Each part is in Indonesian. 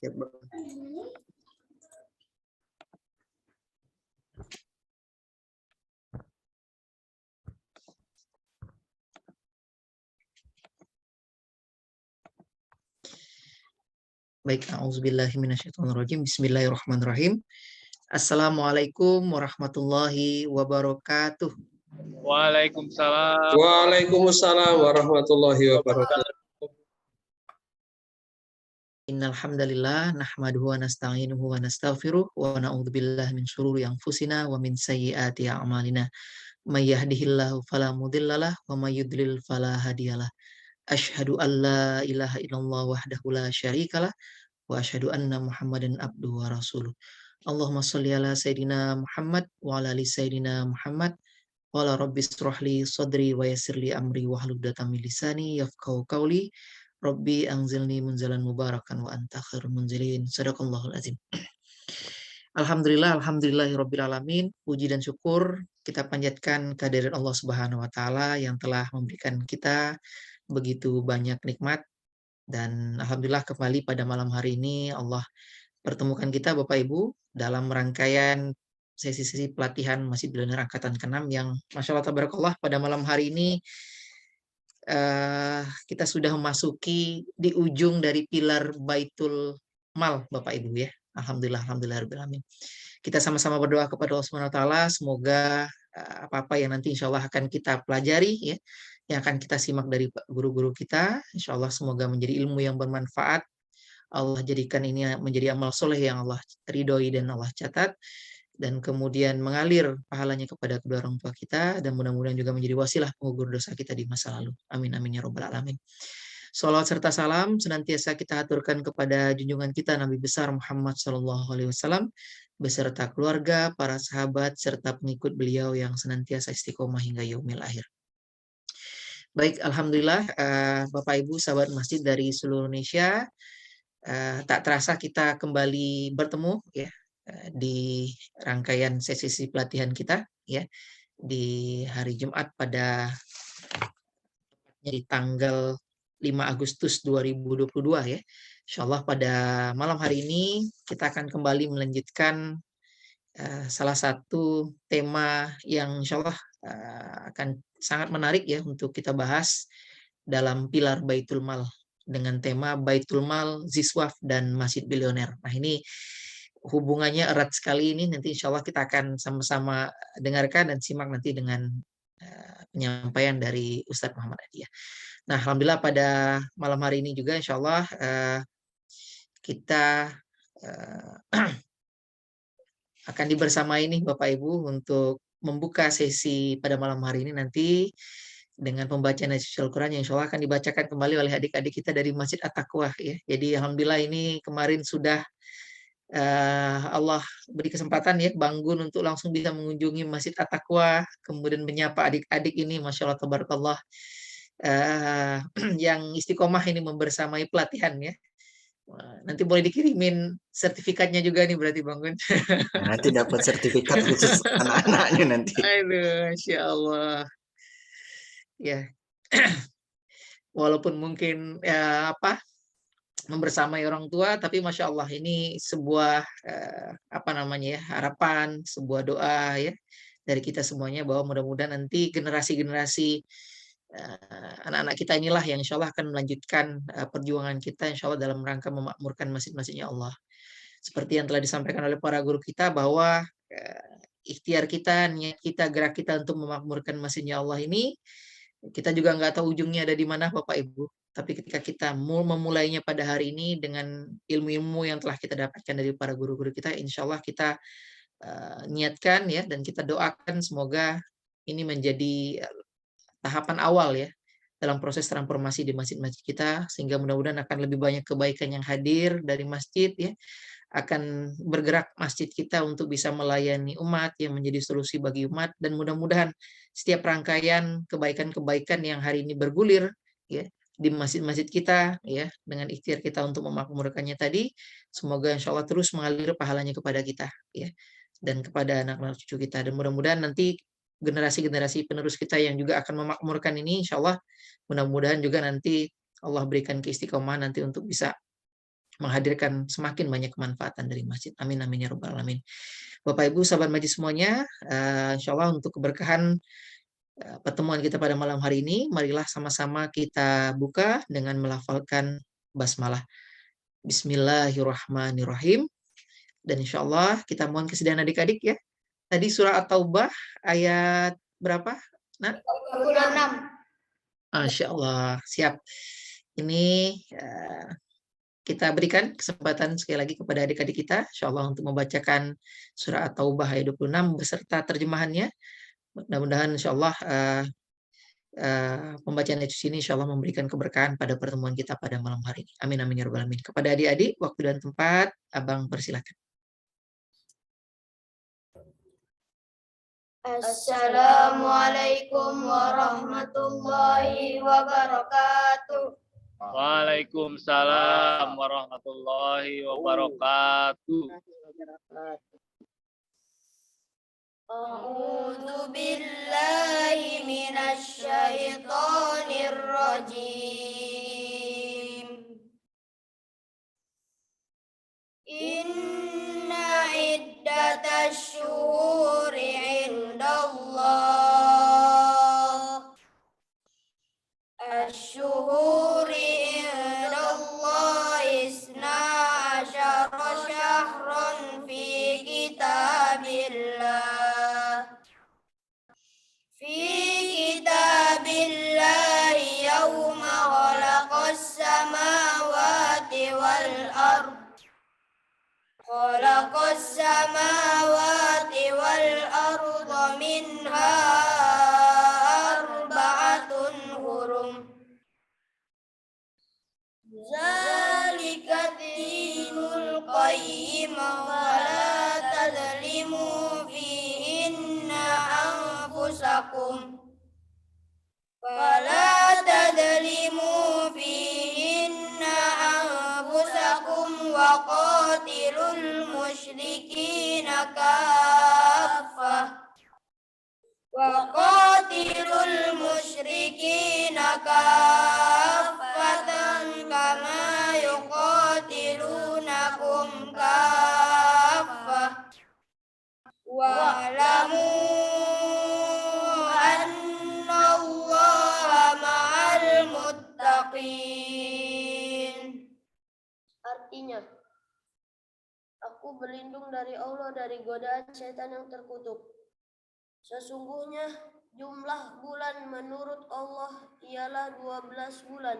Ya, baik, a'udzubillahi minasyaitonirrajim. Bismillahirrahmanirrahim. Assalamualaikum warahmatullahi wabarakatuh. Waalaikumsalam. Waalaikumsalam warahmatullahi wabarakatuh. Innal hamdalillah nahmaduhu wa nasta'inuhu wa nastaghfiruh wa na'udzubillahi min syururi anfusina wa min sayyiati a'malina. May yahdihillahu fala mudhillalah wa may yudlil fala hadiyalah. Asyhadu an la ilaha illallah wahdahu la syarikalah wa asyhadu anna Muhammadan abduhu wa rasuluh. Allahumma shalli ala sayidina Muhammad wa ala ali sayidina Muhammad. Qala rabbi israhli sadri wa yassirli amri wahlul 'uqdatam min lisani yafqahu qawli. Rabbi anzilni munzalan mubarakan wa anta khairul munzilin. Shadaqallahul azim. Alhamdulillahirabbil alamin. Puji dan syukur kita panjatkan kehadirat Allah Subhanahu wa taala yang telah memberikan kita begitu banyak nikmat, dan alhamdulillah kembali pada malam hari ini Allah pertemukan kita Bapak Ibu dalam rangkaian sesi-sesi pelatihan Masjid Billionaire Angkatan ke-6 yang Masya Allah Tabarakallah pada malam hari ini kita sudah memasuki di ujung dari pilar Baitul Mal Bapak Ibu ya. Alhamdulillah alamin. Kita sama-sama berdoa kepada Allah Subhanahu wa taala semoga apa-apa yang nanti insya Allah akan kita pelajari ya, yang akan kita simak dari guru-guru kita, insya Allah semoga menjadi ilmu yang bermanfaat. Allah jadikan ini menjadi amal soleh yang Allah ridhoi dan Allah catat, dan kemudian mengalir pahalanya kepada kedua orang tua kita, dan mudah-mudahan juga menjadi wasilah pengukur dosa kita di masa lalu. Amin amin ya robbal alamin. Salawat serta salam senantiasa kita aturkan kepada junjungan kita Nabi besar Muhammad SAW beserta keluarga, para sahabat serta pengikut beliau yang senantiasa istiqomah hingga yaumil akhir. Baik, alhamdulillah Bapak Ibu sahabat masjid dari seluruh Indonesia, tak terasa kita kembali bertemu ya di rangkaian sesi pelatihan kita ya di hari Jumat pada di tanggal 5 Agustus 2022 ya. Insyaallah pada malam hari ini kita akan kembali melanjutkan salah satu tema yang insyaallah akan sangat menarik ya untuk kita bahas dalam pilar Baitul Mal dengan tema Baitul Mal, Ziswaf dan Masjid Billionaire. Nah, ini hubungannya erat sekali ini, nanti insya Allah kita akan sama-sama dengarkan dan simak nanti dengan penyampaian dari Ustadz Muhammad Adiyah. Nah, alhamdulillah pada malam hari ini juga insya Allah kita akan dibersamai nih Bapak Ibu untuk membuka sesi pada malam hari ini nanti dengan pembacaan ayat suci Al-Quran yang insya Allah akan dibacakan kembali oleh adik-adik kita dari Masjid At-Taqwa ya. Jadi alhamdulillah ini kemarin sudah Allah beri kesempatan ya Bang Gun untuk langsung bisa mengunjungi Masjid At-Taqwa, kemudian menyapa adik-adik ini, Masya Allah Tabarakallah, yang istiqomah ini membersamai pelatihan ya. Nanti boleh dikirimin sertifikatnya juga nih berarti Bang Gun. Nanti dapat sertifikat khusus anak-anaknya nanti. Aduh, Masya Allah. Ya, walaupun mungkin ya apa membersamai orang tua, tapi Masya Allah ini sebuah apa namanya ya, harapan, sebuah doa ya dari kita semuanya bahwa mudah-mudahan nanti generasi-generasi anak-anak kita inilah yang insya Allah akan melanjutkan perjuangan kita insya Allah dalam rangka memakmurkan masjid-masjidnya Allah. Seperti yang telah disampaikan oleh para guru kita bahwa ikhtiar kita, niat kita, gerak kita untuk memakmurkan masjidnya Allah ini, kita juga nggak tahu ujungnya ada di mana Bapak Ibu. Tapi ketika kita memulainya pada hari ini dengan ilmu-ilmu yang telah kita dapatkan dari para guru-guru kita, insya Allah kita niatkan ya, dan kita doakan semoga ini menjadi tahapan awal ya dalam proses transformasi di masjid-masjid kita, sehingga mudah-mudahan akan lebih banyak kebaikan yang hadir dari masjid ya, akan bergerak masjid kita untuk bisa melayani umat yang menjadi solusi bagi umat, dan mudah-mudahan setiap rangkaian kebaikan-kebaikan yang hari ini bergulir ya di masjid-masjid kita ya dengan ikhtiar kita untuk memakmurkannya tadi, semoga insya Allah terus mengalir pahalanya kepada kita ya dan kepada anak-anak cucu kita, dan mudah-mudahan nanti generasi-generasi penerus kita yang juga akan memakmurkan ini insya Allah mudah-mudahan juga nanti Allah berikan keistiqomahan nanti untuk bisa menghadirkan semakin banyak kemanfaatan dari masjid. Amin amin ya rabbal alamin. Bapak Ibu sahabat majlis semuanya, insya Allah untuk keberkahan pertemuan kita pada malam hari ini, marilah sama-sama kita buka dengan melafalkan basmalah. Bismillahirrahmanirrahim. Dan insya Allah kita mohon kesediaan adik-adik ya. Tadi surah At-Taubah ayat berapa? Nah, 26. Masya Allah, siap. Ini kita berikan kesempatan sekali lagi kepada adik-adik kita, insya Allah untuk membacakan surah At-Taubah ayat 26 beserta terjemahannya. Mudah-mudahan insya Allah pembacaan ayat ini insya Allah memberikan keberkahan pada pertemuan kita pada malam hari ini. Amin amin ya rabbal alamin. Kepada adik-adik, waktu dan tempat, Abang persilakan. Assalamualaikum warahmatullahi wabarakatuh. Waalaikumsalam warahmatullahi wabarakatuh. A'udzu billahi minasy syaithanir rajim. Inna iddatash syuhuri 'indallah asy-syuhuri 'indallah isna asyara syahran fi kitabillah yauma khalaqas samawati wal ardh khalaqas samawati wal arda minha arba'atun hurum zalika dinul qayyim wa la tadlimu fihinna anfusakum fala tadlimu fihinna anfusakum wa qatilul musyrikina kaffah kama yuqatilunakum kaffah wa'lamu annallaha ma'al muttaqin. Artinya, aku berlindung dari Allah dari godaan setan yang terkutuk. Sesungguhnya jumlah bulan menurut Allah ialah 12 bulan.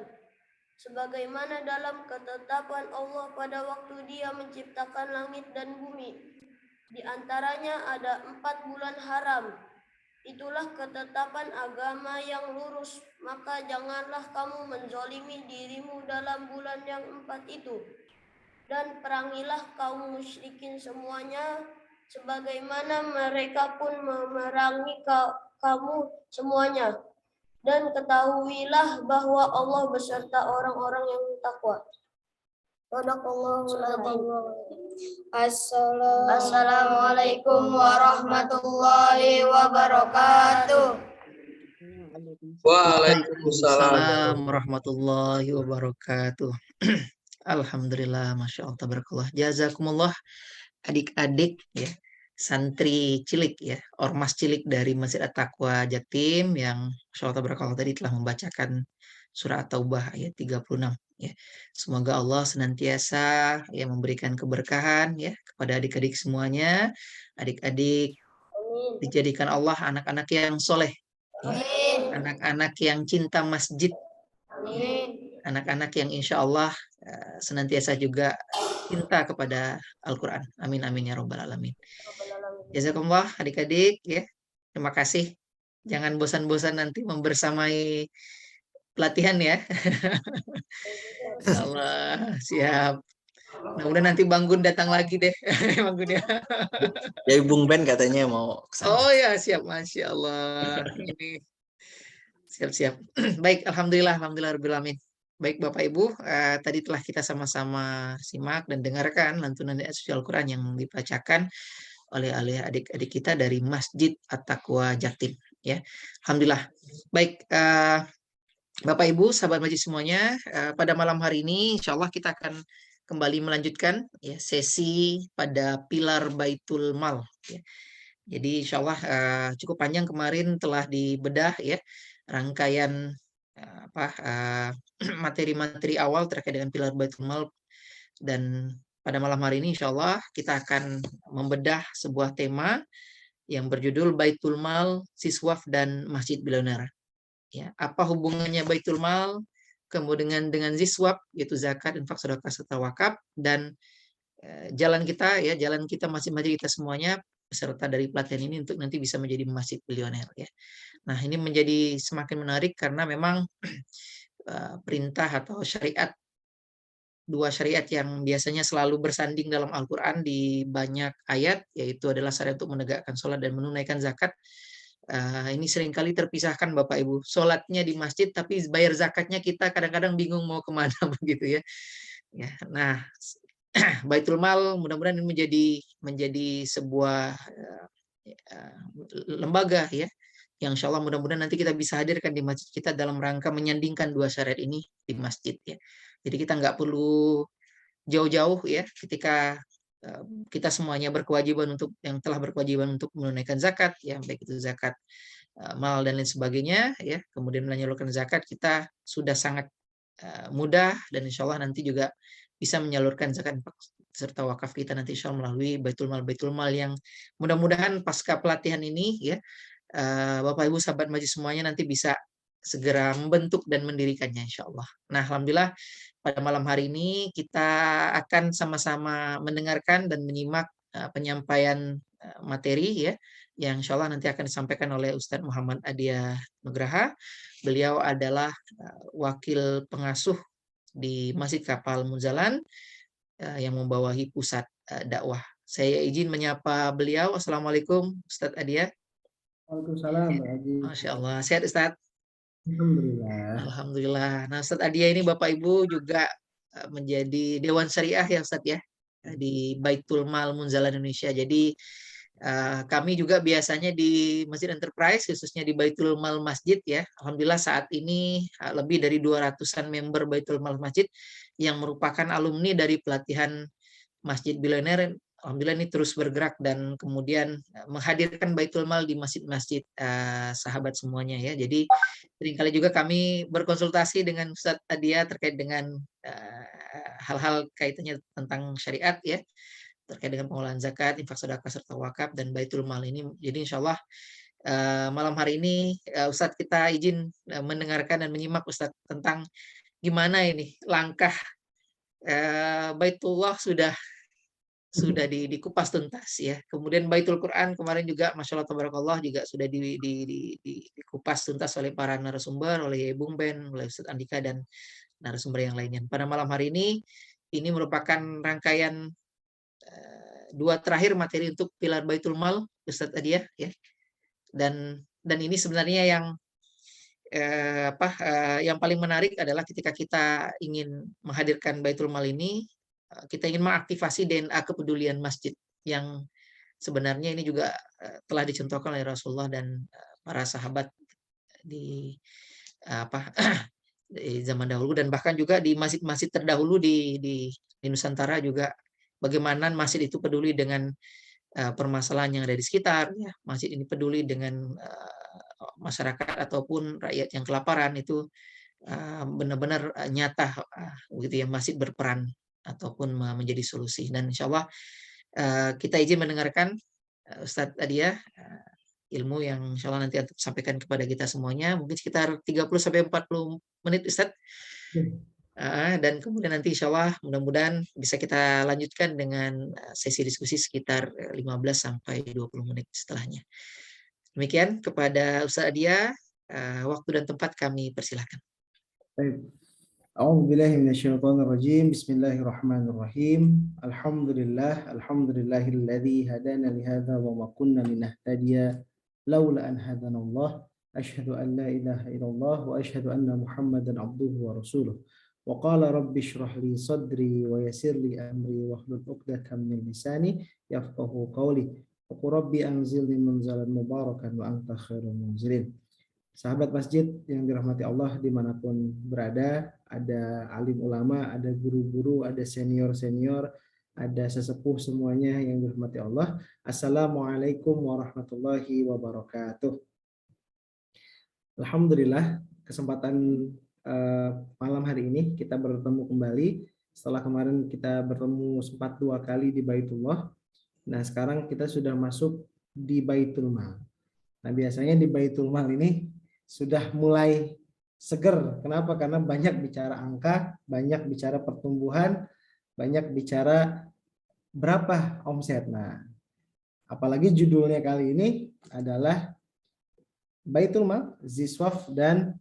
Sebagaimana dalam ketetapan Allah pada waktu Dia menciptakan langit dan bumi. Di antaranya ada 4 bulan haram. Itulah ketetapan agama yang lurus. Maka janganlah kamu menzalimi dirimu dalam bulan yang 4 itu. Dan perangilah kaum musyrikin semuanya, sebagaimana mereka pun memerangi kamu semuanya. Dan ketahuilah bahwa Allah beserta orang-orang yang takwa. Assalamualaikum warahmatullahi wabarakatuh. Waalaikumsalam warahmatullahi wabarakatuh. Alhamdulillah, masya Allah, tabarakallah. Jazakumullah adik-adik ya, santri cilik ya, ormas cilik dari Masjid At-Taqwa Jatim yang masya Allah tabarakallah tadi telah membacakan surah At-Taubah ayat 36 ya. Semoga Allah senantiasa ya memberikan keberkahan ya kepada adik-adik semuanya. Adik-adik dijadikan Allah anak-anak yang soleh, anak-anak yang cinta masjid, anak-anak yang insya Allah senantiasa juga cinta kepada Al-Quran. Amin amin ya rabbal alamin. Jazakumullah adik-adik ya. Terima kasih. Jangan bosan-bosan nanti membersamai pelatihan ya. Allah siap. Mudah-mudahan nanti Bang Gun datang lagi deh. Bang Gun ya. Ya Bung Ben katanya mau kesana. Oh ya siap, masya Allah. Ini siap-siap. Baik, alhamdulillah, rabbil alamin. Baik Bapak Ibu, tadi telah kita sama-sama simak dan dengarkan lantunan ayat suci Al-Quran yang dibacakan oleh adik-adik kita dari Masjid At-Taqwa Jatim. Ya, alhamdulillah. Baik, Bapak Ibu, sahabat majlis semuanya, pada malam hari ini, insya Allah kita akan kembali melanjutkan ya sesi pada pilar Baitul Mal ya. Jadi insya Allah cukup panjang kemarin telah dibedah ya rangkaian materi-materi awal terkait dengan pilar Baitul Mal, dan pada malam hari ini insya Allah kita akan membedah sebuah tema yang berjudul Baitul Mal, Siswaf dan Masjid Bilioner. Ya, apa hubungannya Baitul Mal kemudian dengan Ziswaf yaitu zakat, infak, sedekah serta wakaf, dan jalan kita masing-masing kita semuanya peserta dari pelatihan ini untuk nanti bisa menjadi masjid bilioner ya. Nah, ini menjadi semakin menarik karena memang perintah atau dua syariat yang biasanya selalu bersanding dalam Al-Quran di banyak ayat, yaitu adalah syariat untuk menegakkan sholat dan menunaikan zakat. Ini seringkali terpisahkan Bapak Ibu. Sholatnya di masjid, tapi bayar zakatnya kita kadang-kadang bingung mau kemana begitu ya. Nah, Baitul Mal mudah-mudahan ini menjadi sebuah lembaga ya, yang insya Allah mudah-mudahan nanti kita bisa hadirkan di masjid kita dalam rangka menyandingkan dua syariat ini di masjid ya. Jadi kita nggak perlu jauh-jauh ya ketika kita semuanya yang telah berkewajiban untuk menunaikan zakat ya, baik itu zakat mal dan lain sebagainya ya, kemudian menyalurkan zakat kita sudah sangat mudah, dan insya Allah nanti juga bisa menyalurkan zakat serta wakaf kita nanti insya Allah melalui Baitul Mal yang mudah-mudahan pasca pelatihan ini ya Bapak Ibu sahabat majlis semuanya nanti bisa segera membentuk dan mendirikannya insya Allah. Nah, alhamdulillah pada malam hari ini kita akan sama-sama mendengarkan dan menyimak penyampaian materi ya, yang insya Allah nanti akan disampaikan oleh Ustadz Muhammad Adia Nugraha. Beliau adalah wakil pengasuh di Masjid Kapal Munzalan yang membawahi pusat dakwah. Saya izin menyapa beliau. Assalamualaikum Ustadz Adia. Waalaikumsalam, Pak Haji. Masya Allah, sehat Ustadz? Alhamdulillah. Alhamdulillah. Nah, Ustadz Adia ini Bapak Ibu juga menjadi Dewan Syariah ya Ustadz ya, di Baitul Mal Munzalan Indonesia. Jadi kami juga biasanya di Masjid Enterprise, khususnya di Baitul Mal Masjid ya. Alhamdulillah saat ini lebih dari 200-an member Baitul Mal Masjid yang merupakan alumni dari pelatihan Masjid Bilioner. Alhamdulillah ini terus bergerak dan kemudian menghadirkan Baitul Mal di masjid-masjid sahabat semuanya ya. Jadi seringkali juga kami berkonsultasi dengan Ustadz Adia terkait dengan hal-hal kaitannya tentang syariat ya, terkait dengan pengelolaan zakat, infak, sedekah serta wakaf dan Baitul Mal ini. Jadi insya Allah malam hari ini Ustadz kita izin mendengarkan dan menyimak Ustadz tentang gimana ini langkah Baitullah sudah dikupas tuntas ya. Kemudian Baitul Quran kemarin juga Masya Allah Tabarakallah juga sudah dikupas tuntas oleh para narasumber, oleh Bung Ben, oleh Ustadz Andika dan narasumber yang lainnya. Pada malam hari ini merupakan rangkaian dua terakhir materi untuk pilar Baitul Mal Ustadz Adia ya. Dan ini sebenarnya yang paling menarik adalah ketika kita ingin menghadirkan Baitul Mal ini, kita ingin mengaktifasi DNA kepedulian masjid yang sebenarnya ini juga telah dicontohkan oleh Rasulullah dan para sahabat di di zaman dahulu, dan bahkan juga di masjid-masjid terdahulu di Nusantara juga bagaimana masjid itu peduli dengan permasalahan yang ada di sekitar ya. Masjid ini peduli dengan masyarakat ataupun rakyat yang kelaparan, itu benar-benar nyata begitu ya, masjid berperan ataupun menjadi solusi. Dan insya Allah kita izin mendengarkan Ustadz Adia ilmu yang insya Allah nanti sampaikan kepada kita semuanya, mungkin sekitar 30-40 menit Ustadz. Dan kemudian nanti insya Allah mudah-mudahan bisa kita lanjutkan dengan sesi diskusi sekitar 15-20 menit setelahnya. Demikian kepada Ustadz Adia, waktu dan tempat kami persilahkan. Baik. A'udzu billahi minasyaitonir rajim. Bismillahirrahmanirrahim. Alhamdulillahilladzi hadana li hadza wa ma kunna linahtadiya laula an hadanallah. Asyhadu an la ilaha illallah wa asyhadu anna Muhammadan abduhu wa rasuluh. Wa qala rabbi shrah li sadri wa yassir li amri wa hlul 'uqdatam min lisani yafqahu qawli. Wa qur rabbi anzilni munzalan mubarakan wa anta khairul munzilin. Sahabat masjid yang dirahmati Allah dimanapun berada, ada alim ulama, ada guru-guru, ada senior-senior, ada sesepuh semuanya yang dirahmati Allah. Assalamualaikum warahmatullahi wabarakatuh. Alhamdulillah, kesempatan malam hari ini kita bertemu kembali. Setelah kemarin kita bertemu sempat 2 kali di Baitullah. Nah, sekarang kita sudah masuk di Baitul Mal. Nah, biasanya di Baitul Mal ini sudah mulai seger. Kenapa? Karena banyak bicara angka, banyak bicara pertumbuhan, banyak bicara berapa omset. Nah, apalagi judulnya kali ini adalah Baitul Mal, Ziswaf, dan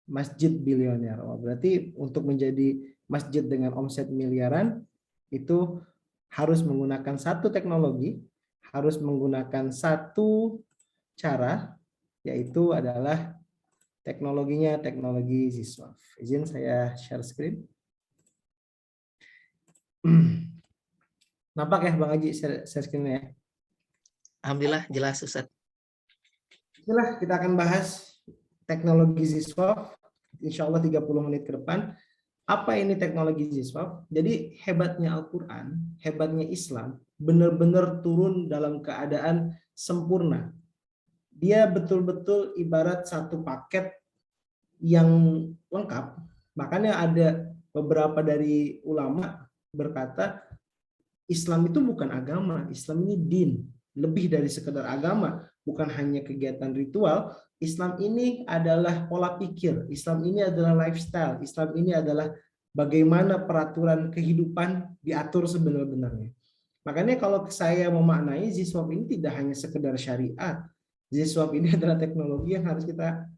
Masjid Bilioner. Oh, berarti untuk menjadi masjid dengan omset miliaran itu harus menggunakan satu teknologi, harus menggunakan satu cara, yaitu adalah teknologinya teknologi Ziswaf. Izin saya share screen. Nampak ya Bang Haji share screen-nya ya? Alhamdulillah jelas Ustaz. Inilah kita akan bahas teknologi Ziswaf. Insya Allah 30 menit ke depan. Apa ini teknologi Ziswaf? Jadi hebatnya Al-Quran, hebatnya Islam, benar-benar turun dalam keadaan sempurna. Dia betul-betul ibarat satu paket yang lengkap. Makanya ada beberapa dari ulama berkata Islam itu bukan agama, Islam ini din, lebih dari sekedar agama, bukan hanya kegiatan ritual. Islam ini adalah pola pikir, Islam ini adalah lifestyle, Islam ini adalah bagaimana peraturan kehidupan diatur sebenar-benarnya. Makanya kalau saya memaknai Ziswaf ini tidak hanya sekedar syariat, Ziswaf ini adalah teknologi yang harus kita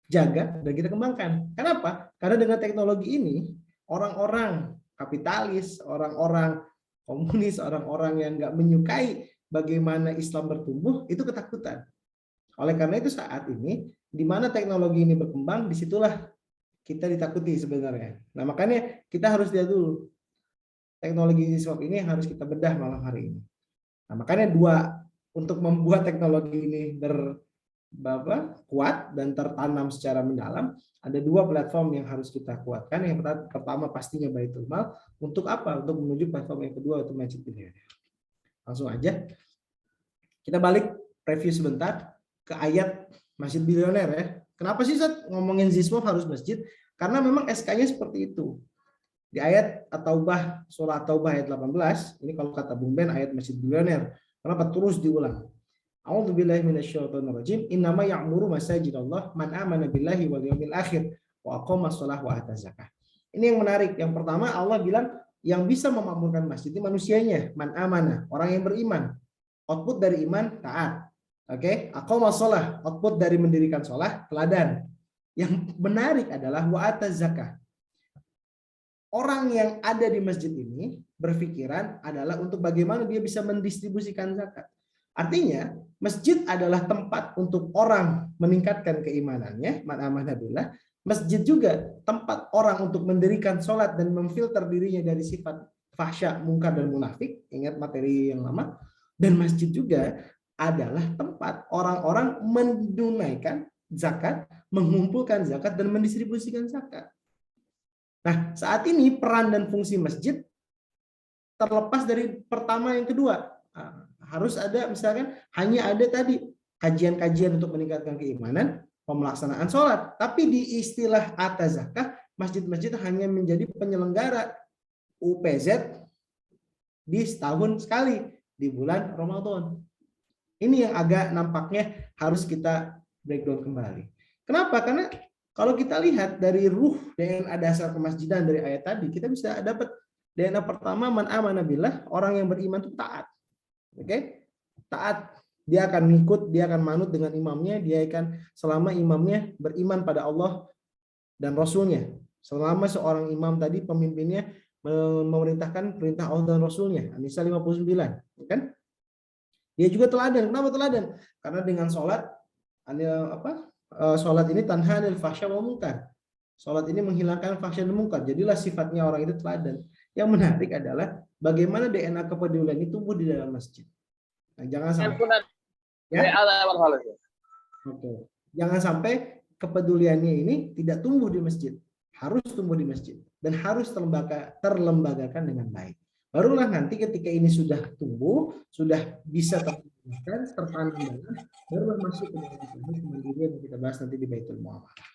jaga dan kita kembangkan. Kenapa? Karena dengan teknologi ini orang-orang kapitalis, orang-orang komunis, orang-orang yang nggak menyukai bagaimana Islam bertumbuh itu ketakutan. Oleh karena itu saat ini di mana teknologi ini berkembang, disitulah kita ditakuti sebenarnya. Nah makanya kita harus lihat dulu teknologi Ziswaf ini yang harus kita bedah malam hari ini. Nah makanya untuk membuat teknologi ini kuat dan tertanam secara mendalam, ada 2 platform yang harus kita kuatkan. Yang pertama pastinya Baitul Mal. Untuk apa? Untuk menuju platform yang kedua, untuk Masjid Bilioner. Langsung aja kita balik review sebentar ke ayat Masjid Bilioner ya. Kenapa sih Ustaz ngomongin Ziswaf harus masjid? Karena memang SK-nya seperti itu. Di ayat At-Taubah, surah At-Taubah ayat 18, ini kalau kata Bung Ben ayat Masjid Bilioner. Kenapa terus diulang? A'udzubillahi minasyaitonirrajim. Innama ya'muru masajidallah man amana billahi wal yawmil akhir wa aqamas shalah wa ata zakah. Ini yang menarik. Yang pertama Allah bilang yang bisa memakmurkan masjid ini manusianya, man amana, orang yang beriman. Output dari iman taat. Oke, aqamas shalah, output dari mendirikan shalah teladan. Yang menarik adalah wa ata zakah. Orang yang ada di masjid ini berpikiran adalah untuk bagaimana dia bisa mendistribusikan zakat. Artinya, masjid adalah tempat untuk orang meningkatkan keimanannya, man amana billah. Masjid juga tempat orang untuk mendirikan sholat dan memfilter dirinya dari sifat fahsya, mungkar, dan munafik. Ingat materi yang lama. Dan masjid juga adalah tempat orang-orang menunaikan zakat, mengumpulkan zakat, dan mendistribusikan zakat. Nah, saat ini peran dan fungsi masjid terlepas dari pertama yang kedua. Harus ada misalkan hanya ada tadi kajian-kajian untuk meningkatkan keimanan, pemelaksanaan sholat. Tapi di istilah ata zakah, masjid-masjid hanya menjadi penyelenggara UPZ di setahun sekali di bulan Ramadan. Ini yang agak nampaknya harus kita breakdown kembali. Kenapa? Karena kalau kita lihat dari ruh DNA dasar kemasjidan dari ayat tadi, kita bisa dapat DNA pertama man amana billah, orang yang beriman itu taat. Oke, taat, dia akan ngikut, dia akan manut dengan imamnya, dia akan selama imamnya beriman pada Allah dan Rasulnya. Selama seorang imam tadi pemimpinnya memerintahkan perintah Allah dan Rasulnya. An-Nisa 59, kan? Dia juga teladan. Kenapa teladan? Karena dengan sholat, sholat ini tanha anil fahsya wal munkar. Sholat ini menghilangkan fahsya dan munkar. Jadilah sifatnya orang itu teladan. Yang menarik adalah bagaimana DNA kepedulian itu tumbuh di dalam masjid. Nah, jangan sampai. Ya? Oke. Jangan sampai kepeduliannya ini tidak tumbuh di masjid. Harus tumbuh di masjid dan harus terlembagakan dengan baik. Barulah nanti ketika ini sudah tumbuh, sudah bisa tertanam dalam, barulah masuk ke dalam kemandirian yang kita bahas nanti di Baitul Muamalah.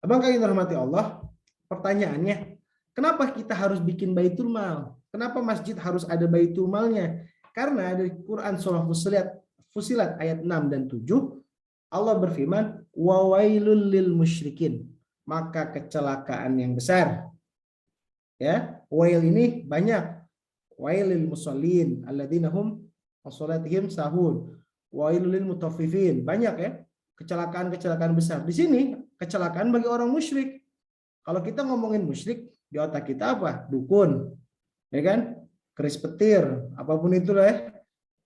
Abang kalian rahmati Allah, pertanyaannya, kenapa kita harus bikin Baitul Mal? Kenapa masjid harus ada Baitul Malnya? Karena dari Quran surah Fusilat ayat 6 dan 7, Allah berfirman, wa wailul lil musyrikin, maka kecelakaan yang besar. Ya, wail ini banyak. Wailil musallin alladzina hum salatihim sahun. Wailul lil mutaffifin, banyak ya. Kecelakaan-kecelakaan besar. Di sini kecelakaan bagi orang musyrik. Kalau kita ngomongin musyrik, di otak kita apa? Dukun. Ya kan? Keris petir, apapun itulah ya.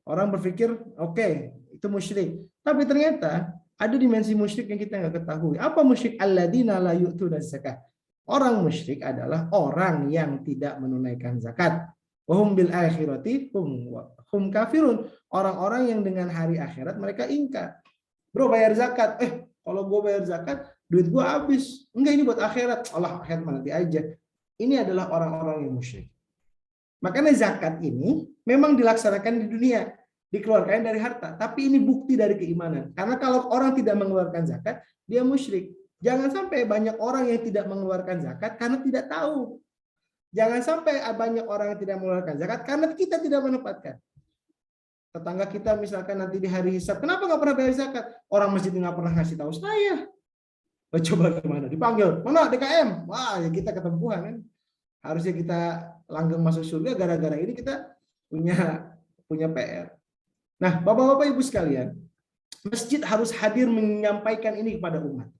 Orang berpikir, oke, itu musyrik. Tapi ternyata ada dimensi musyrik yang kita nggak ketahui. Apa musyrik? Alladzina la yu'tuna zakah. Orang musyrik adalah orang yang tidak menunaikan zakat. Wahum bil akhirati hum kafirun. Orang-orang yang dengan hari akhirat mereka ingkar. Bro, bayar zakat. Kalau gue bayar zakat, duit gue habis. Enggak, ini buat akhirat. Allah, akhirat nanti aja. Ini adalah orang-orang yang musyrik. Makanya zakat ini memang dilaksanakan di dunia, dikeluarkan dari harta. Tapi ini bukti dari keimanan. Karena kalau orang tidak mengeluarkan zakat, dia musyrik. Jangan sampai banyak orang yang tidak mengeluarkan zakat karena tidak tahu. Jangan sampai banyak orang yang tidak mengeluarkan zakat karena kita tidak menempatkan. Tetangga kita misalkan nanti di hari hisab, kenapa nggak pernah bayar zakat? Orang masjid nggak pernah ngasih tahu saya. Coba gimana? Dipanggil, mana DKM? Wah, ya kita ketempuhan kan. Harusnya kita langgeng masuk surga, gara-gara ini kita punya PR. Nah, Bapak-bapak Ibu sekalian, masjid harus hadir menyampaikan ini kepada umat.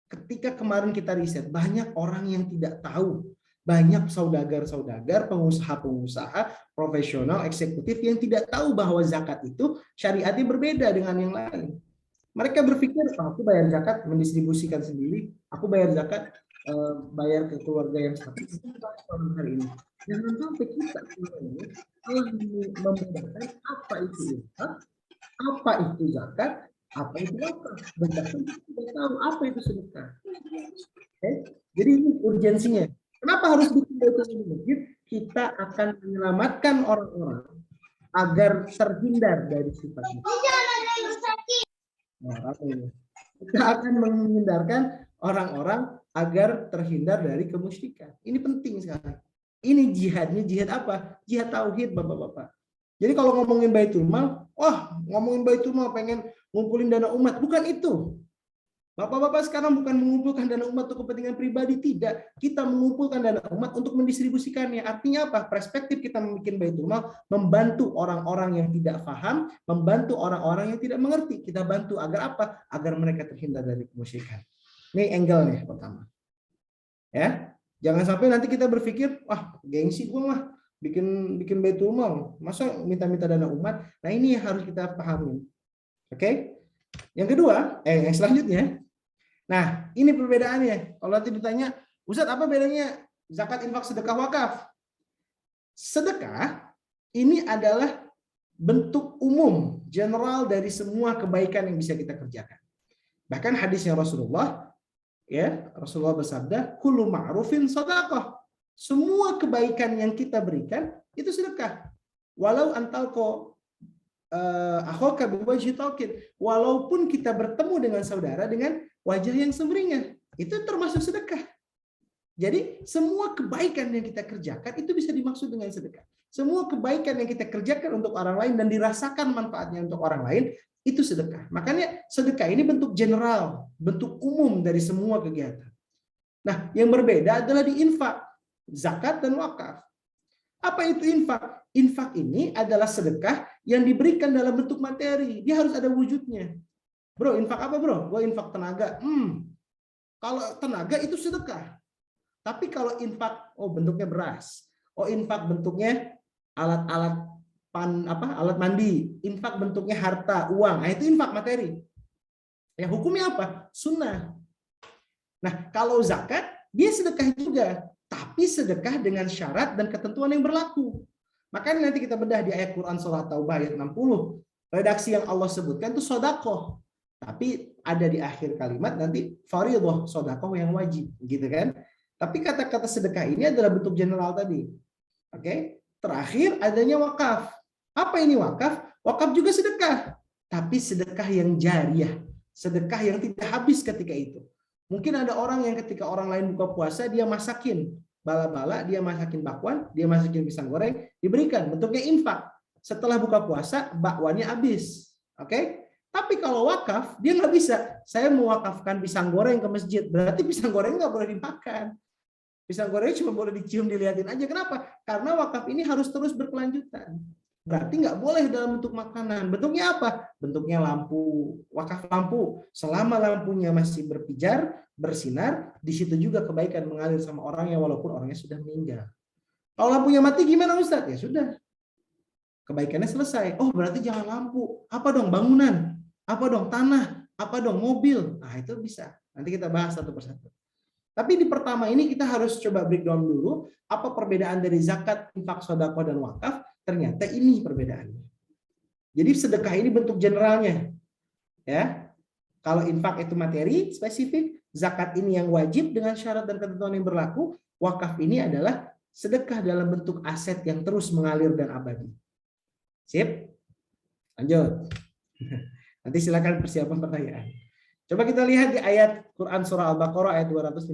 Ketika kemarin kita riset, banyak orang yang tidak tahu. Banyak saudagar-saudagar, pengusaha-pengusaha, profesional, eksekutif yang tidak tahu bahwa zakat itu syariatnya berbeda dengan yang lain. Mereka berpikir, aku bayar zakat mendistribusikan sendiri, aku bayar zakat bayar ke keluarga yang sakit. Hari ini jangan sampai kita ini membedakan apa itu infak, apa itu zakat, apa itu wakaf, dan bahkan tidak tahu apa itu sedekah. Jadi ini urgensinya. Kenapa harus bikin Baitul Masjid? Kita akan menyelamatkan orang-orang agar terhindar dari sifat ini. Kita akan menghindarkan orang-orang agar terhindar dari kemusyrikan. Ini penting sekali. Ini jihadnya, jihad apa? Jihad tauhid, Bapak-bapak. Jadi kalau ngomongin Baitul Mal, ngomongin Baitul Mal pengen ngumpulin dana umat, bukan itu. Bapak-bapak sekarang bukan mengumpulkan dana umat untuk kepentingan pribadi, tidak. Kita mengumpulkan dana umat untuk mendistribusikannya. Artinya apa? Perspektif kita membuat Baitul Mal, membantu orang-orang yang tidak paham, membantu orang-orang yang tidak mengerti. Kita bantu agar apa? Agar mereka terhindar dari kemusyrikan. Ini angle-nya pertama. Ya, jangan sampai nanti kita berpikir, gengsi gue mah bikin Baitul Mal, masa minta-minta dana umat. Nah, ini yang harus kita pahami. Oke? Yang kedua, yang selanjutnya. Nah, ini perbedaannya. Kalau nanti ditanya, Ustadz, apa bedanya zakat, infak, sedekah, wakaf? Sedekah ini adalah bentuk umum, general dari semua kebaikan yang bisa kita kerjakan. Bahkan hadisnya Rasulullah, Rasulullah bersabda, kullu ma'rufin shadaqah. Semua kebaikan yang kita berikan itu sedekah. Walau antalqo akhoka biwajhi talqin, walaupun kita bertemu dengan saudara dengan wajah yang sumringah, itu termasuk sedekah. Jadi semua kebaikan yang kita kerjakan itu bisa dimaksud dengan sedekah. Semua kebaikan yang kita kerjakan untuk orang lain dan dirasakan manfaatnya untuk orang lain itu sedekah. Makanya sedekah ini bentuk general, bentuk umum dari semua kegiatan. Nah, yang berbeda adalah di infak, zakat dan wakaf. Apa itu infak? Infak ini adalah sedekah yang diberikan dalam bentuk materi. Dia harus ada wujudnya. Bro, infak apa bro? Gue infak tenaga. Kalau tenaga itu sedekah. Tapi kalau infak, bentuknya beras. Infak bentuknya alat-alat alat mandi. Infak bentuknya harta, uang. Nah, itu infak materi. Ya, hukumnya apa? Sunnah. Nah, kalau zakat, dia sedekah juga. Tapi sedekah dengan syarat dan ketentuan yang berlaku. Makanya nanti kita bedah di ayat Quran surah Taubah ayat 60. Redaksi yang Allah sebutkan itu sedekah. Tapi ada di akhir kalimat nanti fardhah, sedekah yang wajib, gitu kan? Tapi kata-kata sedekah ini adalah bentuk general tadi. Oke. Terakhir adanya wakaf. Apa ini wakaf? Wakaf juga sedekah, tapi sedekah yang jariyah, sedekah yang tidak habis ketika itu. Mungkin ada orang yang ketika orang lain buka puasa, dia masakin bala-bala, dia masakin bakwan, dia masakin pisang goreng, diberikan, bentuknya infak. Setelah buka puasa, bakwannya habis. Oke? Tapi kalau wakaf, dia nggak bisa. Saya mewakafkan pisang goreng ke masjid, berarti pisang goreng nggak boleh dimakan. Pisang goreng cuma boleh dicium, dilihatin aja. Kenapa? Karena wakaf ini harus terus berkelanjutan. Berarti nggak boleh dalam bentuk makanan. Bentuknya apa? Bentuknya lampu, wakaf lampu. Selama lampunya masih berpijar, bersinar, di situ juga kebaikan mengalir sama orangnya walaupun orangnya sudah meninggal. Kalau lampunya mati gimana Ustadz? Ya sudah. Kebaikannya selesai. Oh berarti jangan lampu. Apa dong bangunan? Apa dong tanah? Apa dong mobil? Nah itu bisa. Nanti kita bahas satu persatu. Tapi di pertama ini kita harus coba breakdown dulu apa perbedaan dari zakat, infak, sedekah dan wakaf. Ternyata ini perbedaannya. Jadi sedekah ini bentuk generalnya. Ya. Kalau infak itu materi spesifik, zakat ini yang wajib dengan syarat dan ketentuan yang berlaku, wakaf ini adalah sedekah dalam bentuk aset yang terus mengalir dan abadi. Sip? Lanjut. Nanti silakan persiapan pertanyaan. Coba kita lihat di ayat Quran surah Al-Baqarah ayat 215.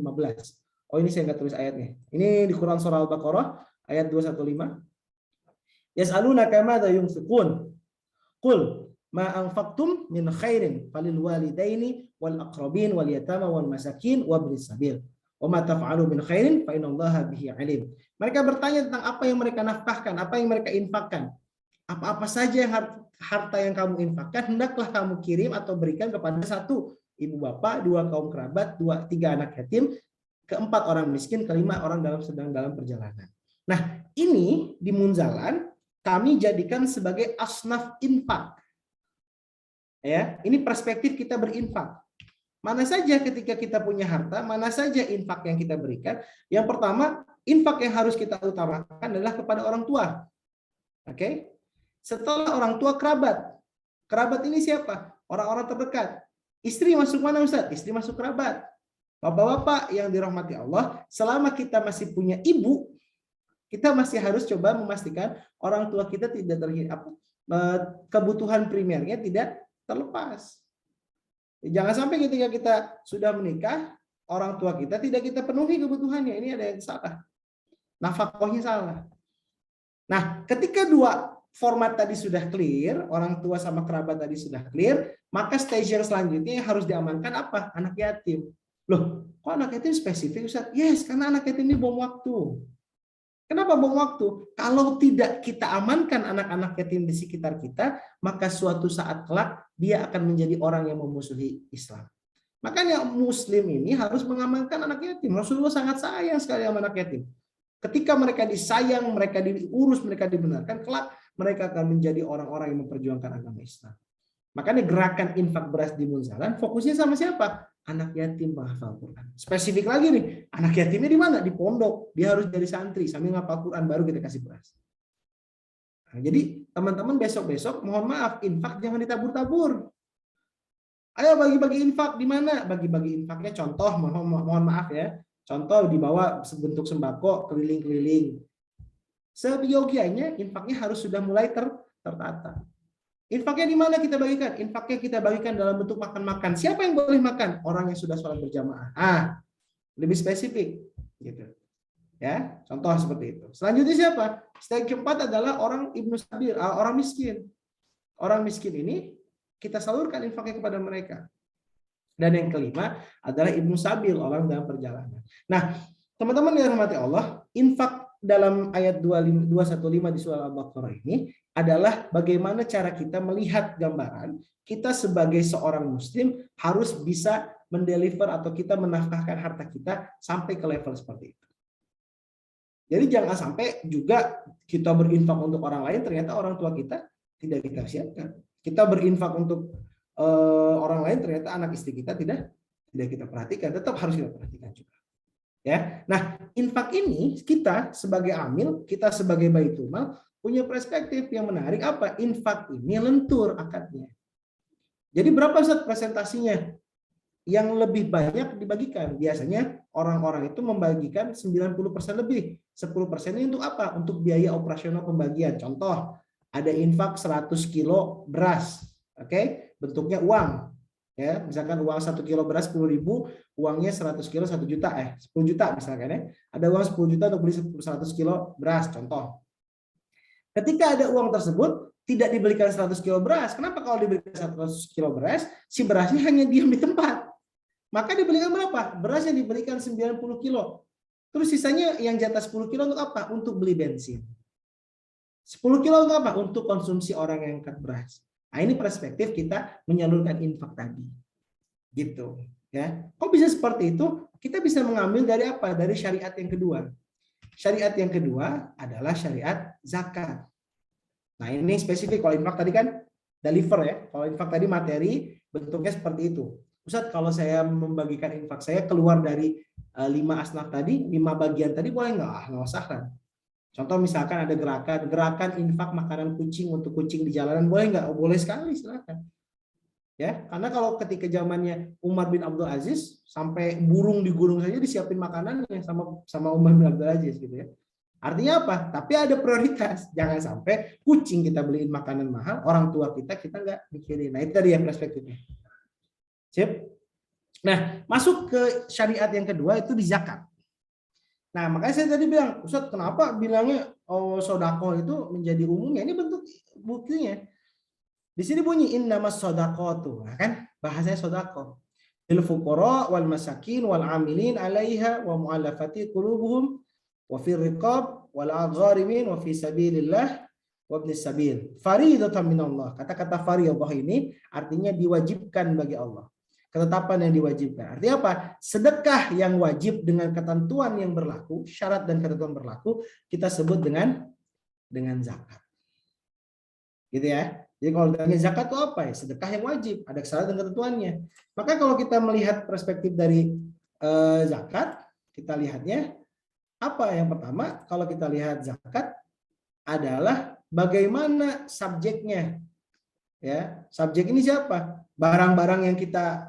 Oh ini saya nggak tulis ayatnya. Ini di Quran surah Al-Baqarah ayat 215. Yas'alunaka madza yunfiqun. Qul ma anfaqtum min khairin falil walidaini wal aqrabin wal yatama wal masakin wabnis sabil. Wa ma taf'alu min khairin fa innallaha bihi alim. Mereka bertanya tentang apa yang mereka nafkahkan, apa yang mereka infakkan. Apa-apa saja yang harta yang kamu infakkan hendaklah kamu kirim atau berikan kepada satu ibu bapak, dua kaum kerabat, tiga anak yatim, keempat orang miskin, kelima orang sedang dalam perjalanan. Nah, ini di Munzalan kami jadikan sebagai asnaf infak. Ya, ini perspektif kita berinfak. Mana saja ketika kita punya harta, mana saja infak yang kita berikan. Yang pertama, infak yang harus kita utamakan adalah kepada orang tua. Oke? Setelah orang tua, kerabat. Kerabat ini siapa? Orang-orang terdekat. Istri masuk mana Ustaz? Istri masuk kerabat. Bapak-bapak yang dirahmati Allah, selama kita masih punya ibu, kita masih harus coba memastikan orang tua kita tidak kebutuhan primernya tidak terlepas. Jangan sampai ketika kita sudah menikah, orang tua kita tidak kita penuhi kebutuhannya. Ini ada yang salah. Nafkahnya salah. Nah, ketika dua format tadi sudah clear, orang tua sama kerabat tadi sudah clear, maka stage yang selanjutnya yang harus diamankan apa? Anak yatim. Loh, kok anak yatim spesifik Ustaz? Yes, karena anak yatim ini bom waktu. Kenapa bom waktu? Kalau tidak kita amankan anak-anak yatim di sekitar kita, maka suatu saat kelak dia akan menjadi orang yang memusuhi Islam. Makanya Muslim ini harus mengamankan anak yatim. Rasulullah sangat sayang sekali sama anak yatim. Ketika mereka disayang, mereka diurus, mereka dibenarkan, kelak mereka akan menjadi orang-orang yang memperjuangkan agama Islam. Makanya gerakan infak beras di Munzalan fokusnya sama siapa? Anak yatim penghafal Quran. Spesifik lagi nih, anak yatimnya di mana? Di pondok. Dia harus jadi santri sambil ngapal Quran baru kita kasih beras. Nah, jadi teman-teman besok-besok mohon maaf infak jangan ditabur-tabur. Ayo bagi-bagi infak di mana? Bagi-bagi infaknya contoh mohon maaf ya. Contoh dibawa sebentuk sembako keliling-keliling. Seyogianya infaknya harus sudah mulai tertata. Infaknya di mana kita bagikan? Infaknya kita bagikan dalam bentuk makan-makan. Siapa yang boleh makan? Orang yang sudah sholat berjamaah. Lebih spesifik, gitu. Ya, contoh seperti itu. Selanjutnya siapa? Stage keempat adalah orang ibnu sabil, orang miskin. Orang miskin ini kita salurkan infaknya kepada mereka. Dan yang kelima adalah ibnu sabil, orang dalam perjalanan. Nah, teman-teman yang dirahmati Allah, infak dalam ayat 215 di surah Al-Baqarah ini adalah bagaimana cara kita melihat gambaran kita sebagai seorang muslim harus bisa mendeliver atau kita menafkahkan harta kita sampai ke level seperti itu. Jadi jangan sampai juga kita berinfak untuk orang lain ternyata orang tua kita tidak kita siapkan. Kita berinfak untuk orang lain ternyata anak istri kita tidak kita perhatikan, tetap harus kita perhatikan juga. Ya. Nah, infak ini kita sebagai amil, kita sebagai baitul mal punya perspektif yang menarik apa? Infak ini lentur akadnya. Jadi berapa Ustaz presentasinya? Yang lebih banyak dibagikan. Biasanya orang-orang itu membagikan 90% lebih. 10% ini untuk apa? Untuk biaya operasional pembagian. Contoh, ada infak 100 kilo beras. Oke, bentuknya uang. Ya, misalkan uang 1 kilo beras 10.000, uangnya 100 kilo 1 juta, 10 juta misalkan ya. Ada uang 10 juta untuk beli 100 kilo beras, contoh. Ketika ada uang tersebut, tidak dibelikan 100 kilo beras. Kenapa kalau dibelikan 100 kilo beras, si berasnya hanya diam di tempat? Maka dibelikan berapa? Beras yang dibelikan 90 kilo. Terus sisanya yang jatah 10 kilo untuk apa? Untuk beli bensin. 10 kilo untuk apa? Untuk konsumsi orang yang angkat beras. Nah, ini perspektif kita menyalurkan infak tadi. Gitu. Ya. Kok bisa seperti itu? Kita bisa mengambil dari apa? Dari syariat yang kedua. Syariat yang kedua adalah syariat zakat. Nah, ini spesifik. Kalau infak tadi kan deliver ya. Kalau infak tadi materi, bentuknya seperti itu. Ustaz, kalau saya membagikan infak saya keluar dari 5 asnaf tadi, 5 bagian tadi boleh nggak? Nggak usah kan. Contoh misalkan ada gerakan infak makanan kucing untuk kucing di jalanan, boleh nggak? Oh, boleh sekali, silakan. Ya, karena kalau ketika zamannya Umar bin Abdul Aziz, sampai burung di gunung saja disiapin makanannya sama Umar bin Abdul Aziz gitu ya. Artinya apa? Tapi ada prioritas. Jangan sampai kucing kita beliin makanan mahal, orang tua kita nggak mikirin. Nah, itu tadi yang perspektifnya. Sip. Nah, masuk ke syariat yang kedua itu di zakat. Nah, makanya saya tadi bilang, Ustaz, kenapa bilangnya sodako itu menjadi umumnya? Ini bentuk buktinya. Di sini bunyi innamas sodaqatu, kan? Bahasanya sodako. Lil fuqara wal masakin wal amilin 'alaiha wa mu'allafati qulubuhum wa fir riqab wal agharimin wa fi sabilillah wa ibnis sabil. Faridatan minallah. Kata-kata fardhah ini artinya diwajibkan bagi Allah. Ketetapan yang diwajibkan. Artinya apa? Sedekah yang wajib dengan ketentuan yang berlaku, syarat dan ketentuan berlaku, kita sebut dengan zakat. Gitu ya. Jadi kalau ditanya zakat itu apa ya? Sedekah yang wajib, ada syarat dan ketentuannya. Maka kalau kita melihat perspektif dari zakat, kita lihatnya apa? Yang pertama, kalau kita lihat zakat adalah bagaimana subjeknya. Ya, subjek ini siapa? Barang-barang yang kita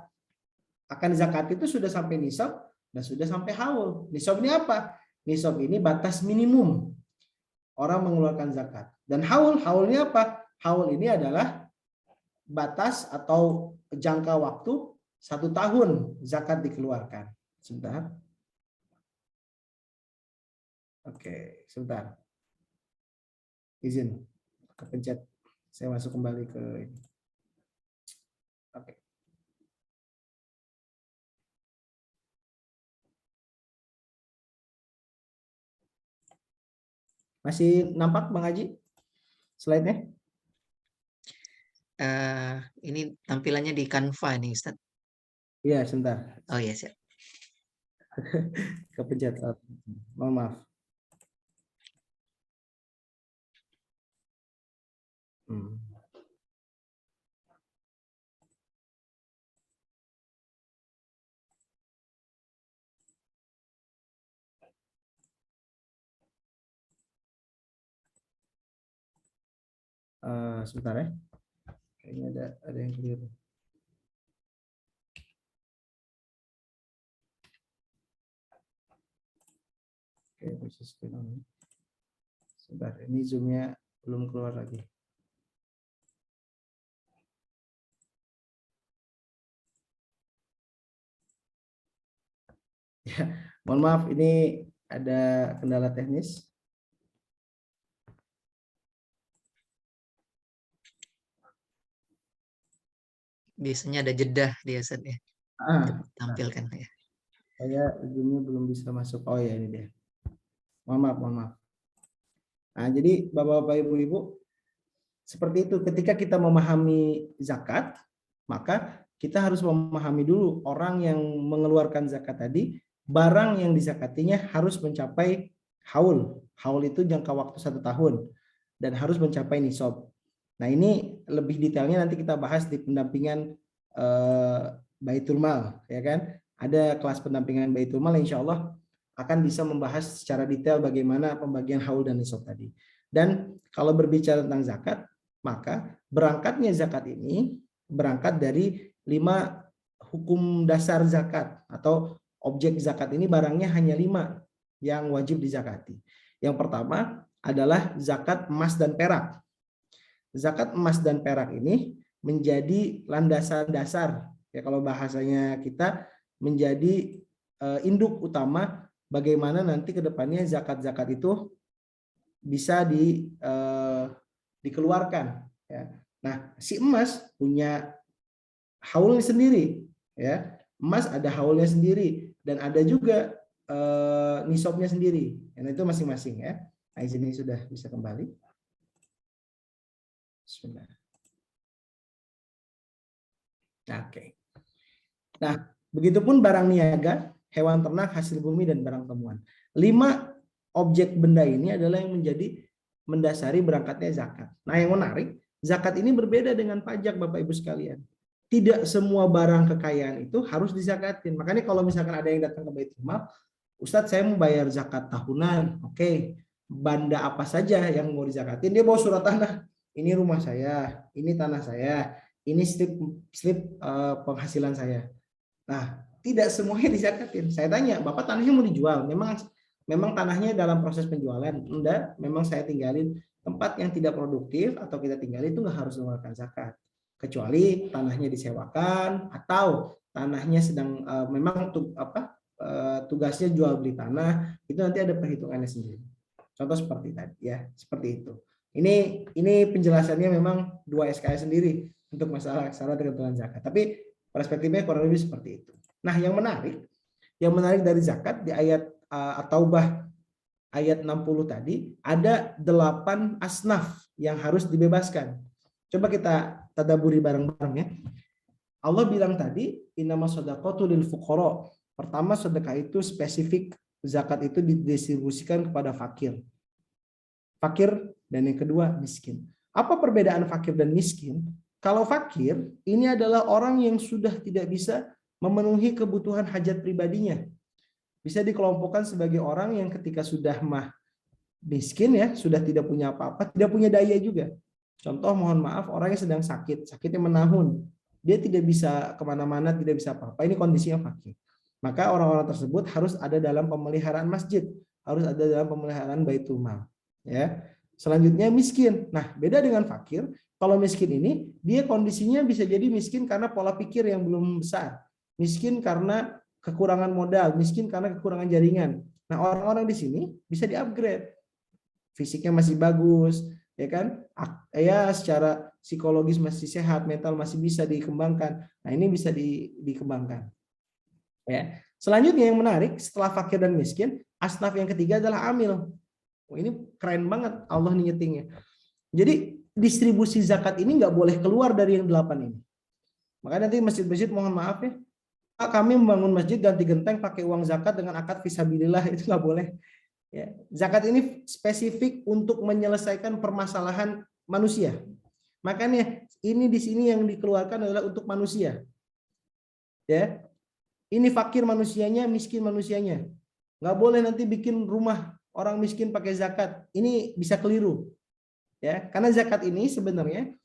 akan zakat itu sudah sampai nisab dan sudah sampai haul. Nisab ini apa? Nisab ini batas minimum orang mengeluarkan zakat. Dan haulnya apa? Haul ini adalah batas atau jangka waktu 1 tahun zakat dikeluarkan. Sebentar. Oke, sebentar. Izin, kepencet. Saya masuk kembali ke ini. Oke. Masih nampak Bang Haji slide-nya? Ini tampilannya di Canva nih, Ustaz. Iya, sebentar. Oh iya, siap. Kepencet. Maaf. Sebentar ya. Kayaknya ada yang keliru. Oke, bisa screen on. Sebentar, ini zoom-nya belum keluar lagi. Ya, mohon maaf, ini ada kendala teknis. Biasanya ada jeda dia, Ustaz ya. Tampilkan ya. Saya zoom-nya belum bisa masuk. Oh ya, ini dia. Mohon maaf. Nah, jadi Bapak-bapak, Ibu-ibu, seperti itu. Ketika kita memahami zakat, maka kita harus memahami dulu orang yang mengeluarkan zakat tadi, barang yang dizakatinya harus mencapai haul. Haul itu jangka waktu 1 tahun dan harus mencapai nisab. Nah, ini lebih detailnya nanti kita bahas di pendampingan Baitul Mal, ya kan? Ada kelas pendampingan Baitul Mal, insya Allah akan bisa membahas secara detail bagaimana pembagian haul dan nisab tadi. Dan kalau berbicara tentang zakat, maka berangkatnya zakat ini berangkat dari 5 hukum dasar zakat atau objek zakat. Ini barangnya hanya 5 yang wajib dizakati. Yang pertama adalah zakat emas dan perak. Zakat emas dan perak ini menjadi landasan dasar, ya kalau bahasanya kita, menjadi induk utama bagaimana nanti ke depannya zakat-zakat itu bisa dikeluarkan. Ya. Nah, si emas punya haul sendiri, ya. Emas ada haulnya sendiri dan ada juga nisabnya sendiri. Dan itu masing-masing, ya. Nah, ini sudah bisa kembali. Bismillah. Oke. Nah, begitupun barang niaga, hewan ternak, hasil bumi, dan barang temuan. 5 objek benda ini adalah yang menjadi mendasari berangkatnya zakat. Nah, yang menarik, zakat ini berbeda dengan pajak, Bapak Ibu sekalian. Tidak semua barang kekayaan itu harus dizakatin. Makanya kalau misalkan ada yang datang ke Baitul Mal, Ustadz saya mau bayar zakat tahunan, oke. Benda apa saja yang mau dizakatin? Dia bawa surat tanah. Ini rumah saya, ini tanah saya, ini slip penghasilan saya. Nah, tidak semuanya dizakatin. Saya tanya, Bapak tanahnya mau dijual? Memang tanahnya dalam proses penjualan? Enggak, memang saya tinggalin. Tempat yang tidak produktif atau kita tinggalin itu nggak harus mengeluarkan zakat. Kecuali tanahnya disewakan atau tanahnya sedang memang tugasnya jual beli tanah, itu nanti ada perhitungannya sendiri. Contoh seperti tadi, ya, seperti itu. Ini penjelasannya memang 2 SKS sendiri untuk masalah syarat ketentuan zakat. Tapi perspektifnya kurang lebih seperti itu. Nah, yang menarik dari zakat di ayat At-Taubah ayat 60 tadi ada 8 asnaf yang harus dibebaskan. Coba kita tadaburi bareng-bareng, ya. Allah bilang tadi, innamas shadaqatu lil fuqara. Pertama, sedekah itu spesifik, zakat itu didistribusikan kepada fakir. Fakir, dan yang kedua miskin. Apa perbedaan fakir dan miskin? Kalau fakir, ini adalah orang yang sudah tidak bisa memenuhi kebutuhan hajat pribadinya. Bisa dikelompokkan sebagai orang yang ketika sudah miskin, ya, sudah tidak punya apa-apa, tidak punya daya juga. Contoh, mohon maaf, orangnya sedang sakitnya menahun. Dia tidak bisa kemana-mana, tidak bisa apa-apa. Ini kondisinya fakir. Maka orang-orang tersebut harus ada dalam pemeliharaan masjid, harus ada dalam pemeliharaan Baitul Mal. Ya. Selanjutnya miskin. Nah, beda dengan fakir. Kalau miskin ini, dia kondisinya bisa jadi miskin karena pola pikir yang belum besar. Miskin karena kekurangan modal, miskin karena kekurangan jaringan. Nah, orang-orang di sini bisa di-upgrade. Fisiknya masih bagus, ya kan? Ya, secara psikologis masih sehat, mental masih bisa dikembangkan. Nah, ini bisa dikembangkan. Ya. Selanjutnya yang menarik, setelah fakir dan miskin, asnaf yang ketiga adalah amil. Oh, ini keren banget Allah nyetingnya. Jadi distribusi zakat ini nggak boleh keluar dari yang 8 ini. Makanya nanti masjid-masjid mohon maaf, ya, Pak, kami membangun masjid ganti genteng pakai uang zakat dengan akad fisabilillah, itu nggak boleh. Ya, zakat ini spesifik untuk menyelesaikan permasalahan manusia. Makanya ini di sini yang dikeluarkan adalah untuk manusia. Ya, ini fakir manusianya, miskin manusianya. Nggak boleh nanti bikin rumah orang miskin pakai zakat. Ini bisa keliru. Ya, karena zakat ini sebenarnya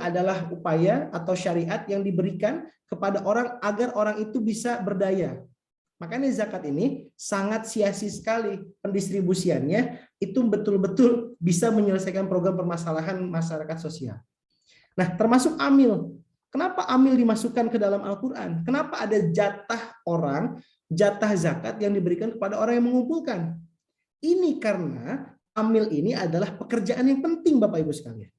adalah upaya atau syariat yang diberikan kepada orang agar orang itu bisa berdaya. Makanya zakat ini sangat sia-sia sekali pendistribusiannya, itu betul-betul bisa menyelesaikan program permasalahan masyarakat sosial. Nah, termasuk amil. Kenapa amil dimasukkan ke dalam Al-Quran? Kenapa ada jatah zakat yang diberikan kepada orang yang mengumpulkan? Ini karena amil ini adalah pekerjaan yang penting, Bapak Ibu sekalian.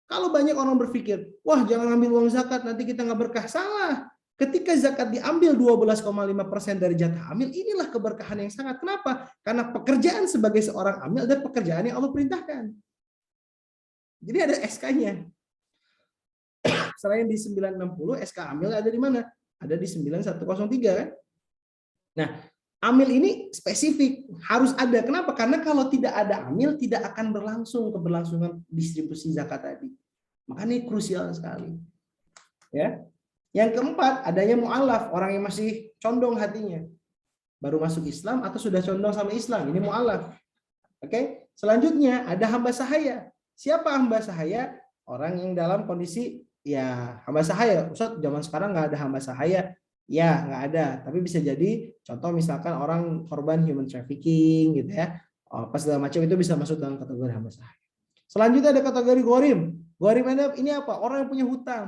Kalau banyak orang berpikir, wah jangan ambil uang zakat, nanti kita nggak berkah. Salah. Ketika zakat diambil 12,5% dari jatah amil, inilah keberkahan yang sangat. Kenapa? Karena pekerjaan sebagai seorang amil adalah pekerjaan yang Allah perintahkan. Jadi ada SK-nya. Selain di 960, SK amil ada di mana? Ada di 9103 kan? Nah, amil ini spesifik, harus ada. Kenapa? Karena kalau tidak ada amil, tidak akan berlangsung keberlangsungan distribusi zakat tadi. Makanya ini krusial sekali. Ya. Yang keempat, adanya mu'alaf, orang yang masih condong hatinya. Baru masuk Islam atau sudah condong sama Islam, ini mu'alaf. Oke? Selanjutnya ada hamba sahaya. Siapa hamba sahaya? Orang yang dalam kondisi ya hamba sahaya. Ustaz, zaman sekarang nggak ada hamba sahaya. Ya, nggak ada. Tapi bisa jadi contoh misalkan orang korban human trafficking gitu ya. Pas segala macam itu bisa masuk dalam kategori hamba sahaya. Selanjutnya ada kategori gharim. Gharim ini apa? Orang yang punya hutang.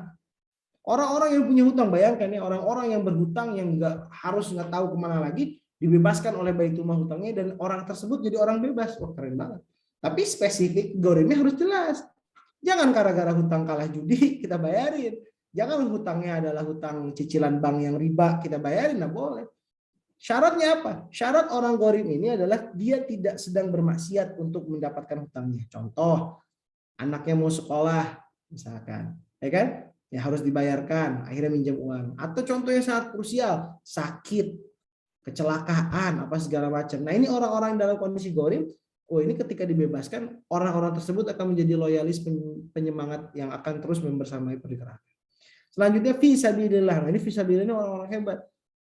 Orang-orang yang punya hutang, bayangkan ya, orang-orang yang berhutang yang nggak tahu kemana lagi, dibebaskan oleh Baitul Mal hutangnya dan orang tersebut jadi orang bebas. Wah, keren banget. Tapi spesifik gharimnya harus jelas. Jangan gara-gara hutang kalah judi kita bayarin. Jangan hutangnya adalah hutang cicilan bank yang riba kita bayarin, nggak boleh. Syaratnya apa? Syarat orang gharim ini adalah dia tidak sedang bermaksiat untuk mendapatkan hutangnya. Contoh, anaknya mau sekolah misalkan, ya kan? Ya harus dibayarkan, akhirnya minjam uang. Atau contoh yang sangat krusial, sakit, kecelakaan, apa segala macam. Nah ini orang-orang dalam kondisi gharim, ini ketika dibebaskan, orang-orang tersebut akan menjadi loyalis penyemangat yang akan terus membersamai pergerakan. Selanjutnya fisabilillah. Nah ini fisabilillah ini orang-orang hebat.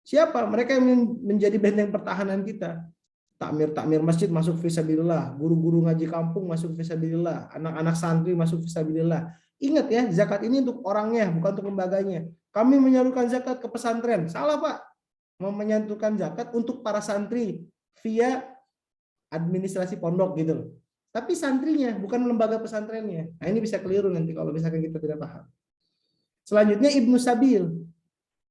Siapa? Mereka yang menjadi benteng pertahanan kita. Takmir masjid masuk fisabilillah, guru-guru ngaji kampung masuk fisabilillah, anak-anak santri masuk fisabilillah. Ingat ya, zakat ini untuk orangnya, bukan untuk lembaganya. Kami menyalurkan zakat ke pesantren. Salah, Pak. Mau menyalurkan zakat untuk para santri via administrasi pondok gitu loh. Tapi santrinya, bukan lembaga pesantrennya. Nah, ini bisa keliru nanti kalau misalkan kita tidak paham. Selanjutnya Ibnu Sabil.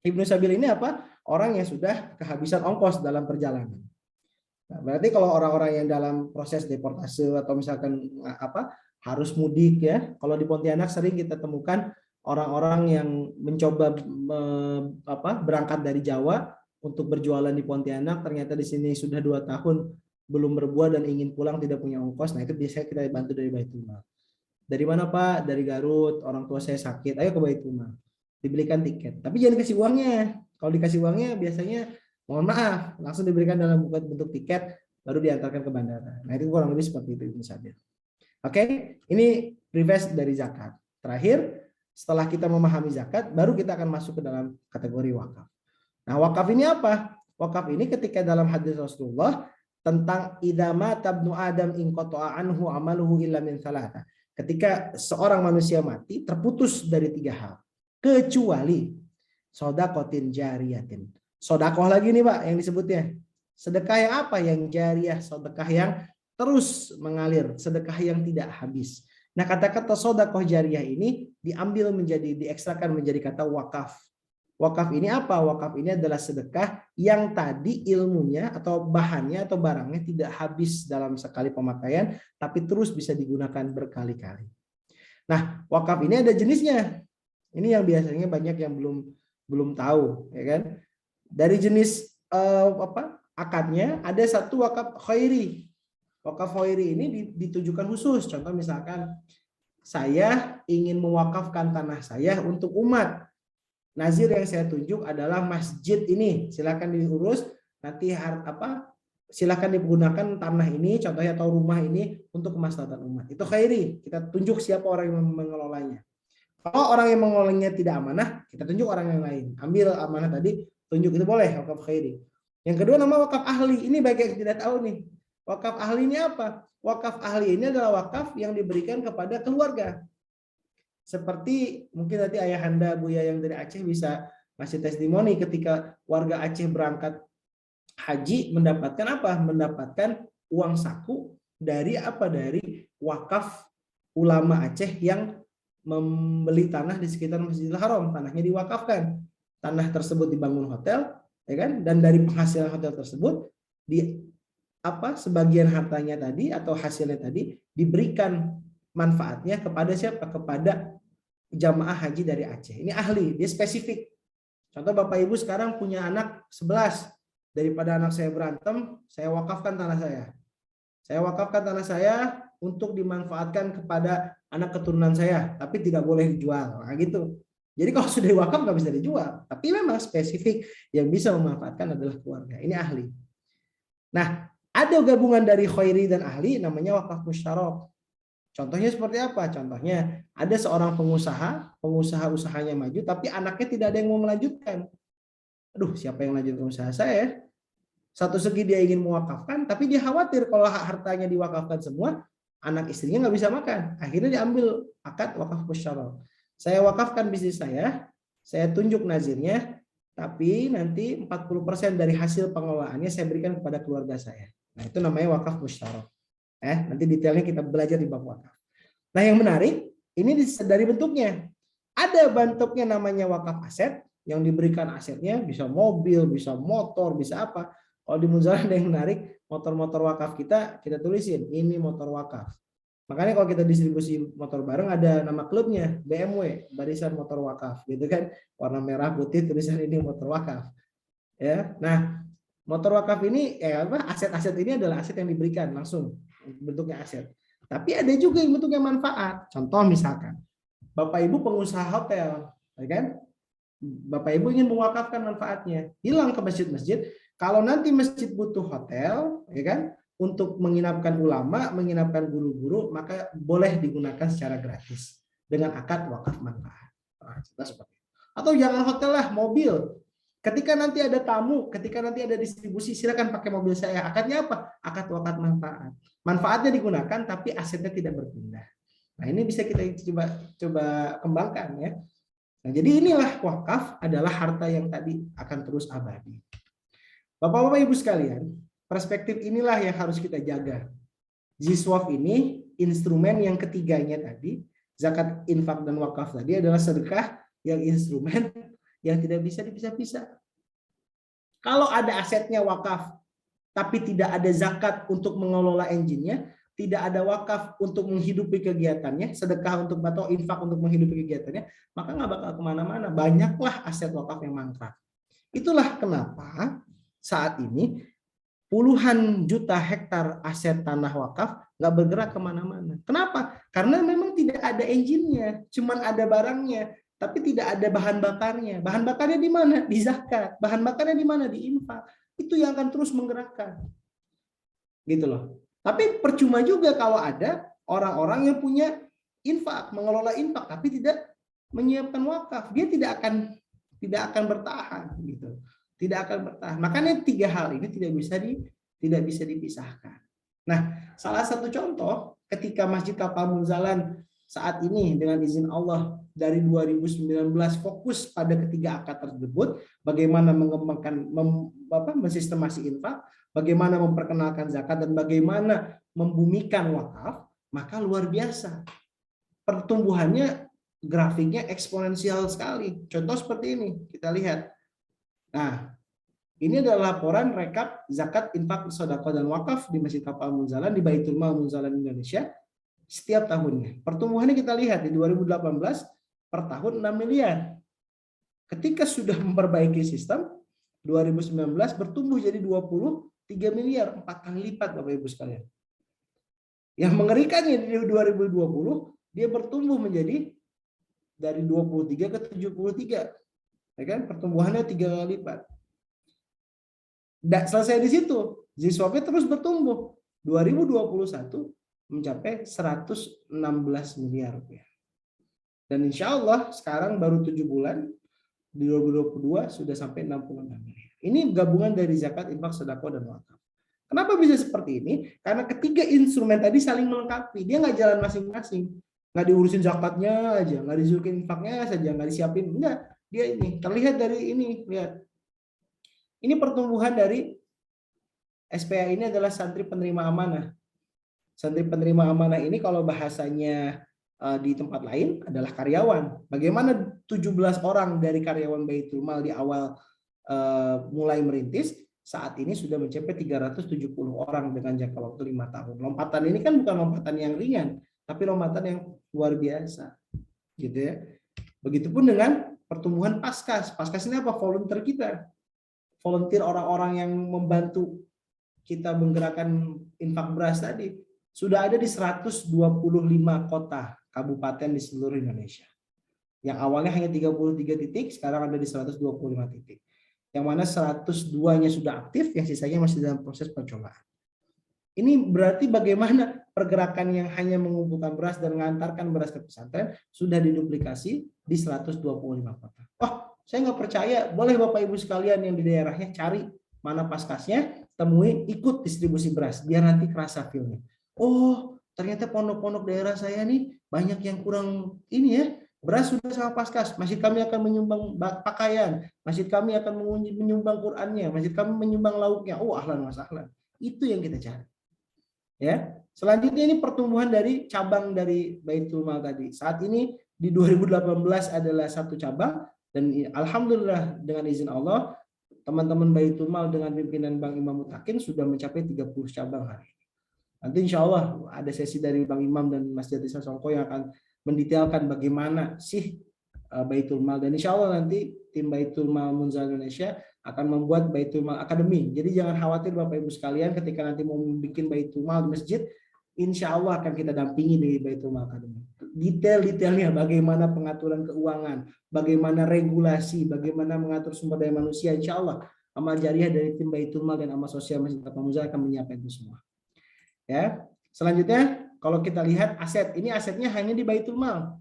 Ibnu Sabil ini apa? Orang yang sudah kehabisan ongkos dalam perjalanan. Nah, berarti kalau orang-orang yang dalam proses deportase atau misalkan harus mudik ya. Kalau di Pontianak sering kita temukan orang-orang yang mencoba berangkat dari Jawa untuk berjualan di Pontianak, ternyata di sini sudah 2 tahun belum berbuah dan ingin pulang tidak punya ongkos. Nah, itu biasanya kita bantu dari Baitul Mal. Dari mana, Pak? Dari Garut, orang tua saya sakit, ayo ke Baitul Mal. Dibelikan tiket. Tapi jangan dikasih uangnya. Kalau dikasih uangnya biasanya mohon maaf, langsung diberikan dalam bentuk tiket baru diantarkan ke bandara. Nah, itu kurang lebih seperti itu misalnya. Oke, ini preface dari zakat. Terakhir, setelah kita memahami zakat, baru kita akan masuk ke dalam kategori wakaf. Nah, wakaf ini apa? Wakaf ini ketika dalam hadis Rasulullah tentang idza mata ibnu adam in qata'a anhu amaluhu illa min thalatha. Ketika seorang manusia mati terputus dari 3 hal, kecuali shadaqatin jariyatin. Sedekah lagi nih, Pak, yang disebutnya. Sedekah yang apa? Yang jariyah, sedekah yang terus mengalir, sedekah yang tidak habis. Nah, kata-kata sedekah jariyah ini diekstrakan menjadi kata wakaf. Wakaf ini apa? Wakaf ini adalah sedekah yang tadi ilmunya atau bahannya atau barangnya tidak habis dalam sekali pemakaian, tapi terus bisa digunakan berkali-kali. Nah, wakaf ini ada jenisnya. Ini yang biasanya banyak yang belum tahu, ya kan? Dari jenis akadnya ada satu wakaf khairi. Wakaf khairi ini ditujukan khusus. Contoh misalkan saya ingin mewakafkan tanah saya untuk umat. Nazir yang saya tunjuk adalah masjid ini. Silakan diurus nanti silakan digunakan tanah ini contohnya atau rumah ini untuk kemaslahatan umat. Itu khairi. Kita tunjuk siapa orang yang mengelolanya. Kalau orang yang mengelolanya tidak amanah, kita tunjuk orang yang lain. Ambil amanah tadi, tunjuk, itu boleh wakaf khairi. Yang kedua nama wakaf ahli. Ini bagi yang tidak tahu nih. Wakaf ahli ini apa? Wakaf ahli ini adalah wakaf yang diberikan kepada keluarga. Seperti mungkin nanti ayahanda Buya yang dari Aceh bisa ngasih testimoni ketika warga Aceh berangkat haji mendapatkan apa? Mendapatkan uang saku dari apa? Dari wakaf ulama Aceh yang membeli tanah di sekitar Masjidil Haram. Tanahnya diwakafkan. Tanah tersebut dibangun hotel, ya kan? Dan dari penghasilan hotel tersebut sebagian hartanya tadi atau hasilnya tadi diberikan manfaatnya kepada siapa? Kepada jamaah haji dari Aceh. Ini ahli, dia spesifik. Contoh Bapak Ibu sekarang punya anak 11. Daripada anak saya berantem, saya wakafkan tanah saya. Saya wakafkan tanah saya untuk dimanfaatkan kepada anak keturunan saya, tapi tidak boleh dijual. Nah, gitu. Jadi kalau sudah diwakaf nggak bisa dijual. Tapi memang spesifik yang bisa memanfaatkan adalah keluarga. Ini ahli. Nah, ada gabungan dari khairi dan ahli namanya wakaf musyarak. Contohnya seperti apa? Contohnya ada seorang pengusaha usahanya maju tapi anaknya tidak ada yang mau melanjutkan. Aduh, siapa yang melanjutkan usaha saya? Satu segi dia ingin mewakafkan tapi dia khawatir kalau hartanya diwakafkan semua, anak istrinya nggak bisa makan. Akhirnya diambil akad wakaf musyarah. Saya wakafkan bisnis saya tunjuk nazirnya, tapi nanti 40% dari hasil pengelolaannya saya berikan kepada keluarga saya. Nah, itu namanya wakaf musyarah. Nanti detailnya kita belajar di bab wakaf. Nah, yang menarik, ini dari bentuknya. Ada bentuknya namanya wakaf aset, yang diberikan asetnya bisa mobil, bisa motor, bisa apa. Kalau di Munzalah ada yang menarik, motor-motor wakaf kita tulisin, ini motor wakaf. Makanya kalau kita distribusi motor bareng ada nama klubnya, BMW, barisan motor wakaf, gitu kan, warna merah putih tulisan ini motor wakaf. Ya, nah motor wakaf ini, aset-aset ini adalah aset yang diberikan langsung bentuknya aset. Tapi ada juga yang bentuknya manfaat. Contoh misalkan, Bapak Ibu pengusaha hotel, ya kan? Bapak Ibu ingin mewakafkan manfaatnya, hilang ke masjid-masjid. Kalau nanti masjid butuh hotel, ya kan, untuk menginapkan ulama, menginapkan guru-guru, maka boleh digunakan secara gratis dengan akad wakaf manfaat. Atau jangan hotel lah, mobil. Ketika nanti ada tamu, ketika nanti ada distribusi, silakan pakai mobil saya. Akadnya apa? Akad wakaf manfaat. Manfaatnya digunakan, tapi asetnya tidak berpindah. Nah, ini bisa kita coba kembangkan ya. Nah, jadi inilah wakaf adalah harta yang tadi akan terus abadi. Bapak-bapak Ibu sekalian, perspektif inilah yang harus kita jaga. Ziswaf ini instrumen yang ketiganya tadi, zakat, infak, dan wakaf tadi adalah sedekah yang instrumen yang tidak bisa dipisah-pisah. Kalau ada asetnya wakaf, tapi tidak ada zakat untuk mengelola engine-nya, tidak ada wakaf untuk menghidupi kegiatannya, sedekah untuk atau infak untuk menghidupi kegiatannya, maka nggak bakal kemana-mana. Banyaklah aset wakaf yang mangkrak. Itulah kenapa saat ini puluhan juta hektar aset tanah wakaf nggak bergerak kemana-mana. Kenapa? Karena memang tidak ada engine-nya, cuman ada barangnya, tapi tidak ada bahan bakarnya. Bahan bakarnya di mana? Di zakat. Bahan bakarnya di mana? Di infak. Itu yang akan terus menggerakkan. Gitu loh. Tapi percuma juga kalau ada orang-orang yang punya infak, mengelola infak, tapi tidak menyiapkan wakaf. Dia tidak akan bertahan, gitu. Tidak akan bertahan. Makanya tiga hal ini tidak bisa dipisahkan. Nah, salah satu contoh ketika Masjid Kapal Munzalan saat ini dengan izin Allah dari 2019 fokus pada ketiga akad tersebut, bagaimana mengembangkan, mensistemasi infak, bagaimana memperkenalkan zakat, dan bagaimana membumikan wakaf, maka luar biasa. Pertumbuhannya, grafiknya eksponensial sekali. Contoh seperti ini, kita lihat. Nah, ini adalah laporan rekap zakat, infak, sedekah, dan wakaf di Masjid Kapal Munzalan, di Baitul Mal Munzalan Indonesia, setiap tahunnya. Pertumbuhannya kita lihat di 2018, per tahun 6 miliar. Ketika sudah memperbaiki sistem, 2019 bertumbuh jadi 23 miliar, 4 kali lipat Bapak Ibu sekalian. Yang mengerikannya di 2020, dia bertumbuh menjadi dari 23 ke 73. Ya kan? Pertumbuhannya 3 kali lipat. Dan selesai di situ, Ziswapnya terus bertumbuh. 2021 mencapai 116 miliar rupiah. Dan insya Allah sekarang baru 7 bulan, di 2022 sudah sampai 66 miliar. Ini gabungan dari zakat, infak, sedekah, dan wakaf. Kenapa bisa seperti ini? Karena ketiga instrumen tadi saling melengkapi. Dia nggak jalan masing-masing. Nggak diurusin zakatnya aja, nggak disuruhin infaknya saja, nggak disiapin. Enggak, dia ini. Terlihat dari ini, lihat. Ini pertumbuhan dari SPA ini adalah santri penerima amanah. Santri penerima amanah ini kalau bahasanya di tempat lain adalah karyawan. Bagaimana 17 orang dari karyawan Baitul Mal di awal mulai merintis, saat ini sudah mencapai 370 orang dengan jangka waktu 5 tahun. Lompatan ini kan bukan lompatan yang ringan, tapi lompatan yang luar biasa. Gitu ya. Begitupun dengan pertumbuhan Paskas. Paskas ini apa? Volunteer kita. Volunteer orang-orang yang membantu kita menggerakkan infak beras tadi. Sudah ada di 125 kota kabupaten di seluruh Indonesia. Yang awalnya hanya 33 titik, sekarang ada di 125 titik. Yang mana 102-nya sudah aktif, yang sisanya masih dalam proses percobaan. Ini berarti bagaimana pergerakan yang hanya mengumpulkan beras dan mengantarkan beras ke pesantren sudah diduplikasi di 125 kota. Oh, saya nggak percaya, boleh Bapak Ibu sekalian yang di daerahnya cari mana paskasnya, temui, ikut distribusi beras, biar nanti kerasa feel-nya. Oh, ternyata pondok-pondok daerah saya nih banyak yang kurang ini ya, beras sudah sama Paskas, masjid kami akan menyumbang pakaian, masjid kami akan menyumbang Qur'annya, masjid kami menyumbang lauknya. Oh, ahlan mas ahlan. Itu yang kita cari. Ya. Selanjutnya ini pertumbuhan dari cabang dari Baitul Mal tadi. Saat ini di 2018 adalah satu cabang, dan alhamdulillah dengan izin Allah teman-teman Baitul Mal dengan pimpinan Bang Imam Mutakin sudah mencapai 30 cabang hari. Nanti insya Allah ada sesi dari Bang Imam dan Mas Jati Sasongko yang akan mendetailkan bagaimana sih Baitul Mal, dan insya Allah nanti tim Baitul Mal Munzal Indonesia akan membuat Baitul Mal Academy. Jadi jangan khawatir Bapak Ibu sekalian, ketika nanti mau bikin Baitul Mal di masjid, insya Allah akan kita dampingi di Baitul Mal Academy. Detail-detailnya bagaimana pengaturan keuangan, bagaimana regulasi, bagaimana mengatur sumber daya manusia, insya Allah amal jariah dari tim Baitul Mal dan amal sosial Masjid Tapak Munzal akan menyiapkan itu semua. Ya, selanjutnya kalau kita lihat aset, ini asetnya hanya di Baitul Mal.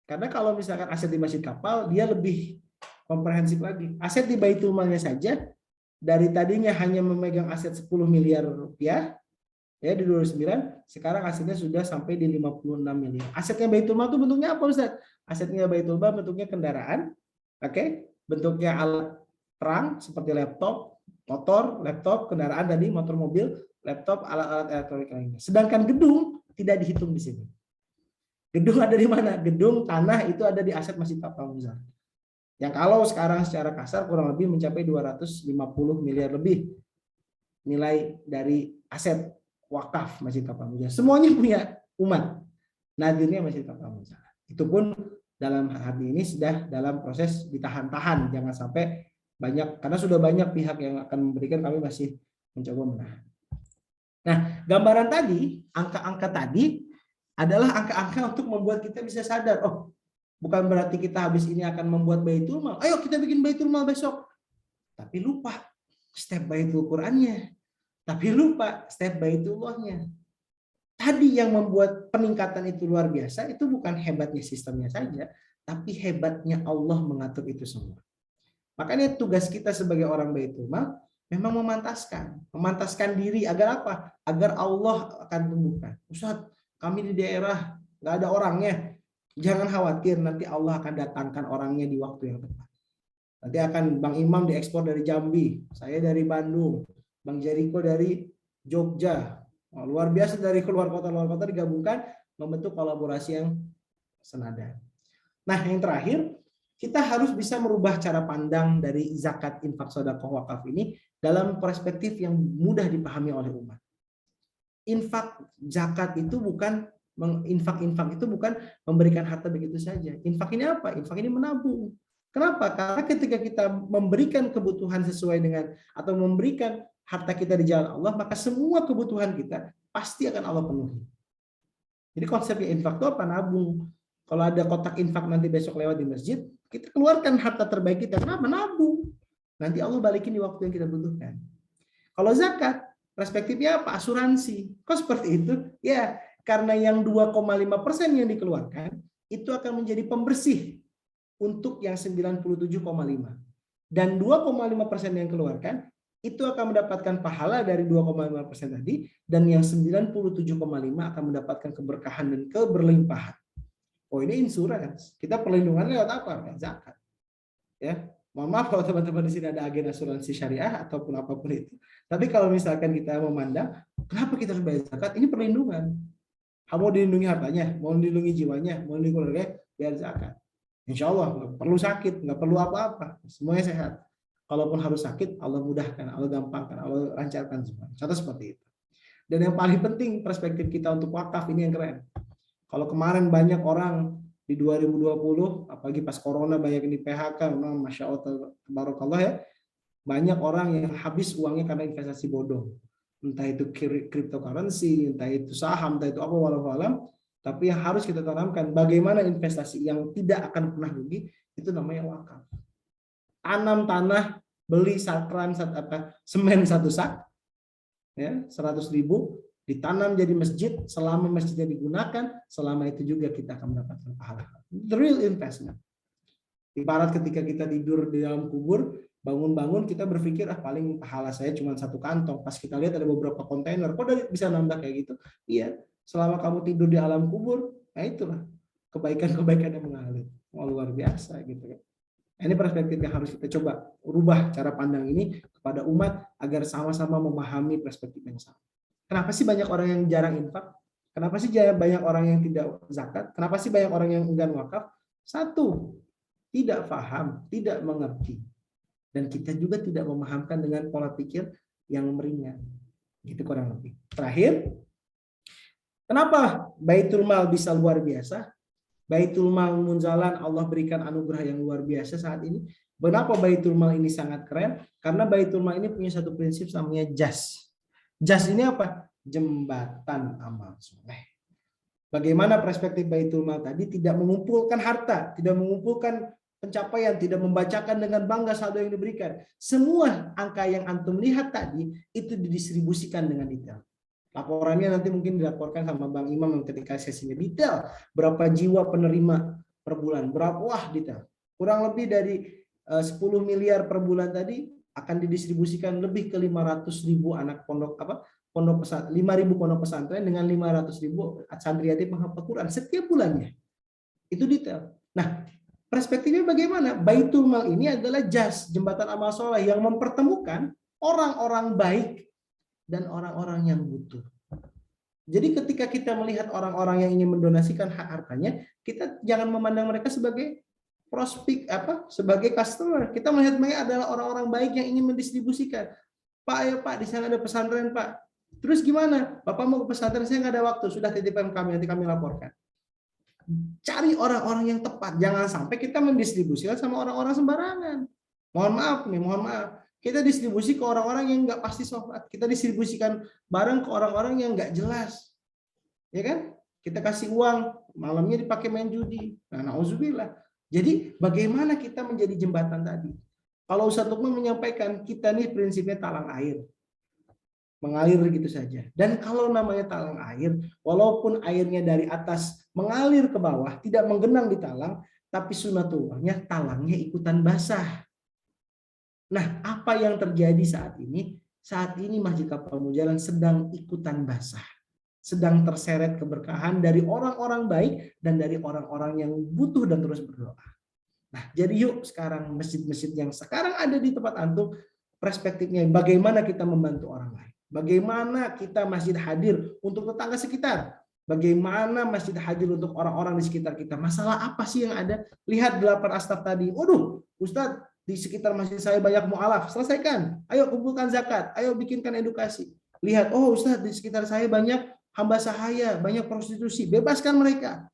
Karena kalau misalkan aset di Masjid Kapal, dia lebih komprehensif lagi. Aset di Baitul Malnya saja, dari tadinya hanya memegang aset 10 miliar rupiah, ya di 2009, sekarang asetnya sudah sampai di 56 miliar. Asetnya Baitul Mal itu bentuknya apa Ustaz? Asetnya Baitul Mal bentuknya kendaraan, oke, bentuknya alat perang seperti laptop, motor, laptop, kendaraan tadi, motor mobil, laptop, alat-alat elektronik lainnya. Sedangkan gedung tidak dihitung di sini. Gedung ada di mana? Gedung, tanah itu ada di aset Masjid Tapak Munzal. Yang kalau sekarang secara kasar kurang lebih mencapai 250 miliar lebih nilai dari aset wakaf Masjid Tapak Munzal. Semuanya punya umat. Nadirnya Masjid Tapak Munzal. Itu pun dalam hari ini sudah dalam proses ditahan-tahan. Jangan sampai banyak, karena sudah banyak pihak yang akan memberikan, kami masih mencoba menahan. Nah, gambaran tadi, angka-angka tadi adalah angka-angka untuk membuat kita bisa sadar, oh, bukan berarti kita habis ini akan membuat Baitul Mal. Ayo kita bikin Baitul Mal besok. Tapi lupa step Baitul Qur'annya. Tapi lupa step Baitullahnya. Tadi yang membuat peningkatan itu luar biasa, itu bukan hebatnya sistemnya saja, tapi hebatnya Allah mengatur itu semua. Makanya tugas kita sebagai orang Baitul Mal memang memantaskan diri agar apa? Agar Allah akan tumbuhkan. Ustaz, kami di daerah nggak ada orangnya. Jangan khawatir, nanti Allah akan datangkan orangnya di waktu yang tepat. Nanti akan Bang Imam diekspor dari Jambi, saya dari Bandung, Bang Jeriko dari Jogja. Luar biasa, dari luar kota digabungkan membentuk kolaborasi yang senada. Nah, yang terakhir, kita harus bisa merubah cara pandang dari zakat, infak, sedekah, wakaf ini dalam perspektif yang mudah dipahami oleh umat. Infak, zakat itu bukan infak itu bukan memberikan harta begitu saja. Infak ini apa? Infak ini menabung. Kenapa? Karena ketika kita memberikan kebutuhan sesuai dengan atau memberikan harta kita di jalan Allah, maka semua kebutuhan kita pasti akan Allah penuhi. Jadi konsepnya infak itu apa? Nabung. Kalau ada kotak infak nanti besok lewat di masjid, kita keluarkan harta terbaik kita. Kenapa? Nabung. Nanti Allah balikin di waktu yang kita butuhkan. Kalau zakat, perspektifnya apa? Asuransi. Kok seperti itu? Ya, karena yang 2,5% yang dikeluarkan itu akan menjadi pembersih untuk yang 97,5. Dan 2,5% yang keluarkan itu akan mendapatkan pahala dari 2,5% tadi, dan yang 97,5 akan mendapatkan keberkahan dan keberlimpahan. Oh, ini insurance. Kita perlindungan lewat apa? Lewat zakat. Ya. Mohon maaf kalau teman-teman di sini ada agen asuransi syariah ataupun apapun itu. Tapi kalau misalkan kita memandang, kenapa kita harus bayar zakat? Ini perlindungan. Mau dilindungi hartanya, mau dilindungi jiwanya, mau dilindungi keluarganya, bayar zakat. Insya Allah nggak perlu sakit, nggak perlu apa-apa, semuanya sehat. Kalaupun harus sakit, Allah mudahkan, Allah gampangkan, Allah lancarkan semua. Contoh seperti itu. Dan yang paling penting perspektif kita untuk wakaf ini yang keren. Kalau kemarin banyak orang di 2020, apalagi pas corona banyak yang di PHK, masya Allah, tabarakallah ya, banyak orang yang habis uangnya karena investasi bodong. Entah itu cryptocurrency, entah itu saham, entah itu apa, walau alam. Tapi yang harus kita tanamkan, bagaimana investasi yang tidak akan pernah rugi, itu namanya wakaf. Tanam tanah, beli sakran, semen satu sak, ya 100.000, ditanam jadi masjid, selama masjidnya digunakan, selama itu juga kita akan mendapatkan pahala. The real investment. Ibarat ketika kita tidur di dalam kubur, bangun-bangun kita berpikir, paling pahala saya cuma satu kantong. Pas kita lihat ada beberapa kontainer, kok bisa nambah kayak gitu? Iya, selama kamu tidur di alam kubur, nah itulah kebaikan-kebaikan yang mengalir. Wah, luar biasa gitu kan. Ini perspektif yang harus kita coba rubah cara pandang ini kepada umat agar sama-sama memahami perspektif yang sama. Kenapa sih banyak orang yang jarang infak? Kenapa sih banyak orang yang tidak zakat? Kenapa sih banyak orang yang enggan wakaf? Satu, tidak paham, tidak mengerti. Dan kita juga tidak memahamkan dengan pola pikir yang meringan. Gitu kurang lebih. Terakhir, kenapa Baitul Mal bisa luar biasa? Baitul Mal Munzalan Allah berikan anugerah yang luar biasa saat ini. Kenapa Baitul Mal ini sangat keren? Karena Baitul Mal ini punya satu prinsip namanya jas. Jas ini apa? Jembatan amal soleh. Bagaimana perspektif Baitul Mal tadi tidak mengumpulkan harta, tidak mengumpulkan pencapaian, tidak membacakan dengan bangga saldo yang diberikan. Semua angka yang antum lihat tadi itu didistribusikan dengan detail. Laporannya nanti mungkin dilaporkan sama Bang Imam ketika sesinya detail. Berapa jiwa penerima per bulan, berapa, wah detail. Kurang lebih dari 10 miliar per bulan tadi akan didistribusikan lebih ke 500.000 anak pondok pondok pesantren, 5.000 pondok pesantren dengan 500.000 santriwati penghafal Quran setiap bulannya. Itu detail. Nah, perspektifnya bagaimana? Baitul Mal ini adalah jas, jembatan amal soleh yang mempertemukan orang-orang baik dan orang-orang yang butuh. Jadi ketika kita melihat orang-orang yang ingin mendonasikan hak hartanya, kita jangan memandang mereka sebagai prospek sebagai customer. Kita melihat mereka adalah orang-orang baik yang ingin mendistribusikan. Pak, ayo Pak, di sana ada pesantren Pak. Terus gimana? Bapak mau ke pesantren, saya nggak ada waktu. Sudah titipkan kami, nanti kami laporkan. Cari orang-orang yang tepat. Jangan sampai kita mendistribusikan sama orang-orang sembarangan. Mohon maaf nih, mohon maaf. Kita distribusi ke orang-orang yang nggak pasti sholat. Kita distribusikan barang ke orang-orang yang nggak jelas. Ya kan? Kita kasih uang, malamnya dipakai main judi. Nah, na'udzubillah. Jadi bagaimana kita menjadi jembatan tadi? Kalau Ustadz Lukman menyampaikan, kita nih prinsipnya talang air. Mengalir gitu saja. Dan kalau namanya talang air, walaupun airnya dari atas mengalir ke bawah, tidak menggenang di talang, tapi sunatullahnya talangnya ikutan basah. Nah, apa yang terjadi saat ini? Saat ini Masjid Kapal Mujalan sedang ikutan basah. Sedang terseret keberkahan dari orang-orang baik dan dari orang-orang yang butuh dan terus berdoa. Nah, jadi yuk sekarang masjid-masjid yang sekarang ada di tempat antum, perspektifnya bagaimana kita membantu orang lain. Bagaimana kita masjid hadir untuk tetangga sekitar. Bagaimana masjid hadir untuk orang-orang di sekitar kita. Masalah apa sih yang ada? Lihat 8 astaf tadi. Waduh, Ustadz, di sekitar masjid saya banyak mu'alaf. Selesaikan. Ayo kumpulkan zakat. Ayo bikinkan edukasi. Lihat, oh Ustadz, di sekitar saya banyak hamba sahaya, banyak prostitusi. Bebaskan mereka.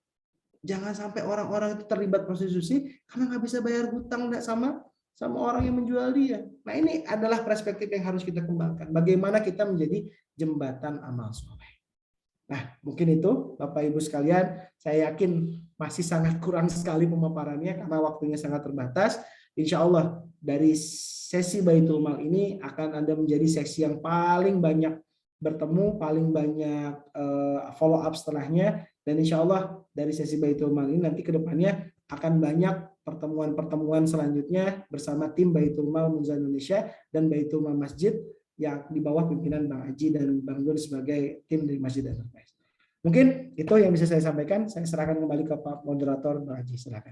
Jangan sampai orang-orang itu terlibat prostitusi karena nggak bisa bayar hutang sama orang yang menjual dia. Nah, ini adalah perspektif yang harus kita kembangkan. Bagaimana kita menjadi jembatan amal soleh. Nah, mungkin itu Bapak Ibu sekalian, saya yakin masih sangat kurang sekali pemaparannya karena waktunya sangat terbatas. Insya Allah dari sesi Baitul Mal ini akan ada menjadi sesi yang paling banyak bertemu, paling banyak follow up setelahnya, dan insya Allah dari sesi Baitul Mal ini nanti ke depannya akan banyak pertemuan-pertemuan selanjutnya bersama tim Baitul Mal Munzalan Indonesia dan Baitul Mal Masjid yang di bawah pimpinan Bang Aji dan Bang Gun sebagai tim dari Masjid Enterprise. Mungkin itu yang bisa saya sampaikan. Saya serahkan kembali ke Pak Moderator, Bang Aji, silakan.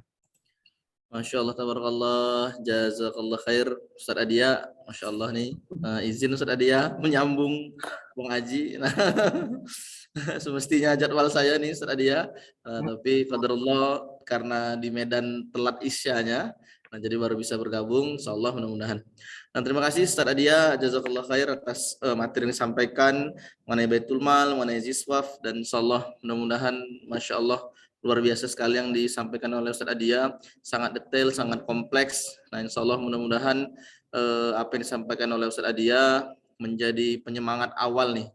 Masya Allah, tabarakallah, jazakallah khair Ustaz Adia. Masya Allah nih, izin Ustaz Adia menyambung Bung Aji. Nah, semestinya jadwal saya nih Ustaz Adia, tapi qadarullah karena di Medan telat isyanya, nah jadi baru bisa bergabung. Insya Allah mudah-mudahan. Dan terima kasih Ustaz Adia, jazakallah khair atas materi yang disampaikan mengenai Baitul Mal, mengenai Ziswaf, dan insya Allah mudah-mudahan Masya Allah luar biasa sekali yang disampaikan oleh Ustaz Adia, sangat detail, sangat kompleks. Nah, insya Allah mudah-mudahan apa yang disampaikan oleh Ustaz Adia menjadi penyemangat awal nih.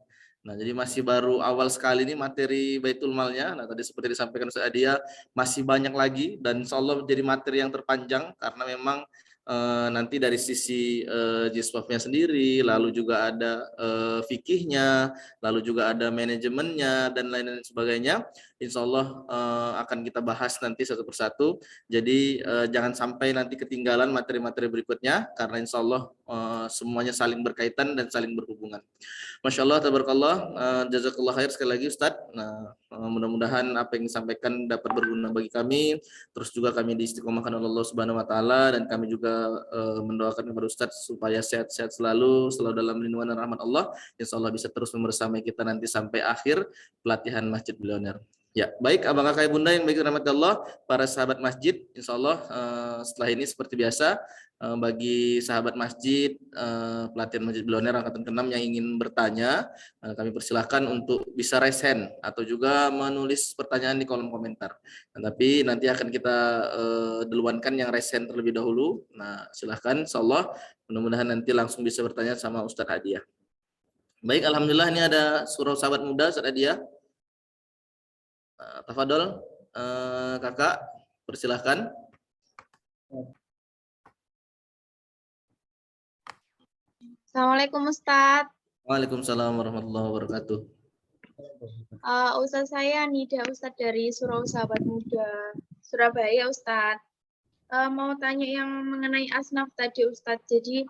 Nah, jadi masih baru awal sekali nih materi Baitul Malnya. Nah, tadi seperti disampaikan Ustaz Adia, masih banyak lagi dan insya Allah menjadi materi yang terpanjang karena memang nanti dari sisi jiswafnya sendiri, lalu juga ada fikihnya, lalu juga ada manajemennya dan lain-lain sebagainya. Insya Allah akan kita bahas nanti satu persatu. Jadi jangan sampai nanti ketinggalan materi-materi berikutnya karena insya Allah semuanya saling berkaitan dan saling berhubungan. Masya Allah, tabarakallah, jazakallah khair sekali lagi Ustadz. Nah, mudah-mudahan apa yang disampaikan dapat berguna bagi kami. Terus juga kami diistiqomahkan oleh Allah Subhanahu Wa Taala dan kami juga mendoakan kepada Ustadz supaya sehat-sehat selalu dalam lindungan dan rahmat Allah. Insya Allah bisa terus membersamai kita nanti sampai akhir pelatihan Masjid Bilioner. Ya, baik abang kakak bunda yang baik rahmat Allah, para sahabat masjid, insya Allah setelah ini seperti biasa bagi sahabat masjid pelatihan Masjid Bilioner angkatan ke-6 yang ingin bertanya, kami persilahkan untuk bisa raise hand atau juga menulis pertanyaan di kolom komentar. Nah, tapi nanti akan kita duluankan yang raise hand terlebih dahulu. Nah, silahkan, insya Allah mudah-mudahan nanti langsung bisa bertanya sama Ustadz Hadiah. Baik, alhamdulillah ini ada surau sahabat muda Ustadz Hadiah. Tafadol, kakak, persilahkan. Assalamualaikum Ustadz. Waalaikumsalam warahmatullahi wabarakatuh. Ustadz saya Nida Ustadz dari Surau Sahabat Muda Surabaya Ustadz. Mau tanya yang mengenai asnaf tadi Ustadz. Jadi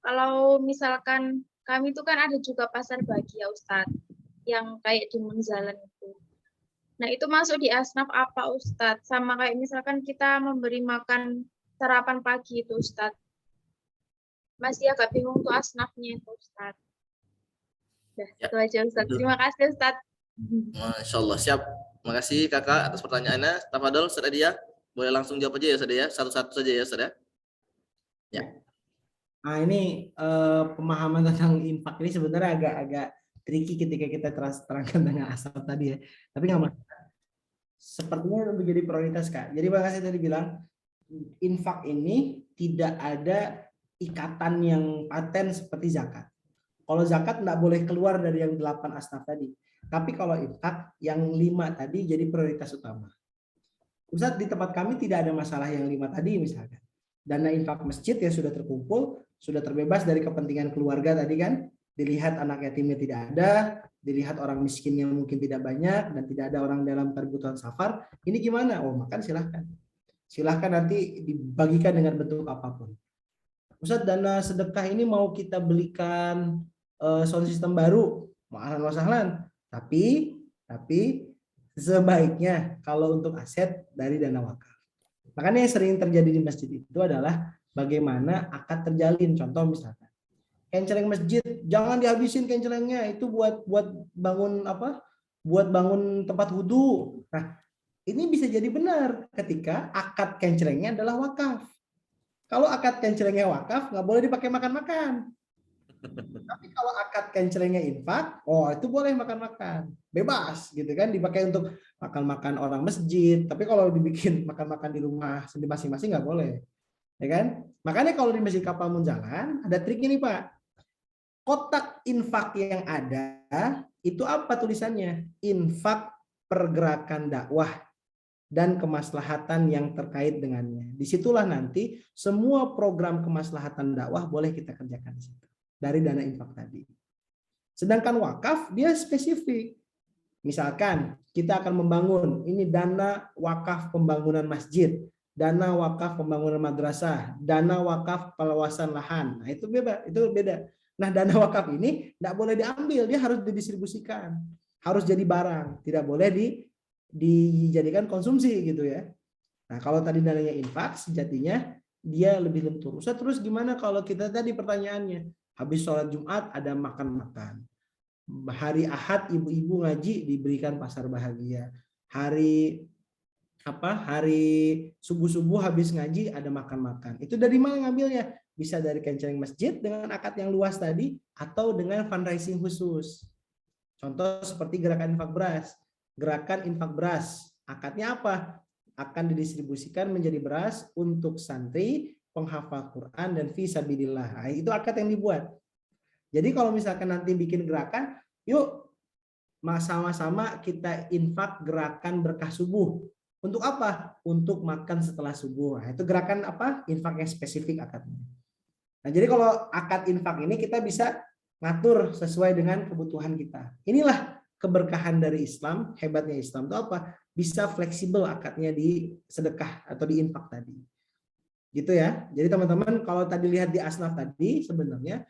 kalau misalkan kami itu kan ada juga pasar bagi ya Ustadz, yang kayak di Munzalan itu. Nah itu masuk di asnaf apa Ustadz? Sama kayak misalkan kita memberi makan sarapan pagi itu Ustadz. Masih agak bingung tuh asnafnya itu Ustadz. Ya, itu aja Ustadz. Terima kasih Ustadz. Masya Allah, siap. Terima kasih kakak atas pertanyaannya. Tafadol, Ustadz Adia. Boleh langsung jawab aja ya Ustadz ya. Satu-satu saja ya Ustadz ya. Nah ini pemahaman tentang infak ini sebenarnya agak tricky ketika kita terangkan dengan asal tadi ya. Tapi nggak masalah. Sepertinya menjadi prioritas Kak. Jadi Bang Kasih tadi bilang infak ini tidak ada ikatan yang paten seperti zakat. Kalau zakat nggak boleh keluar dari yang 8 asnaf tadi. Tapi kalau infak yang 5 tadi jadi prioritas utama. Ustadz di tempat kami tidak ada masalah yang 5 tadi misalkan. Dana infak masjid yang sudah terkumpul, sudah terbebas dari kepentingan keluarga tadi kan. Dilihat anak yatimnya tidak ada, dilihat orang miskin yang mungkin tidak banyak, dan tidak ada orang dalam kebutuhan safar. Ini gimana? Oh makan silahkan. Silahkan nanti dibagikan dengan bentuk apapun. Ustadz dana sedekah ini mau kita belikan sound system baru, mahal-mahalan. Tapi sebaiknya kalau untuk aset dari dana wakaf. Makanya yang sering terjadi di masjid itu adalah bagaimana akad terjalin. Contoh misalkan kenceleng masjid jangan dihabisin kencelengnya, itu buat bangun apa? Buat bangun tempat wudhu. Nah ini bisa jadi benar ketika akad kencelengnya adalah wakaf. Kalau akad kencelengnya wakaf nggak boleh dipakai makan-makan. Tapi kalau akad kencelengnya infak, oh itu boleh makan-makan, bebas gitu kan, dipakai untuk makan-makan orang masjid. Tapi kalau dibikin makan-makan di rumah sendiri masing-masing nggak boleh, ya kan? Makanya kalau di Masjid Kapal Munzalan ada triknya nih Pak. Kotak infak yang ada itu apa tulisannya? Infak pergerakan dakwah dan kemaslahatan yang terkait dengannya. Disitulah nanti semua program kemaslahatan dakwah boleh kita kerjakan di situ dari dana infak tadi. Sedangkan wakaf dia spesifik. Misalkan kita akan membangun ini dana wakaf pembangunan masjid, dana wakaf pembangunan madrasah, dana wakaf peluasan lahan. Nah itu beda. Nah dana wakaf ini tidak boleh diambil, dia harus didistribusikan, harus jadi barang, tidak boleh dijadikan konsumsi gitu ya. Nah kalau tadi dananya infak sejatinya dia lebih lentur. Ustaz terus gimana kalau kita tadi pertanyaannya habis sholat Jumat ada makan-makan, hari Ahad ibu-ibu ngaji diberikan pasar bahagia, hari subuh-subuh habis ngaji ada makan-makan. Itu dari mana ngambilnya? Bisa dari kenceleng masjid dengan akad yang luas tadi atau dengan fundraising khusus. Contoh seperti gerakan infak beras. Gerakan infak beras, akadnya apa? Akan didistribusikan menjadi beras untuk santri, penghafal Quran dan fisabilillah. Nah, itu akad yang dibuat. Jadi kalau misalkan nanti bikin gerakan, yuk sama-sama kita infak gerakan berkah subuh. Untuk apa? Untuk makan setelah subuh. Nah, itu gerakan apa? Infak yang spesifik akadnya. Nah, jadi kalau akad infak ini kita bisa ngatur sesuai dengan kebutuhan kita. Inilah keberkahan dari Islam, hebatnya Islam itu apa? Bisa fleksibel akadnya di sedekah atau di infak tadi. Gitu ya. Jadi teman-teman kalau tadi lihat di asnaf tadi sebenarnya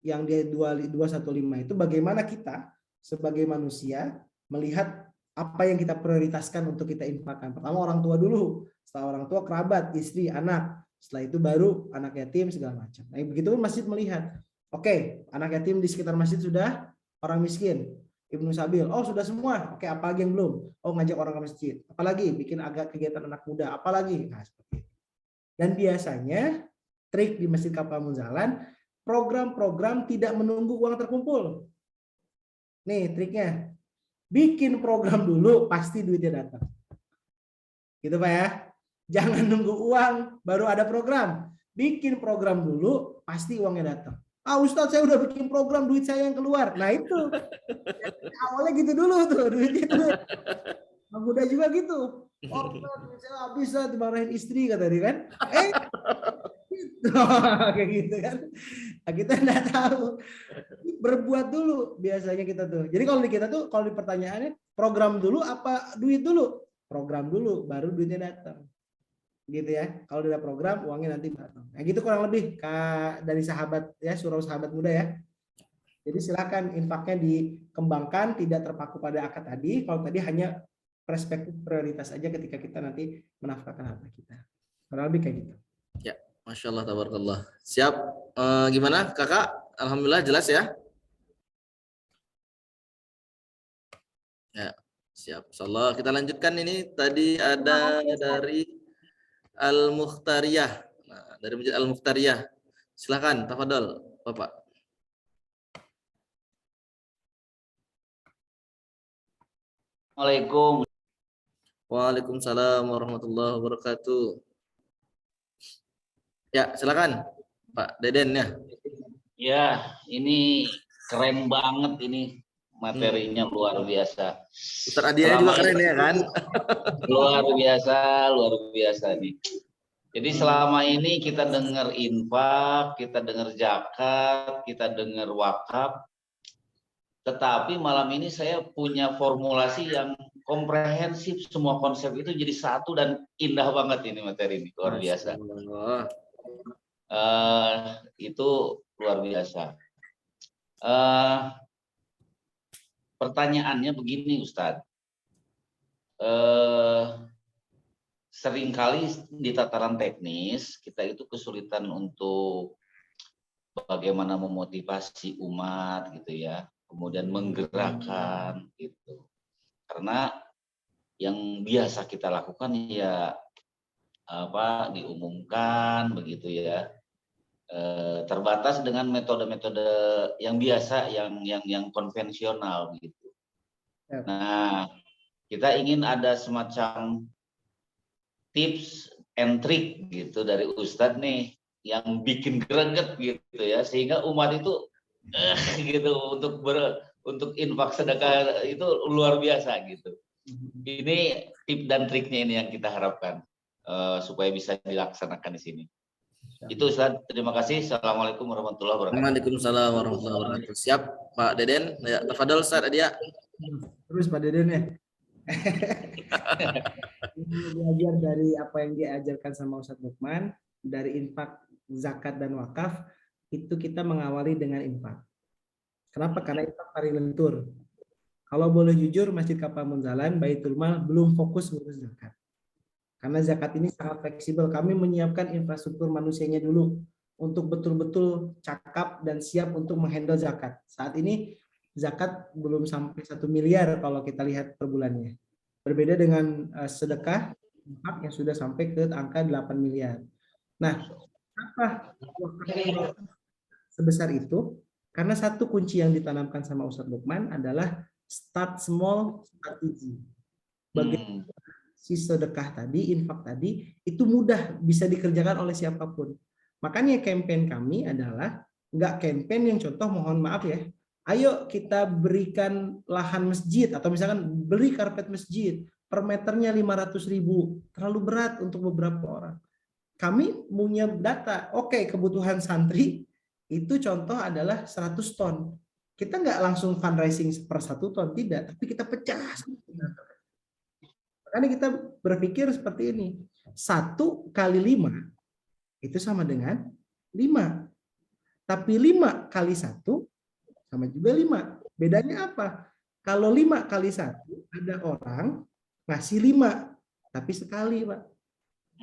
yang di 215 itu bagaimana kita sebagai manusia melihat apa yang kita prioritaskan untuk kita infakkan. Pertama orang tua dulu, setelah orang tua kerabat, istri, anak, setelah itu baru anak yatim segala macam. Nah, begitu pun masjid melihat, oke, anak yatim di sekitar masjid sudah, orang miskin, Ibnu Sabil, oh sudah semua, oke, apalagi yang belum? Oh ngajak orang ke masjid, apalagi bikin agak kegiatan anak muda, apalagi? Nah, seperti itu. Dan biasanya trik di Masjid Kapal Munzalan, program-program tidak menunggu uang terkumpul. Nih triknya, bikin program dulu pasti duitnya datang. Gitu Pak ya. Jangan nunggu uang baru ada program. Bikin program dulu pasti uangnya datang. Ah Ustadz saya udah bikin program duit saya yang keluar. Nah itu. Awalnya gitu dulu tuh duitnya tuh. Nah, muda juga gitu. Oh duit saya habis lah dimarahin istri kata dia kan. Gitu. Kayak gitu kan. Nah, kita enggak tahu. Berbuat dulu biasanya kita tuh. Jadi kalau di kita tuh kalau di pertanyaannya program dulu apa duit dulu? Program dulu baru duitnya datang. Gitu ya. Kalau udah program uangnya nanti datang. Nah, gitu kurang lebih Kak dari sahabat ya, surau sahabat muda ya. Jadi silakan infaknya dikembangkan, tidak terpaku pada akad tadi. Kalau tadi hanya perspektif prioritas aja ketika kita nanti menafkahkan harta kita. Kurang lebih kayak gitu. Ya, Masya Allah, tabarakallah. Siap. Gimana kakak? Alhamdulillah jelas ya. Ya, siap. Insyaallah kita lanjutkan ini. Tadi ada dari Al-Mukhtariyah. Nah, dari Masjid Al-Mukhtariyah. Silakan, tafadhol, Bapak. Assalamualaikum. Waalaikumsalam warahmatullahi wabarakatuh. Ya, silakan, Pak Deden ya. Ya, ini keren banget ini materinya luar biasa. Ustaz Adia juga keren ya kan? Luar biasa nih. Jadi selama ini kita dengar infak, kita dengar zakat, kita dengar wakaf. Tetapi malam ini saya punya formulasi yang komprehensif, semua konsep itu jadi satu dan indah banget ini materi ini, luar biasa. Itu luar biasa. Pertanyaannya begini Ustadz. Seringkali di tataran teknis kita itu kesulitan untuk bagaimana memotivasi umat gitu ya, kemudian menggerakkan gitu. Karena yang biasa kita lakukan ya apa diumumkan begitu ya, terbatas dengan metode-metode yang biasa yang konvensional gitu. Nah, kita ingin ada semacam tips and trick gitu dari Ustadz nih yang bikin greget gitu ya, sehingga umat itu gitu untuk infak sedekah itu luar biasa gitu. Ini tip dan triknya ini yang kita harapkan supaya bisa dilaksanakan di sini. Itu Ustadz, terima kasih. Assalamualaikum warahmatullahi wabarakatuh. Waalaikumsalam warahmatullahi wabarakatuh. Siap, Pak Deden. Ya, tafadhol Ustaz Adia. Terus Pak Deden ya. Belajar dari apa yang diajarkan sama Ustadz Lukman, dari infak, zakat dan wakaf, itu kita mengawali dengan infak. Kenapa? Karena infak paling lentur. Kalau boleh jujur, Masjid Kapal Munzalan, Baitul Mal belum fokus ngurus zakat. Karena zakat ini sangat fleksibel. Kami menyiapkan infrastruktur manusianya dulu untuk betul-betul cakap dan siap untuk menghandle zakat. Saat ini zakat belum sampai 1 miliar kalau kita lihat per bulannya. Berbeda dengan sedekah yang sudah sampai ke angka 8 miliar. Nah, apa sebesar itu? Karena satu kunci yang ditanamkan sama Ustadz Lukman adalah start small, start easy. Bagaimana si sedekah tadi, infak tadi, itu mudah bisa dikerjakan oleh siapapun. Makanya campaign kami adalah nggak campaign yang contoh mohon maaf ya, ayo kita berikan lahan masjid atau misalkan beli karpet masjid, per meternya 500.000, terlalu berat untuk beberapa orang. Kami punya data, oke, kebutuhan santri itu contoh adalah 100 ton. Kita nggak langsung fundraising per 1 ton, tidak, tapi kita pecah. Karena kita berpikir seperti ini, 1 kali 5 itu sama dengan 5. Tapi 5 kali 1 sama juga 5. Bedanya apa? Kalau 5 kali 1 ada orang ngasih 5, tapi sekali, Pak.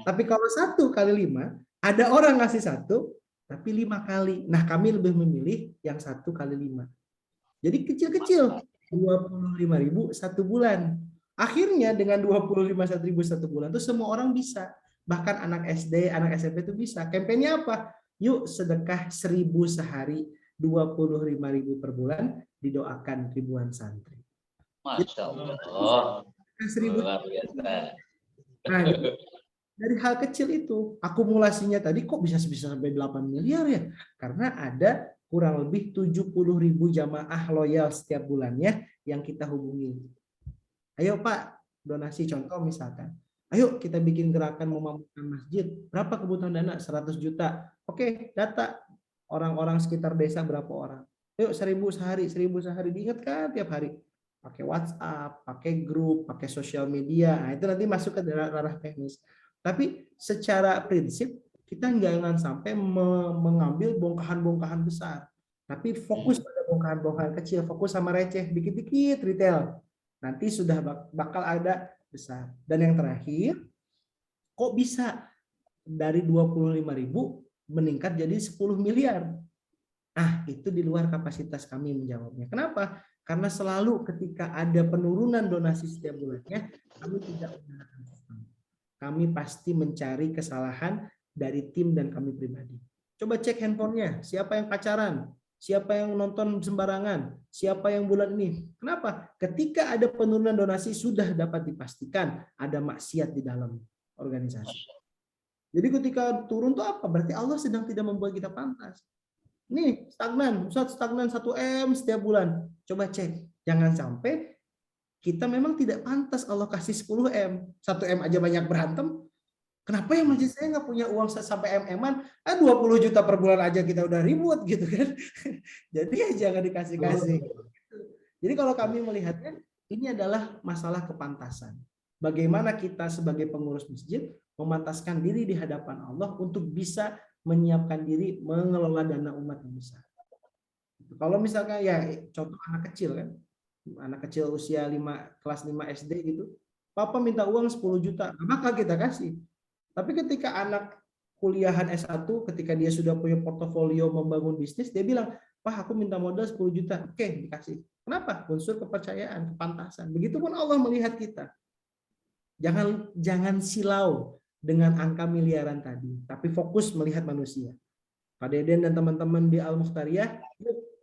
Tapi kalau 1 kali 5 ada orang ngasih 1, tapi 5 kali. Nah, kami lebih memilih yang 1 kali 5. Jadi kecil-kecil, 25.000 1 bulan. Akhirnya dengan 25.000 1 bulan itu semua orang bisa. Bahkan anak SD, anak SMP itu bisa. Kampanye apa? Yuk sedekah 1.000 sehari, 25.000 per bulan, didoakan ribuan santri. Masya Allah. 1.000. Luar biasa. Nah, dari hal kecil itu, akumulasinya tadi kok bisa sampai 8 miliar ya? Karena ada kurang lebih 70.000 jamaah loyal setiap bulannya yang kita hubungi. Ayo Pak, donasi contoh misalkan. Ayo kita bikin gerakan memampukan masjid. Berapa kebutuhan dana? 100 juta. Oke, data orang-orang sekitar desa berapa orang. Ayo 1.000 sehari, 1.000 sehari. Diingatkan tiap hari. Pakai WhatsApp, pakai grup, pakai sosial media. Nah, itu nanti masuk ke ranah teknis. Tapi secara prinsip kita jangan sampai mengambil bongkahan-bongkahan besar. Tapi fokus pada bongkahan-bongkahan kecil, fokus sama receh, dikit-dikit retail. Nanti sudah bakal ada besar. Dan yang terakhir, kok bisa dari 25.000 meningkat jadi 10 miliar? Nah, itu di luar kapasitas kami menjawabnya. Kenapa? Karena selalu ketika ada penurunan donasi setiap bulannya, kami tidak menggunakan sistem. Kami pasti mencari kesalahan dari tim dan kami pribadi. Coba cek handphonenya, siapa yang pacaran, siapa yang nonton sembarangan, siapa yang bulan ini. Kenapa? Ketika ada penurunan donasi sudah dapat dipastikan ada maksiat di dalam organisasi. Jadi ketika turun itu apa? Berarti Allah sedang tidak membuat kita pantas. Nih, stagnan, Ustaz, stagnan 1M setiap bulan. Coba cek, jangan sampai kita memang tidak pantas Allah kasih 10M. 1M aja banyak berantem. Kenapa ya masjid saya nggak punya uang sampai MM-an? 20 juta per bulan aja kita udah ribut gitu kan. Jadi ya jangan dikasih-kasih. Jadi kalau kami melihatnya, ini adalah masalah kepantasan. Bagaimana kita sebagai pengurus masjid memantaskan diri di hadapan Allah untuk bisa menyiapkan diri mengelola dana umat yang besar. Kalau misalkan ya contoh anak kecil kan, anak kecil usia kelas 5 SD gitu, papa minta uang 10 juta, maka kita kasih. Tapi ketika anak kuliahan S1, ketika dia sudah punya portofolio membangun bisnis, dia bilang, Pak, aku minta modal 10 juta. Oke, dikasih. Kenapa? Unsur kepercayaan, kepantasan. Begitupun Allah melihat kita. Jangan silau dengan angka miliaran tadi, tapi fokus melihat manusia. Pak Deden dan teman-teman di Al-Mukhtariyah,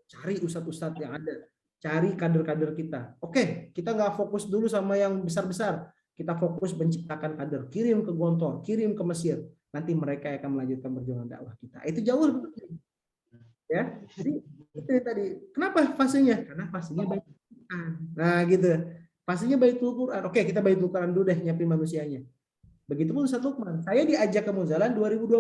cari ustadz-ustadz yang ada. Cari kader-kader kita. Oke, kita nggak fokus dulu sama yang besar-besar. Kita fokus menciptakan kader, kirim ke Gontor, kirim ke Mesir. Nanti mereka akan melanjutkan perjuangan dakwah kita. Itu jauh lebih penting. Ya, jadi itu tadi. Kenapa fasenya? Karena fasenya Baitul Quran. Nah, gitu. Fasenya Baitul Quran. Oke, kita Baitul Quran dulu deh, nyiapin manusianya. Begitupun Ustaz Lukman. Saya diajak ke Munzalan 2020.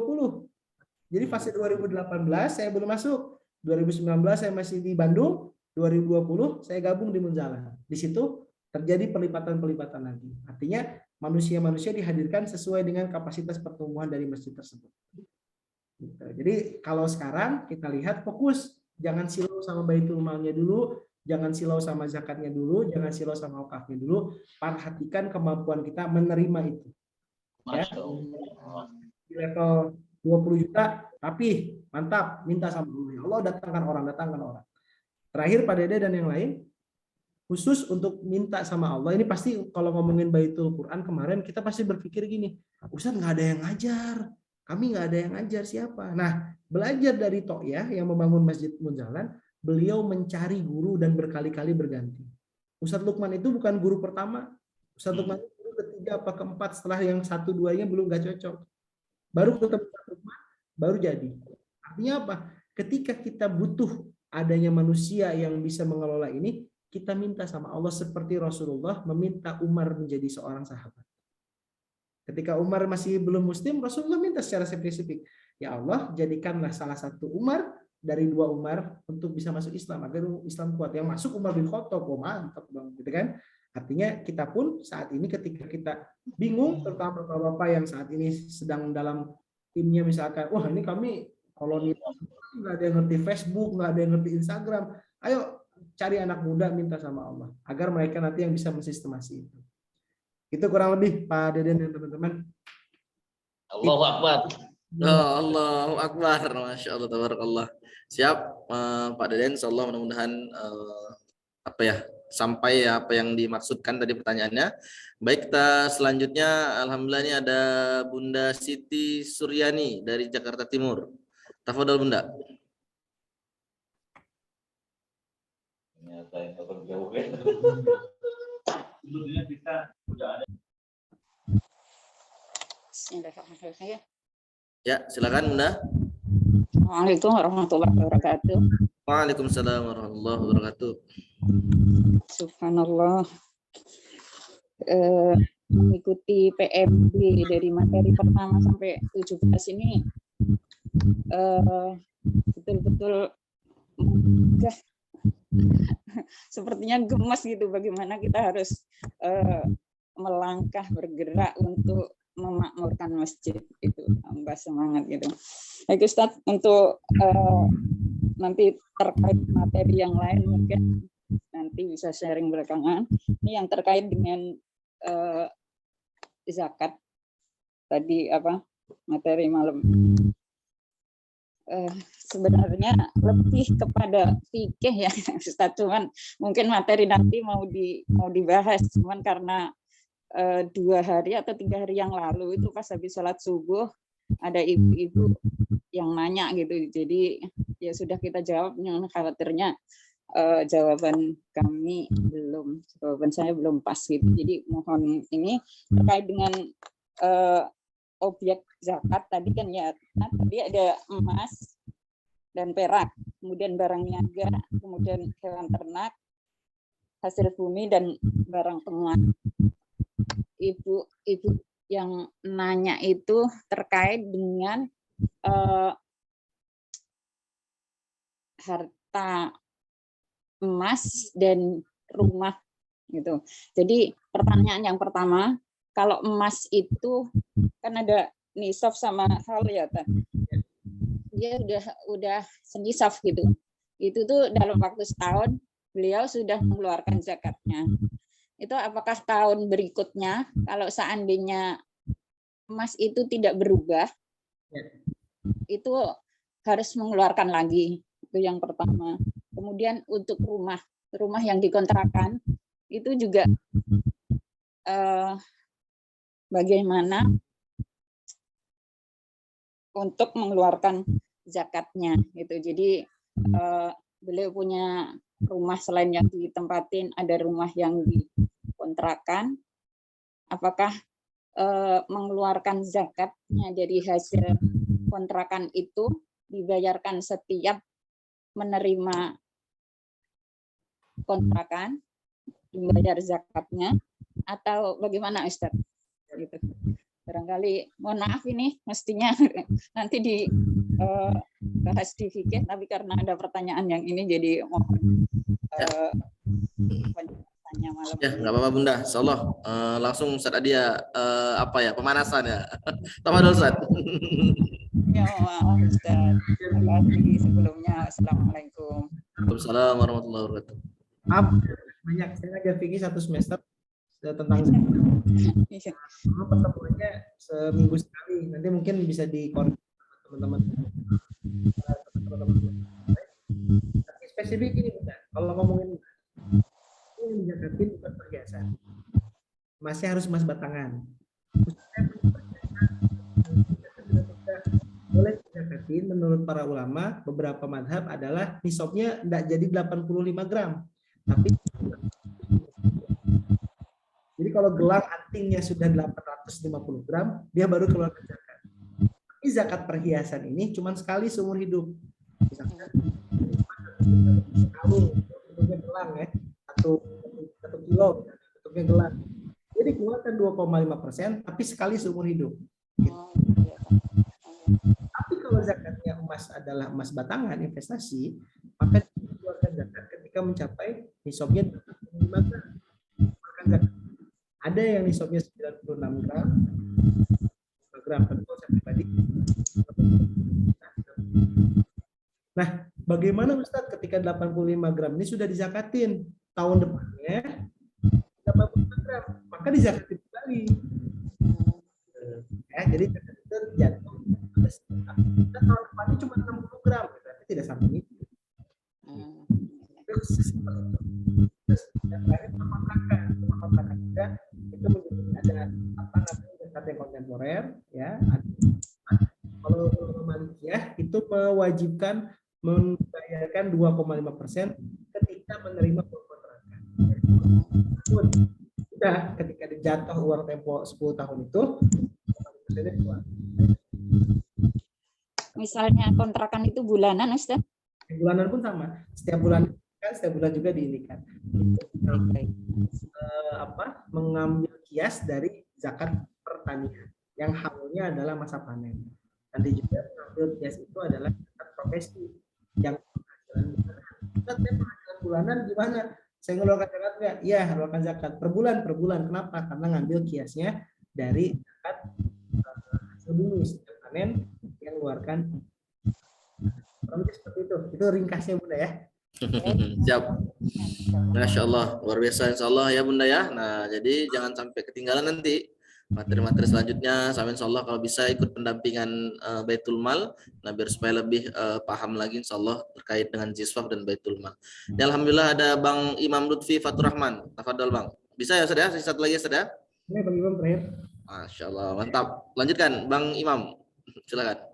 Jadi fase 2018 saya belum masuk. 2019 saya masih di Bandung. 2020 saya gabung di Munzalan. Di situ terjadi pelipatan-pelipatan lagi. Artinya manusia-manusia dihadirkan sesuai dengan kapasitas pertumbuhan dari masjid tersebut. Gitu. Jadi kalau sekarang kita lihat fokus, jangan silau sama baitul malnya dulu, jangan silau sama zakatnya dulu, jangan silau sama wakafnya dulu. Perhatikan kemampuan kita menerima itu. Ya. Di level 20 juta, tapi mantap, minta sama Allah. Allah datangkan orang. Terakhir Pak Dede dan yang lain, khusus untuk minta sama Allah, ini pasti kalau ngomongin Baitul Quran kemarin kita pasti berpikir gini, Ustaz nggak ada yang ngajar, kami nggak ada yang ngajar siapa. Nah, belajar dari To'yah yang membangun Masjid Munzalan, beliau mencari guru dan berkali-kali berganti. Ustaz Lukman itu bukan guru pertama, Ustaz Lukman itu guru ketiga apa keempat, setelah yang 1-2-nya belum nggak cocok. Baru ketemu Ustaz Lukman, baru jadi. Artinya apa? Ketika kita butuh adanya manusia yang bisa mengelola ini, kita minta sama Allah seperti Rasulullah meminta Umar menjadi seorang sahabat. Ketika Umar masih belum muslim, Rasulullah minta secara spesifik, ya Allah, jadikanlah salah satu Umar dari 2 Umar untuk bisa masuk Islam, agar Islam kuat. Yang masuk Umar bin Khattab, oh mantap bang, gitu kan? Artinya kita pun saat ini ketika kita bingung, terutama bapak-bapak yang saat ini sedang dalam timnya misalkan, wah ini kami koloni, nggak ada yang ngerti Facebook, nggak ada yang ngerti Instagram, ayo cari anak muda, minta sama Allah agar mereka nanti yang bisa mensistemasi itu. Itu kurang lebih Pak Deden dan teman-teman. Allahu Akbar. Oh, Allahu Akbar. Masya Allah, tabarakallah. Siap, Pak Deden. Insyaallah mudah-mudahan sampai apa yang dimaksudkan tadi pertanyaannya. Baik, kita selanjutnya alhamdulillah ini ada Bunda Siti Suryani dari Jakarta Timur. Tafadhol Bunda. Ternyata yang terjauh ya. Sebelumnya kita sudah ada. Bismillahirrahmanirrahim. Ya, silakan Bunda. Assalamualaikum warahmatullahi wabarakatuh. Waalaikumsalam warahmatullahi wabarakatuh. Subhanallah. Mengikuti PMB dari materi pertama sampai 17 ini betul-betul sepertinya gemes gitu, bagaimana kita harus melangkah bergerak untuk memakmurkan masjid, itu tambah semangat gitu. Baik Ustadz, untuk nanti terkait materi yang lain mungkin nanti bisa sharing belakangan. Ini yang terkait dengan zakat tadi materi malam. Sebenarnya lebih kepada fikih ya Ustadz, cuman mungkin materi nanti mau dibahas, cuman karena 2 hari atau 3 hari yang lalu itu pas habis sholat subuh ada ibu-ibu yang nanya gitu, jadi ya sudah kita jawab, yang khawatirnya jawaban saya belum pas gitu, jadi mohon ini terkait dengan objek zakat tadi kan ya, tadi ada emas dan perak, kemudian barang niaga, kemudian hewan ternak, hasil bumi dan barang temuan. Ibu yang nanya itu terkait dengan harta emas dan rumah gitu. Jadi pertanyaan yang pertama, kalau emas itu kan ada nisab sama hal ya, dia udah senisab gitu. Itu tuh dalam waktu setahun beliau sudah mengeluarkan zakatnya. Itu apakah tahun berikutnya kalau seandainya emas itu tidak berubah, itu harus mengeluarkan lagi, itu yang pertama. Kemudian untuk rumah yang dikontrakan itu juga bagaimana untuk mengeluarkan zakatnya gitu. Jadi beliau punya rumah selain yang ditempatin, ada rumah yang dikontrakan, apakah mengeluarkan zakatnya dari hasil kontrakan itu dibayarkan setiap menerima kontrakan, dibayar zakatnya, atau bagaimana Ustaz? Gitu. Barangkali, mohon maaf ini mestinya nanti dibahas di fikih, tapi karena ada pertanyaan yang ini jadi mohon tanya malam. Ya, nggak apa-apa Bunda. Insyaallah langsung Ustaz Adia pemanasan ya. Tafadhol Ustaz. Ya, maaf Ustaz. Terima kasih sebelumnya. Assalamualaikum. Waalaikumsalam warahmatullahi wabarakatuh. Banyak, saya ngajar fikih 1 semester tentang zakat. Pertemuannya seminggu sekali. Nanti mungkin bisa dikoreksi teman-teman. Tapi spesifik ini bukan. Kalau ngomongin ini zakatin bukan perhiasan. Emasnya harus emas batangan. Boleh zakatin menurut para ulama, beberapa madhab adalah nisabnya tidak jadi 85 gram. Tapi jadi kalau gelang antingnya sudah 850 gram, dia baru keluar zakat. Tapi zakat perhiasan ini cuma sekali seumur hidup. Misalkan kalung, bentuknya gelang ya, satu kilo, bentuknya gelas. Jadi keluarkan 2,5%, tapi sekali seumur hidup. Oh, iya, Pak. Tapi kalau zakatnya emas adalah emas batangan investasi, maka dikeluarkan zakat ketika mencapai nisabnya 25 gram. Keluarkan zakat. Ada yang nisabnya 96 gram, 5 gram, tapi kalau saya pribadi. Nah, bagaimana Ustadz ketika 85 gram ini sudah dizakatin, tahun depannya 85 gram, maka dizakatin kembali. Ya, jadi zakat itu jatuh. Dan tahun depannya cuma 60 gram, berarti tidak sampai itu. Terus yang terakhir pemapakan juga itu menjadi ada apa namanya zakat yang kontemporer, ya. Kalau Malikiyah itu mewajibkan membayarkan 2,5% ketika menerima uang kontrakan. Sudah ketika dijatuh uang tempo 10 tahun itu, Misalnya kontrakan itu bulanan, Ustaz? bulanan pun sama. Setiap bulan kan, setiap bulan juga diinikan. Mengambil kias dari zakat pertanian yang haulnya adalah masa panen. Nanti juga mengambil kias itu adalah zakat profesi yang penghasilan bulanan gimana? Saya ngeluarkan zakat nggak? Iya, ngeluarkan zakat per bulan. Kenapa? Karena ngambil kiasnya dari zakat hasil bumi setiap panen yang mengeluarkan. Seperti itu. Itu ringkasnya Bunda ya. Siap. Masya Allah, luar biasa insya Allah ya Bunda ya. Nah, jadi jangan sampai ketinggalan nanti materi-materi selanjutnya. Sama insya Allah kalau bisa ikut pendampingan Baitul Mal, nah biar supaya lebih paham lagi insya Allah terkait dengan Jiswaf dan Baitul Mal. Ya, Alhamdulillah ada Bang Imam Lutfi Fatur Rahman. Tafadhol Bang. Bisa ya Ustaz ya? Satu lagi Ustaz ya? Ini Bang Imam terakhir. Masya Allah, mantap. Lanjutkan Bang Imam, silakan.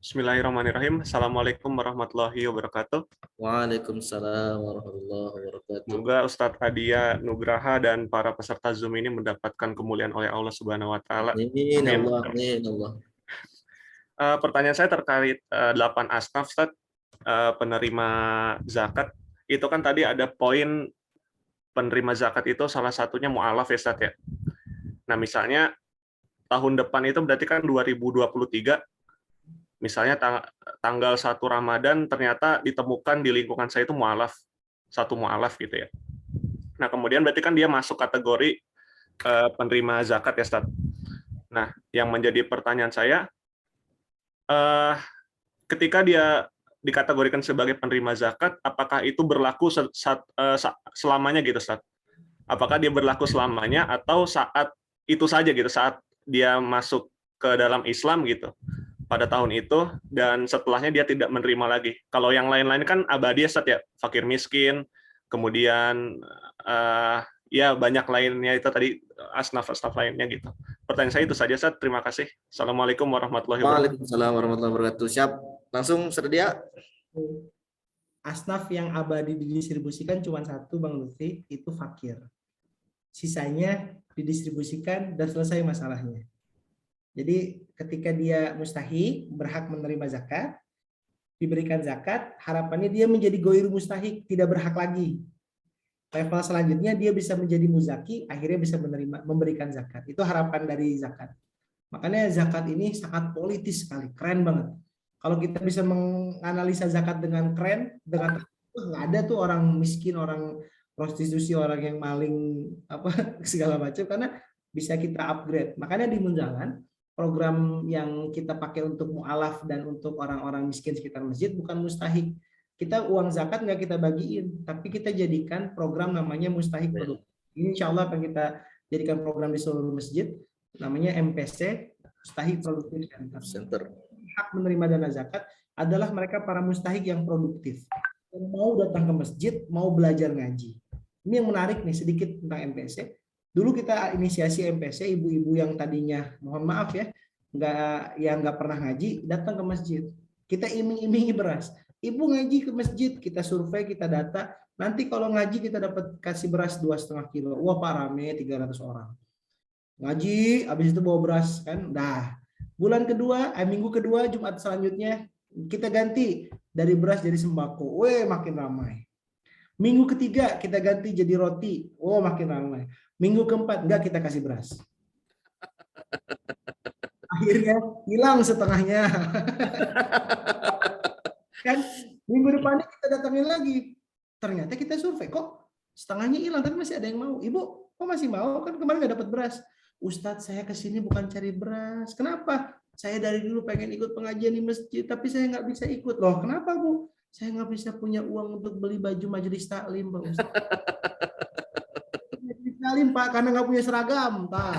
Bismillahirrahmanirrahim. Assalamualaikum warahmatullahi wabarakatuh. Waalaikumsalam warahmatullahi wabarakatuh. Semoga Ustadz Adia Nugraha dan para peserta Zoom ini mendapatkan kemuliaan oleh Allah Subhanahu wa taala. Amin Allah. Amin Allah. Pertanyaan saya terkait 8 asnaf Ustadz, penerima zakat. Itu kan tadi ada poin penerima zakat itu salah satunya mu'alaf ya Ustadz ya. Nah, misalnya tahun depan itu berarti kan 2023, misalnya tanggal 1 Ramadan ternyata ditemukan di lingkungan saya itu mu'alaf, satu mu'alaf gitu ya. Nah, kemudian berarti kan dia masuk kategori penerima zakat ya, Ustaz. Nah, yang menjadi pertanyaan saya, ketika dia dikategorikan sebagai penerima zakat, apakah itu berlaku selamanya gitu, Ustaz? Apakah dia berlaku selamanya atau saat itu saja gitu, saat dia masuk ke dalam Islam gitu? Pada tahun itu dan setelahnya dia tidak menerima lagi. Kalau yang lain-lain kan abadi Ustaz ya, fakir miskin, kemudian ya banyak lainnya itu tadi asnaf-asnaf lainnya gitu. Pertanyaan saya itu saja Ustaz. Terima kasih. Assalamualaikum warahmatullahi wabarakatuh. Waalaikumsalam warahmatullahi wabarakatuh. Siap. Langsung sedia. Asnaf yang abadi didistribusikan cuma satu Bang Lutfi, itu fakir. Sisanya didistribusikan dan selesai masalahnya. Jadi ketika dia mustahik, berhak menerima zakat, diberikan zakat, harapannya dia menjadi goir mustahik, tidak berhak lagi. Level selanjutnya dia bisa menjadi muzaki, akhirnya bisa memberikan zakat. Itu harapan dari zakat. Makanya zakat ini sangat politis sekali, keren banget. Kalau kita bisa menganalisa zakat dengan keren, dengan nggak ada tuh orang miskin, orang prostitusi, orang yang maling, apa segala macam, karena bisa kita upgrade. Makanya di Munjalan, program yang kita pakai untuk mu'alaf dan untuk orang-orang miskin sekitar masjid bukan mustahik. Kita uang zakat nggak kita bagiin, tapi kita jadikan program namanya mustahik produktif. Ini insya Allah akan kita jadikan program di seluruh masjid, namanya MPC, Mustahik Produktif Center. Hak menerima dana zakat adalah mereka para mustahik yang produktif, yang mau datang ke masjid, mau belajar ngaji. Ini yang menarik nih sedikit tentang MPC. Dulu kita inisiasi MPC, ibu-ibu yang tadinya, mohon maaf ya, nggak pernah ngaji, datang ke masjid. Kita iming-imingi beras. Ibu ngaji ke masjid, kita survei, kita data. Nanti kalau ngaji kita dapat kasih beras 2,5 kilo. Wah Pak, rame 300 orang. Ngaji, habis itu bawa beras kan. Dah. Bulan kedua, minggu kedua, Jumat selanjutnya, kita ganti dari beras jadi sembako. Weh, makin ramai. Minggu ketiga kita ganti jadi roti. Oh, makin ramai. Minggu keempat enggak, kita kasih beras. Akhirnya hilang setengahnya. Kan minggu depannya kita datangin lagi. Ternyata kita survei kok setengahnya hilang, tapi masih ada yang mau. Ibu, kok masih mau? Kan kemarin nggak dapat beras. Ustadz, saya kesini bukan cari beras. Kenapa? Saya dari dulu pengen ikut pengajian di masjid, tapi saya nggak bisa ikut. Loh, kenapa, Bu? Saya nggak bisa punya uang untuk beli baju majelis taklim, Pak Ustadz. Majelis taklim, Pak, karena nggak punya seragam, Pak.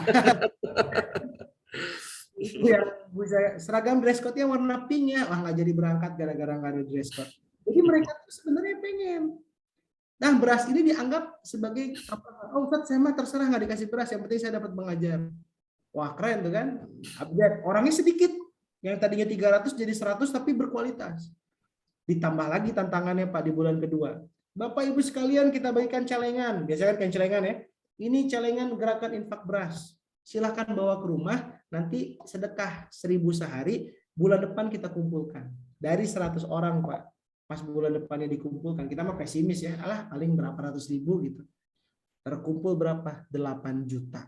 Itu yang saya seragam dress code-nya warna pink ya. Wah, nggak jadi berangkat gara-gara nggak ada dress code. Jadi mereka tuh sebenarnya pengen. Nah, beras ini dianggap sebagai apa? Oh, Ustadz, saya mah terserah nggak dikasih beras, yang penting saya dapat mengajar. Wah, keren tuh kan? Update. Orangnya sedikit. Yang tadinya 300 jadi 100 tapi berkualitas. Ditambah lagi tantangannya Pak di bulan kedua. Bapak Ibu sekalian, kita bagikan celengan. Biasanya kan celengan ya. Ini celengan gerakan infak beras. Silahkan bawa ke rumah, nanti sedekah 1.000 sehari, bulan depan kita kumpulkan. Dari 100 orang Pak. Pas bulan depannya dikumpulkan, kita mah pesimis ya. Alah, paling berapa ratus ribu gitu. Terkumpul berapa? 8 juta.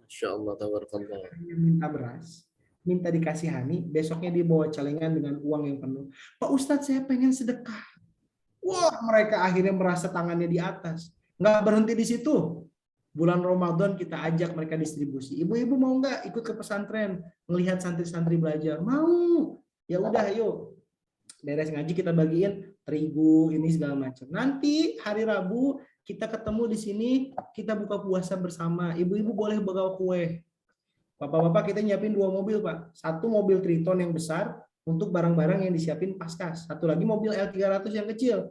Masya Allah, tabarakallah. Minta beras, minta dikasihani, besoknya dia bawa celengan dengan uang yang penuh. Pak Ustadz, saya pengen sedekah. Wah, mereka akhirnya merasa tangannya di atas. Nggak berhenti di situ. Bulan Ramadan kita ajak mereka distribusi. Ibu-ibu mau nggak ikut ke pesantren, melihat santri-santri belajar? Mau. Ya udah, ayo. Beres ngaji kita bagiin terigu ini segala macam. Nanti hari Rabu kita ketemu di sini, kita buka puasa bersama. Ibu-ibu boleh bawa kue. Bapak-bapak, kita nyiapin 2 mobil, Pak. 1 mobil Triton yang besar untuk barang-barang yang disiapin paskas. 1 lagi mobil L300 yang kecil.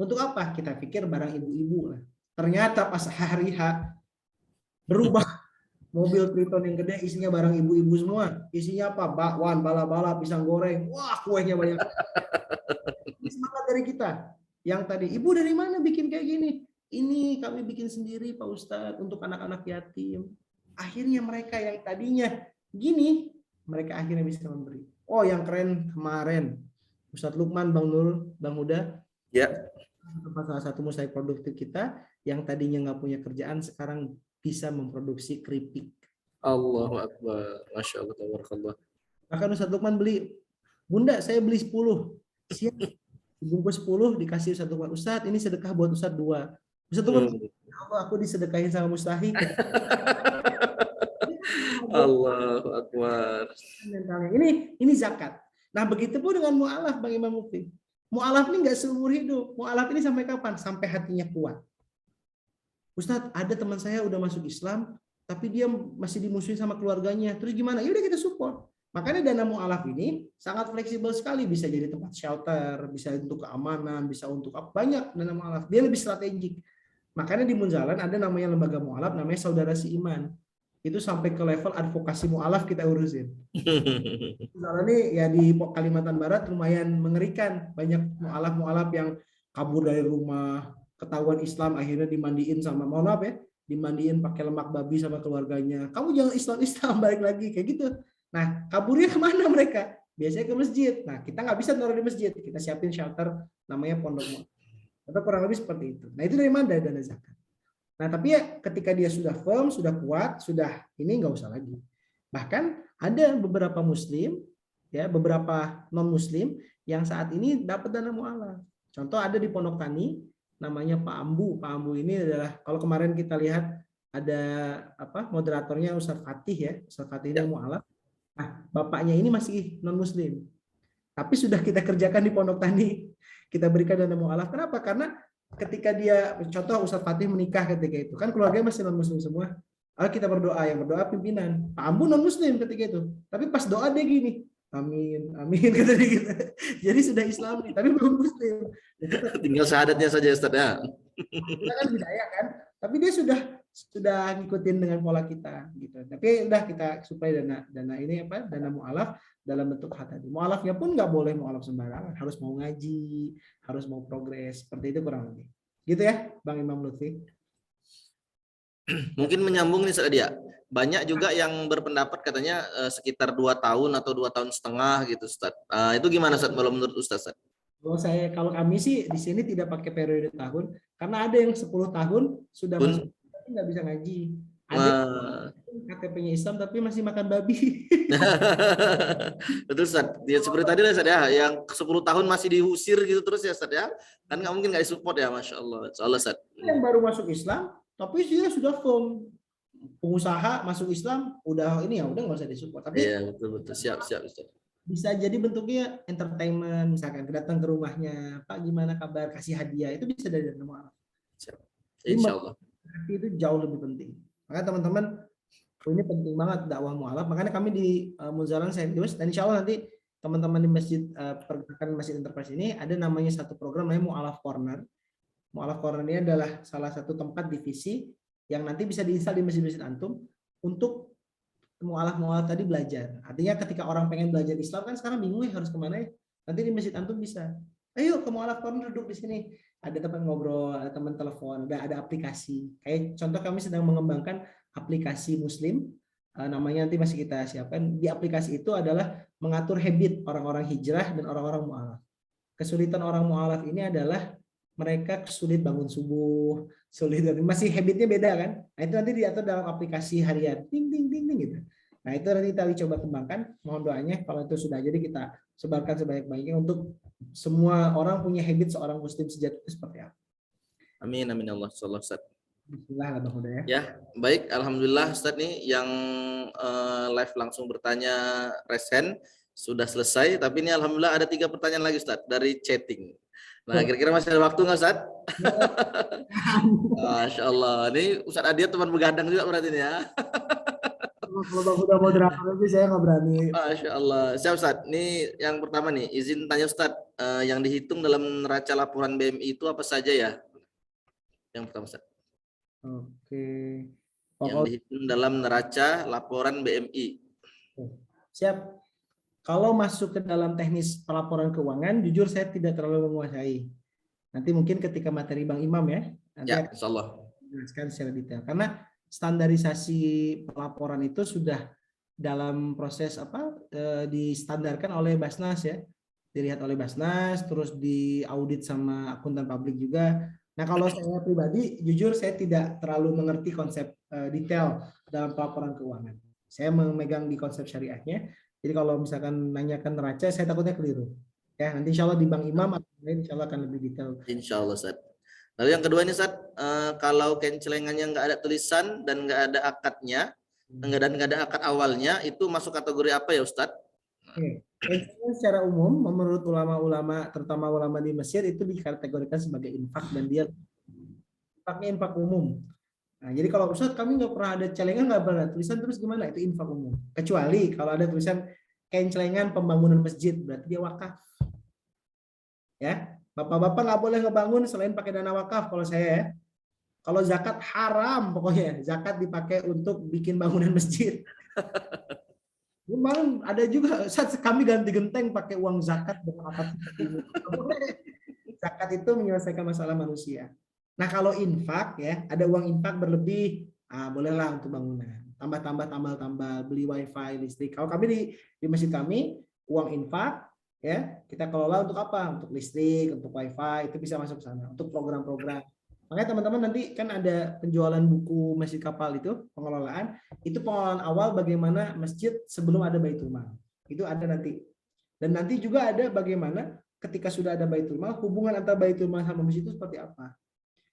Untuk apa? Kita pikir barang ibu-ibu lah. Ternyata pas hari H berubah. Mobil Triton yang gede isinya barang ibu-ibu semua. Isinya apa? Bakwan, bala-bala, pisang goreng. Wah, kuenya banyak. Ini semangat dari kita. Yang tadi, ibu dari mana bikin kayak gini? Ini kami bikin sendiri Pak Ustadz untuk anak-anak yatim. Akhirnya mereka yang tadinya gini, mereka akhirnya bisa memberi. Oh, yang keren kemarin. Ustadz Lukman, Bang Nur, Bang Huda. Ya. Salah satu musaik produktif kita yang tadinya nggak punya kerjaan sekarang bisa memproduksi keripik. Allahu Akbar. Masya Allah, tabarakallah. Bahkan Ustadz Lukman beli, Bunda saya beli 10. Siap. Dibungkus 10 dikasih Ustadz Lukman. Ustadz ini sedekah buat Ustadz 2. Ustadz Lukman, ya Allah, aku disedekahin sama mustahik. Allahu Akbar. Ini zakat. Nah, begitu pun dengan mu'alaf Bang Imam Mufti. Mu'alaf ini nggak seumur hidup. Mu'alaf ini sampai kapan? Sampai hatinya kuat. Ustadz, ada teman saya udah masuk Islam, tapi dia masih dimusuhin sama keluarganya. Terus gimana? Ya udah kita support. Makanya dana mu'alaf ini sangat fleksibel sekali. Bisa jadi tempat shelter, bisa untuk keamanan, bisa untuk apa, banyak dana mu'alaf. Dia lebih strategik. Makanya di Munzalan ada namanya lembaga mu'alaf, namanya Saudara Seiman. Itu sampai ke level advokasi mu'alaf kita urusin. Munzalan ini ya di Kalimantan Barat lumayan mengerikan. Banyak mu'alaf-mu'alaf yang kabur dari rumah, ketahuan Islam akhirnya dimandiin sama, mohon maaf ya, dimandiin pakai lemak babi sama keluarganya. Kamu jangan Islam balik lagi kayak gitu. Nah, kaburnya kemana mereka? Biasanya ke masjid. Nah, kita nggak bisa naruh di masjid. Kita siapin shelter namanya pondok mu'alaf. Atau kurang lebih seperti itu. Nah, itu dari mana? Dari dana zakat. Nah, tapi ya ketika dia sudah firm, sudah kuat, sudah ini nggak usah lagi. Bahkan ada beberapa muslim, ya beberapa non muslim yang saat ini dapat dana mu'alaf. Contoh ada di Pondok Tani, namanya Pak Ambu. Pak Ambu ini adalah, kalau kemarin kita lihat ada apa moderatornya Ustadz Fatih ya, Ustadz Fatih yang mu'alaf. Nah, bapaknya ini masih non muslim. Tapi sudah kita kerjakan di Pondok Tani. Kita berikan dana mu'alaf. Kenapa? Karena ketika dia, contoh Ustadz Fatih menikah ketika itu, kan keluarganya masih non muslim semua. Kita berdoa, yang berdoa pimpinan. Pak Ambu non muslim ketika itu. Tapi pas doa dia gini, amin, amin kata dia gitu. Jadi sudah Islami, tapi belum muslim. Tinggal syahadatnya saja Ustaz ya. Kita kan hidayah kan, tapi dia sudah ngikutin dengan pola kita gitu. Tapi udah kita supaya dana ini apa? Dana mu'alaf dalam bentuk hak tadi. Mu'alafnya pun nggak boleh mu'alaf sembarangan, harus mau ngaji, harus mau progres. Seperti itu kurang lebih. Gitu ya, Bang Imam Lutfi. Mungkin menyambung nih Ustaz Adia. Banyak juga yang berpendapat katanya sekitar 2 tahun atau 2 tahun setengah gitu Ustaz. Itu gimana Ustaz kalau menurut Ustaz? Kalau kami sih di sini tidak pakai periode tahun, karena ada yang 10 tahun sudah Pun masuk tapi nggak bisa ngaji. Ada KTP-nya Islam tapi masih makan babi. betul Ustaz. Ya, seperti tadi lah Ustaz ya, yang 10 tahun masih diusir gitu terus ya Ustaz ya. Kan nggak mungkin nggak disupport ya, Masya Allah. Soalnya Ustaz. Yang baru masuk Islam tapi dia sudah firm. Pengusaha masuk Islam udah ini ya udah nggak usah disupport. Tapi Iya betul siap Ustaz. bisa jadi bentuknya entertainment, misalkan datang ke rumahnya, Pak gimana kabar, kasih hadiah, itu bisa dari mualaf. Siap. Insya Allah. Itu jauh lebih penting. Makanya teman-teman, ini penting banget dakwah mualaf. Makanya kami di Munzalan Saint-Yus, dan insya Allah nanti teman-teman di masjid pergerakan Masjid Enterprise ini ada namanya satu program namanya Mualaf Corner. Mualaf Corner ini adalah salah satu tempat divisi yang nanti bisa diinstal di masjid-masjid antum untuk mualaf tadi belajar. Artinya ketika orang pengen belajar Islam kan sekarang bingung ya harus kemana ya. Nanti di masjid antum bisa. Ayo ke mualaf corner, duduk di sini. Ada teman ngobrol, ada teman telepon, ada aplikasi. Kayak contoh kami sedang mengembangkan aplikasi Muslim. Namanya nanti masih kita siapkan. Di aplikasi itu adalah mengatur habit orang-orang hijrah dan orang-orang mualaf. Kesulitan orang mualaf ini adalah mereka sulit bangun subuh, sulit masih habitnya beda kan. Nah, itu nanti diatur dalam aplikasi harian. Ding ding ding ding gitu. Nah, itu nanti kita coba kembangkan. Mohon doanya kalau itu sudah jadi kita sebarkan sebaik-baiknya untuk semua orang punya habit seorang muslim sejati itu seperti apa. Amin Allah Ustaz. Bismillah Bang Huda ya. Ya, baik alhamdulillah Ustaz nih yang live langsung bertanya resen sudah selesai, tapi ini alhamdulillah ada 3 pertanyaan lagi Ustaz dari chatting. Nah, kira-kira masih ada waktu nggak Ustaz? Masya Allah, ini Ustaz Adia teman begadang juga berarti ini ya. Kalau Bang Huda moderator aja saya nggak berani. Masya Allah. Siap Ustaz. Ini yang pertama nih, izin tanya Ustaz, yang dihitung dalam neraca laporan BMI itu apa saja ya? Yang pertama Ustaz. Oke. Yang dihitung dalam neraca laporan BMI. Siap. Kalau masuk ke dalam teknis pelaporan keuangan, jujur saya tidak terlalu menguasai. Nanti mungkin ketika materi Bang Imam ya. Nanti Ya, insya Allah. Jelaskan secara detail. Karena standarisasi pelaporan itu sudah dalam proses distandarkan oleh Basnas ya. Dilihat oleh Basnas, terus diaudit sama akuntan publik juga. Nah, kalau saya pribadi, jujur saya tidak terlalu mengerti konsep detail dalam pelaporan keuangan. Saya memegang di konsep syariahnya. Jadi kalau misalkan nanyakan neraca, saya takutnya keliru. Ya, nanti insya Allah di Bang Imam insya Allah akan lebih detail. Insya Allah Ustaz. Lalu yang kedua ini Ustaz, kalau kencelengannya nggak ada tulisan dan nggak ada akadnya, nggak ada akad awalnya, itu masuk kategori apa ya Ustaz? Oke. Secara umum, menurut ulama-ulama, terutama ulama di Mesir, itu dikategorikan sebagai infak dan dia infaknya infak umum. Nah, jadi kalau Ustaz kami nggak pernah ada celengan, nggak pernah ada tulisan, terus gimana? Itu infak umum. Kecuali kalau ada tulisan kencelengan pembangunan masjid, berarti dia wakaf. Ya, bapak-bapak nggak boleh ngebangun selain pakai dana wakaf kalau saya ya. Kalau zakat haram pokoknya, zakat dipakai untuk bikin bangunan masjid. Memang ada juga saat kami ganti genteng pakai uang zakat dengan akad. Zakat itu menyelesaikan masalah manusia. Nah, kalau infak ya, ada uang infak berlebih, bolehlah untuk bangunan. Tambah-tambah, beli wifi, listrik. Kalau kami di masjid kami, uang infak ya, kita kelola untuk apa? Untuk listrik, untuk wifi, itu bisa masuk ke sana. Untuk program-program. Makanya teman-teman nanti kan ada penjualan buku Masjid Kapal itu, pengelolaan. Itu pengelolaan awal bagaimana masjid sebelum ada Baitul Mal. Itu ada nanti. Dan nanti juga ada bagaimana ketika sudah ada Baitul Mal, hubungan antara Baitul Mal sama masjid itu seperti apa.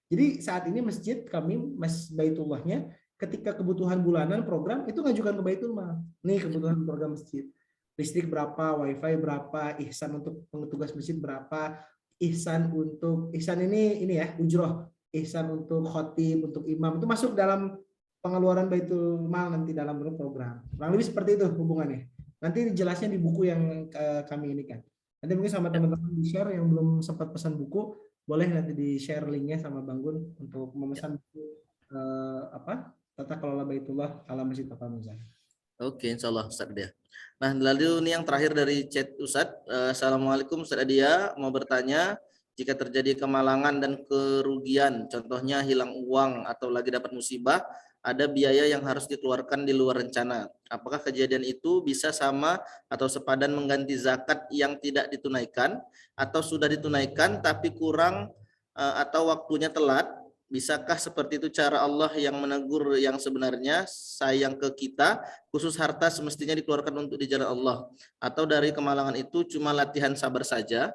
Jadi saat ini masjid kami, Baitullahnya, ketika kebutuhan bulanan program, itu ngajukan ke Baitul Mal. Nih kebutuhan program masjid. Listrik berapa, wifi berapa, ihsan untuk petugas masjid berapa, ihsan ini ya, ujroh. Ihsan untuk khotib, untuk imam, itu masuk dalam pengeluaran Baitul Mal nanti dalam program. Kurang lebih seperti itu hubungannya. Nanti jelasnya di buku yang kami ini kan. Nanti mungkin sama teman-teman di-share yang belum sempat pesan buku, boleh nanti di-share linknya sama Bang Gun untuk memesan buku Tata Kelola Baitullah ala Masjid Kapal Munzalan. Oke, insya Allah Ustaz Adia. Nah, lalu ini yang terakhir dari chat Ustaz. Assalamualaikum Ustaz Adia, mau bertanya, jika terjadi kemalangan dan kerugian, contohnya hilang uang atau lagi dapat musibah, ada biaya yang harus dikeluarkan di luar rencana. Apakah kejadian itu bisa sama atau sepadan mengganti zakat yang tidak ditunaikan atau sudah ditunaikan tapi kurang atau waktunya telat? Bisakah seperti itu cara Allah yang menegur yang sebenarnya sayang ke kita, khusus harta semestinya dikeluarkan untuk di jalan Allah? Atau dari kemalangan itu cuma latihan sabar saja?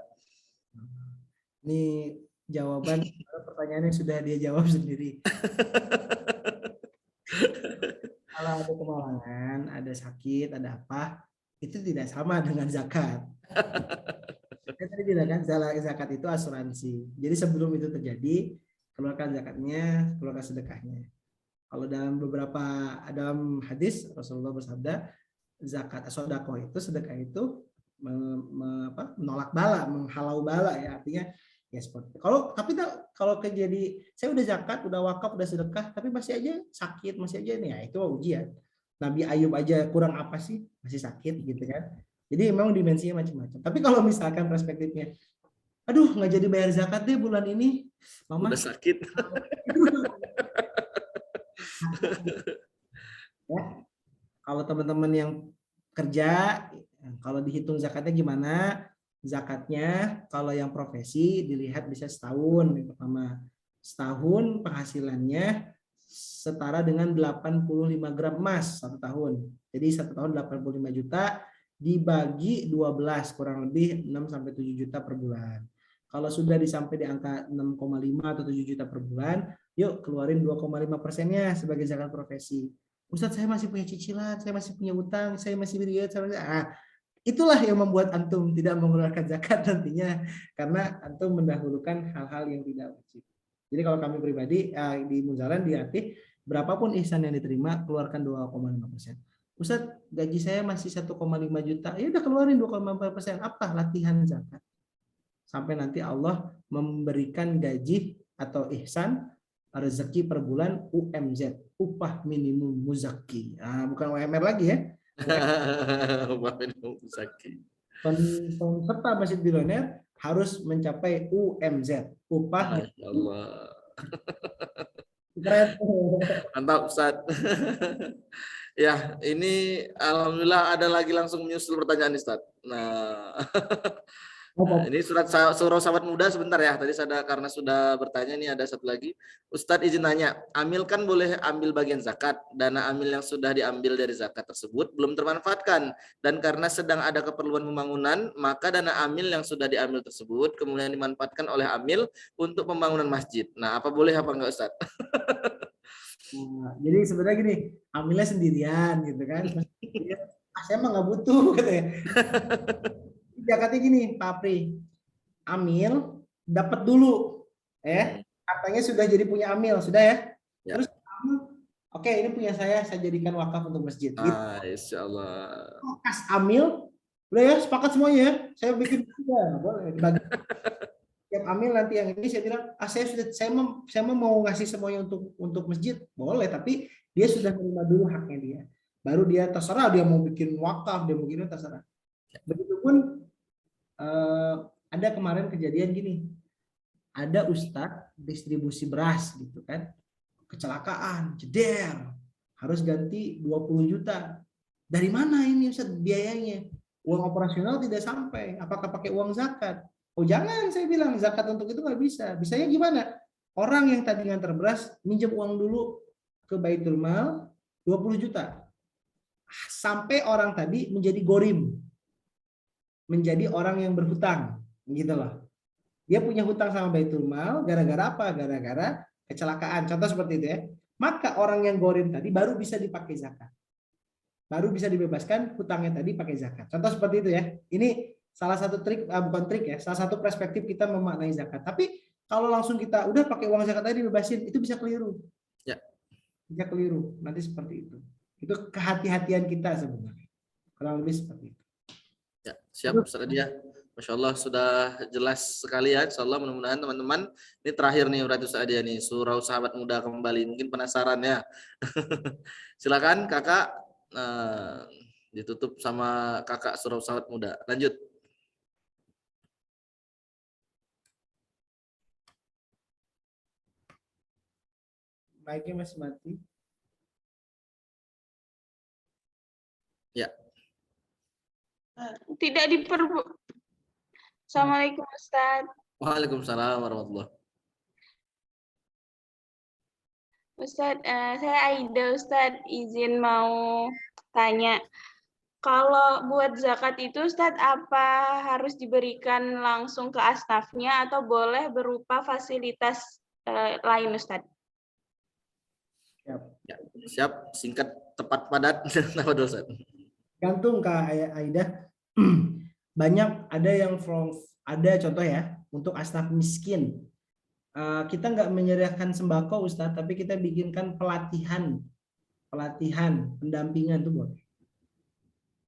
Ini jawaban pertanyaannya sudah dia jawab sendiri. Kalau ada kemalangan, ada sakit, ada apa, itu tidak sama dengan zakat. Saya tadi bilang kan, zakat itu asuransi. Jadi sebelum itu terjadi, keluarkan zakatnya, keluarkan sedekahnya. Kalau dalam hadis Rasulullah bersabda, zakat sedekah itu, sedekah itu menolak bala, menghalau bala ya, artinya ya seperti. Kalau terjadi saya udah zakat, udah wakaf, udah sedekah, tapi masih aja sakit, masih aja nih, ya itu ujian. Nabi Ayub aja kurang apa sih, masih sakit gitu kan. Jadi memang dimensinya macam-macam. Tapi kalau misalkan perspektifnya, aduh nggak jadi bayar zakat deh bulan ini, mama udah sakit. Ya, kalau teman-teman yang kerja, kalau dihitung zakatnya gimana? Zakatnya kalau yang profesi dilihat bisa setahun. Yang pertama, setahun penghasilannya setara dengan 85 gram emas satu tahun. Jadi satu tahun 85 juta dibagi 12, kurang lebih 6-7 juta per bulan. Kalau sudah sampai di angka 6,5 atau 7 juta per bulan, yuk keluarin 2,5%-nya sebagai zakat profesi. Ustadz, saya masih punya cicilan, saya masih punya utang, saya masih beriat. Itulah yang membuat antum tidak mengeluarkan zakat nantinya, karena antum mendahulukan hal-hal yang tidak wajib. Jadi kalau kami pribadi di Munzalan dilatih, berapapun ihsan yang diterima, keluarkan 2,5%. Ustadz, gaji saya masih 1,5 juta, ya udah keluarin 2,5%. Apa? Latihan zakat. Sampai nanti Allah memberikan gaji atau ihsan rezeki per bulan UMZ, upah minimum muzaki. Bukan UMR lagi ya. Upah minimum muzaki. Peserta Masjid Bilioner harus mencapai UMZ, upah. Allah. Keren. Mantap Ustaz. Ya, ini alhamdulillah ada lagi langsung menyusul pertanyaan Ustaz. Nah, ini surah sahabat muda sebentar ya. Tadi karena sudah bertanya nih ada satu lagi. Ustadz izin nanya, amil kan boleh ambil bagian zakat. Dana amil yang sudah diambil dari zakat tersebut belum termanfaatkan. Dan karena sedang ada keperluan pembangunan, maka dana amil yang sudah diambil tersebut kemudian dimanfaatkan oleh amil untuk pembangunan masjid. Nah, apa boleh apa enggak Ustadz? Nah, jadi sebenarnya gini, amilnya sendirian gitu kan. Saya emang nggak butuh katanya. Zakatnya gini, Pak Apri, amil dapat dulu, katanya sudah jadi punya amil, sudah ya. Terus oke, ini punya saya jadikan wakaf untuk masjid. Gitu. Insya Allah. Kas amil, udah ya sepakat semuanya ya. Saya bikin juga, boleh dibagi. Tiap amil nanti yang ini saya bilang, saya mau ngasih semuanya untuk masjid, boleh, tapi dia sudah menerima dulu haknya dia. Baru dia terserah dia mau bikin wakaf, dia mau gini terserah. Begitupun ada kemarin kejadian gini, ada ustadz distribusi beras gitu kan, kecelakaan, jeder, harus ganti 20 juta. Dari mana ini ustadz biayanya? Uang operasional tidak sampai, apakah pakai uang zakat? Oh jangan, saya bilang zakat untuk itu nggak bisa. Bisanya gimana? Orang yang tadi ngantar beras minjem uang dulu ke Baitul Mal 20 juta. Sampai orang tadi menjadi gorim, menjadi orang yang berhutang, gitu loh. Dia punya hutang sama Baitul Mal gara-gara apa? Gara-gara kecelakaan. Contoh seperti itu ya. Maka orang yang gorim tadi baru bisa dipakai zakat. Baru bisa dibebaskan hutangnya tadi pakai zakat. Contoh seperti itu ya. Ini salah satu trik, bukan trik ya, salah satu perspektif kita memaknai zakat. Tapi kalau langsung kita udah pakai uang zakat tadi dibebasin, itu bisa keliru. Ya. Bisa keliru. Nanti seperti itu. Itu kehati-hatian kita sebenarnya. Kurang lebih seperti itu. Ya, siap Ustaz Adia. Masya Allah sudah jelas sekali ya. Insya Allah mudah-mudahan teman-teman, ini terakhir nih berarti Ustaz Adia nih, surah sahabat muda kembali. Mungkin penasaran ya. Silakan kakak, ditutup sama kakak surah sahabat muda. Lanjut. Mic-nya masih mati. Ya. Tidak Assalamualaikum Ustaz. Waalaikumsalam warahmatullahi. Ustaz, saya Aida Ustaz, izin mau tanya. Kalau buat zakat itu Ustaz, apa harus diberikan langsung ke asnafnya atau boleh berupa fasilitas lain Ustaz? Siap. Ya, siap, singkat, tepat, padat. Apa dulu, Ustaz? Gantung Kak Aida. Banyak ada yang ada contoh ya untuk asnaf miskin. Kita nggak menyediakan sembako Ustadz, tapi kita bikinkan pelatihan, pendampingan tuh boleh.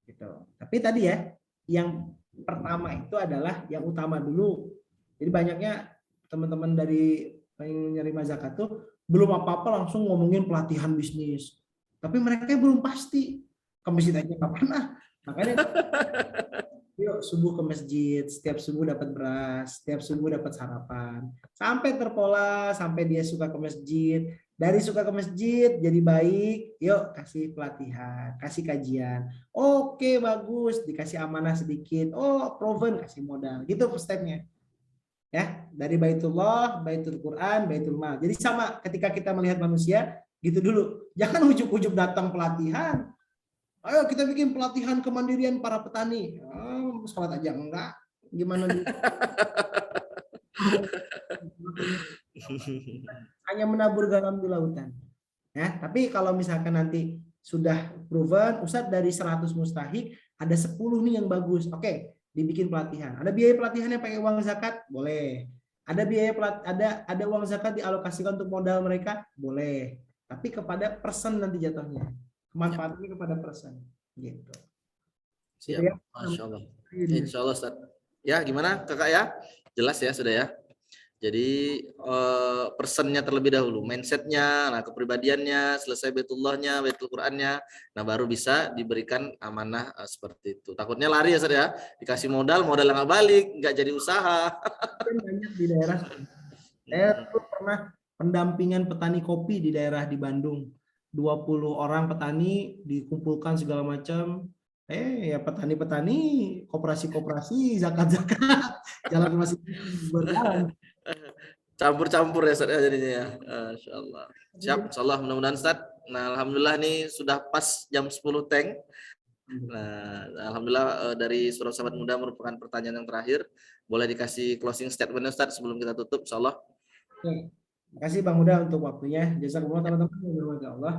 Gitu. Tapi tadi ya, yang pertama itu adalah yang utama dulu. Jadi banyaknya teman-teman dari penerima zakat tuh belum apa-apa langsung ngomongin pelatihan bisnis. Tapi mereka belum pasti ke masjid aja nggak pernah. Makanya yuk subuh ke masjid, setiap subuh dapat beras, setiap subuh dapat sarapan. Sampai terpola, sampai dia suka ke masjid. Dari suka ke masjid jadi baik, yuk kasih pelatihan, kasih kajian. Oke, bagus, dikasih amanah sedikit. Oh, proven, kasih modal. Gitu stepnya. Ya, dari Baitullah, Baitul Quran, Baitul Mal. Jadi sama ketika kita melihat manusia, gitu dulu. Jangan ujuk-ujuk datang pelatihan. Ayo kita bikin pelatihan kemandirian para petani. Sholat aja enggak. Gimana nih? Hanya menabur garam di lautan. Ya, tapi kalau misalkan nanti sudah proven, Ustadz dari 100 mustahik ada 10 nih yang bagus. Oke, dibikin pelatihan. Ada biaya pelatihannya pakai uang zakat? Boleh. Ada biaya ada uang zakat dialokasikan untuk modal mereka? Boleh. Tapi kepada person nanti jatuhnya. Manfaatnya kepada person. Gitu. Siap. Ya? Masya Allah. Insya Allah Ustaz. Ya gimana kakak ya? Jelas ya sudah ya. Jadi personnya terlebih dahulu, mindsetnya, nah kepribadiannya, selesai Baitullahnya, Baitul Qurannya, nah baru bisa diberikan amanah seperti itu. Takutnya lari ya Ustaz ya, dikasih modal nggak balik, nggak jadi usaha. Banyak di daerah. Saya pernah pendampingan petani kopi di daerah di Bandung. 20 orang petani dikumpulkan segala macam. Ya petani-petani, koperasi-koperasi, zakat-zakat, jalan masih berjalan. Campur-campur ya Ustaz ya jadinya ya. Masya Allah. Siap, insya Allah mudah-mudahan Ustaz. Nah alhamdulillah nih sudah pas jam 10 teng. Nah alhamdulillah dari Surau Sahabat Muda merupakan pertanyaan yang terakhir. Boleh dikasih closing statement Ustaz sebelum kita tutup insya Allah. Oke. Terima kasih Bang Huda untuk waktunya. Jazakumullah teman-teman yang berbahagia Allah.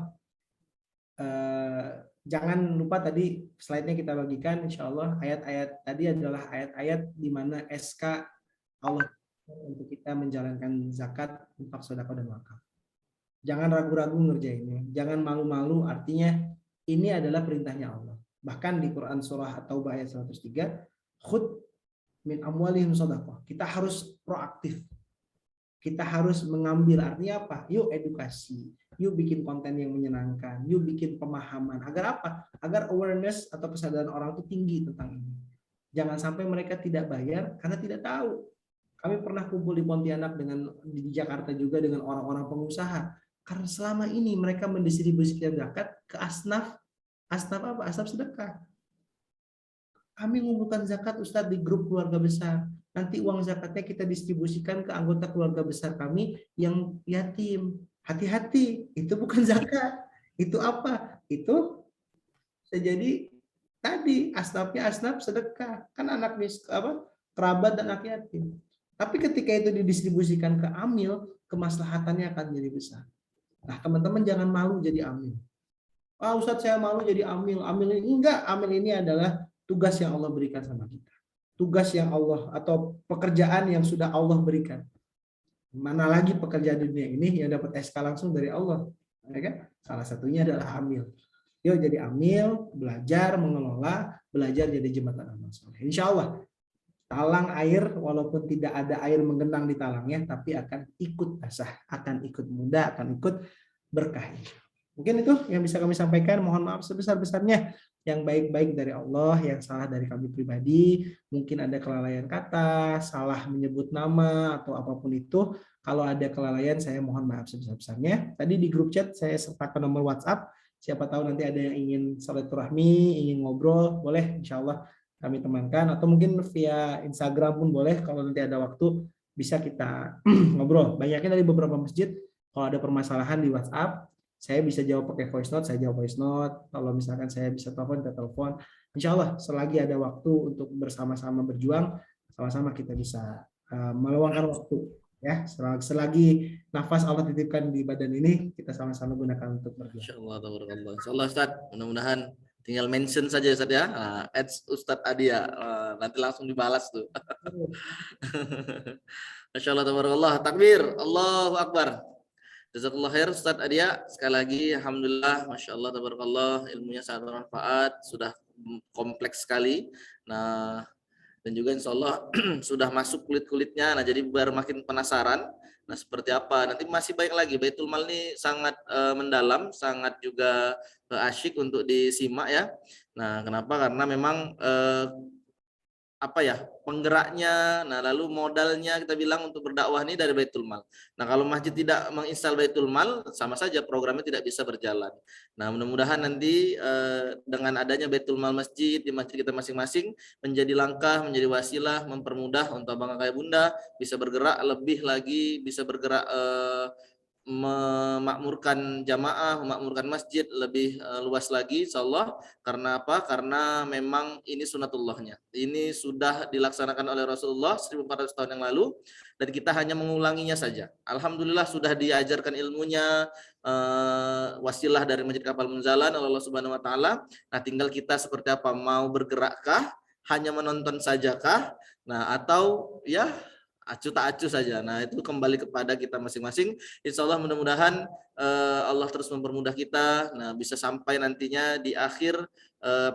Jangan lupa tadi slide-nya kita bagikan, insya Allah ayat-ayat tadi adalah ayat-ayat di mana SK Allah untuk kita menjalankan zakat, infak, sedekah dan wakaf. Jangan ragu-ragu ngerjainnya, jangan malu-malu, artinya ini adalah perintahnya Allah. Bahkan di Quran surah At-Taubah ayat 103, khud min amwalihim shadaqah. Kita harus proaktif. Kita harus mengambil, artinya apa? Yuk edukasi, yuk bikin konten yang menyenangkan, yuk bikin pemahaman. Agar apa? Agar awareness atau kesadaran orang itu tinggi tentang ini. Jangan sampai mereka tidak bayar karena tidak tahu. Kami pernah kumpul di Pontianak di Jakarta juga dengan orang-orang pengusaha. Karena selama ini mereka mendistribusikan zakat ke asnaf apa? Asnaf sedekah. Kami mengumpulkan zakat Ustadz di grup keluarga besar. Nanti uang zakatnya kita distribusikan ke anggota keluarga besar kami yang yatim. Hati-hati, itu bukan zakat. Itu apa? Itu bisa jadi tadi asnafnya asnaf sedekah. Kan anak kerabat dan anak yatim. Tapi ketika itu didistribusikan ke amil, kemaslahatannya akan jadi besar. Nah, teman-teman jangan malu jadi amil. Ustadz saya malu jadi amil. Amil ini enggak, amil ini adalah tugas yang Allah berikan sama kita. Tugas yang Allah atau pekerjaan yang sudah Allah berikan. Mana lagi pekerjaan dunia ini yang dapat SK langsung dari Allah. Ya kan? Salah satunya adalah amil. Yuk jadi amil, belajar mengelola, belajar jadi jembatan amal soleh. Insya Allah talang air walaupun tidak ada air menggenang di talangnya, tapi akan ikut basah, akan ikut mudah, akan ikut berkah. Mungkin itu yang bisa kami sampaikan. Mohon maaf sebesar-besarnya. Yang baik-baik dari Allah, yang salah dari kami pribadi. Mungkin ada kelalaian kata, salah menyebut nama, atau apapun itu. Kalau ada kelalaian saya mohon maaf sebesar-besarnya. Tadi di grup chat saya sertakan nomor WhatsApp. Siapa tahu nanti ada yang ingin silaturahmi, ingin ngobrol, boleh insya Allah kami temankan. Atau mungkin via Instagram pun boleh, kalau nanti ada waktu bisa kita ngobrol. Banyaknya dari beberapa masjid, kalau ada permasalahan di WhatsApp, saya bisa jawab pakai voice note, saya jawab voice note. Kalau misalkan saya bisa telepon, kita telepon. Insya Allah selagi ada waktu untuk bersama-sama berjuang, sama-sama kita bisa meluangkan waktu. Ya, selagi nafas Allah titipkan di badan ini, kita sama-sama gunakan untuk berjuang. Insyaallah, tabarakallah. Insyaallah Ustaz, mudah-mudahan tinggal mention saja Ustaz ya. Ustaz Adia, nanti langsung dibalas tuh. Masyaallah, tabarakallah. Takbir, Allahu Akbar. Jazakallah khair Ustaz Adia. Sekali lagi alhamdulillah, masyaallah tabarakallah, ilmunya sangat bermanfaat, sudah kompleks sekali. Nah, dan juga insya Allah sudah masuk kulit-kulitnya. Nah, jadi biar makin penasaran. Nah, seperti apa? Nanti masih banyak lagi. Baitul Mal ini sangat mendalam, sangat juga asyik untuk disimak ya. Nah, kenapa? Karena memang penggeraknya, nah lalu modalnya kita bilang untuk berdakwah ini dari Baitul Mal. Nah, kalau masjid tidak menginstal Baitul Mal, sama saja programnya tidak bisa berjalan. Nah, mudah-mudahan nanti dengan adanya Baitul Mal masjid di masjid kita masing-masing menjadi langkah, menjadi wasilah, mempermudah untuk abang kakak bunda bisa bergerak lebih lagi, bisa bergerak memakmurkan jamaah, memakmurkan masjid lebih luas lagi insyaallah. Karena apa? Karena memang ini sunatullahnya. Ini sudah dilaksanakan oleh Rasulullah 1400 tahun yang lalu dan kita hanya mengulanginya saja. Alhamdulillah sudah diajarkan ilmunya, wasilah dari Masjid Kapal Munzalan oleh Allah Subhanahu wa taala. Nah, tinggal kita seperti apa, mau bergerakkah, hanya menonton sajakah? Nah, atau ya acu tak acu saja. Nah, itu kembali kepada kita masing-masing. Insya Allah mudah-mudahan Allah terus mempermudah kita. Nah, bisa sampai nantinya di akhir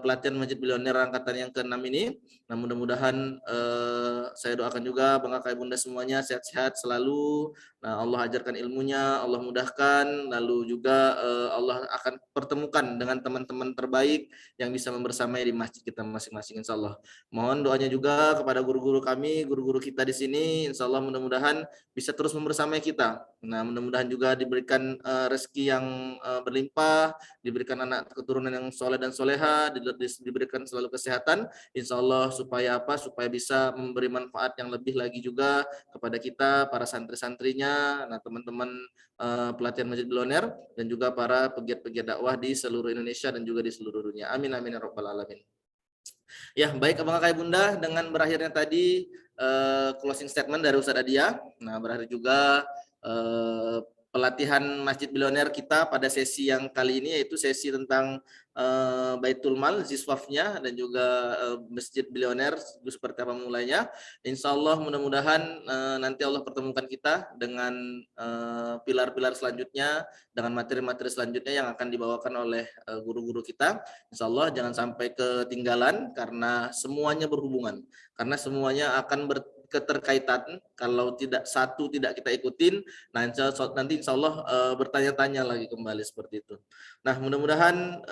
pelatihan Masjid Bilioner angkatan yang ke-6 ini. Nah, mudah-mudahan saya doakan juga Bang Kakak Bunda semuanya sehat-sehat selalu. Nah, Allah ajarkan ilmunya, Allah mudahkan, lalu juga Allah akan pertemukan dengan teman-teman terbaik yang bisa membersamai di masjid kita masing-masing insya Allah. Mohon doanya juga kepada guru-guru kami, guru-guru kita di sini, insya Allah mudah-mudahan bisa terus membersamai kita. Nah, mudah-mudahan juga diberikan rezeki yang berlimpah, diberikan anak keturunan yang soleh dan soleha, diberikan selalu kesehatan, insya Allah supaya apa? Supaya bisa memberi manfaat yang lebih lagi juga kepada kita, para santri-santrinya, nah teman-teman pelatihan Masjid Bilioner dan juga para pegiat-pegiat dakwah di seluruh Indonesia dan juga di seluruh dunia. Amin amin ya rabbal alamin. Ya, baik abang kakak bunda, dengan berakhirnya tadi closing statement dari Ustaz Adia. Nah, berakhir juga pelatihan Masjid Bilioner kita pada sesi yang kali ini, yaitu sesi tentang Baitul Mal, Ziswafnya, dan juga Masjid Bilioner seperti apa mulainya. Insya Allah mudah-mudahan nanti Allah pertemukan kita dengan pilar-pilar selanjutnya, dengan materi-materi selanjutnya yang akan dibawakan oleh guru-guru kita. Insya Allah jangan sampai ketinggalan karena semuanya berhubungan, karena semuanya akan keterkaitan. Kalau tidak satu tidak kita ikutin, nah nanti insya Allah bertanya-tanya lagi kembali seperti itu. Nah, mudah-mudahan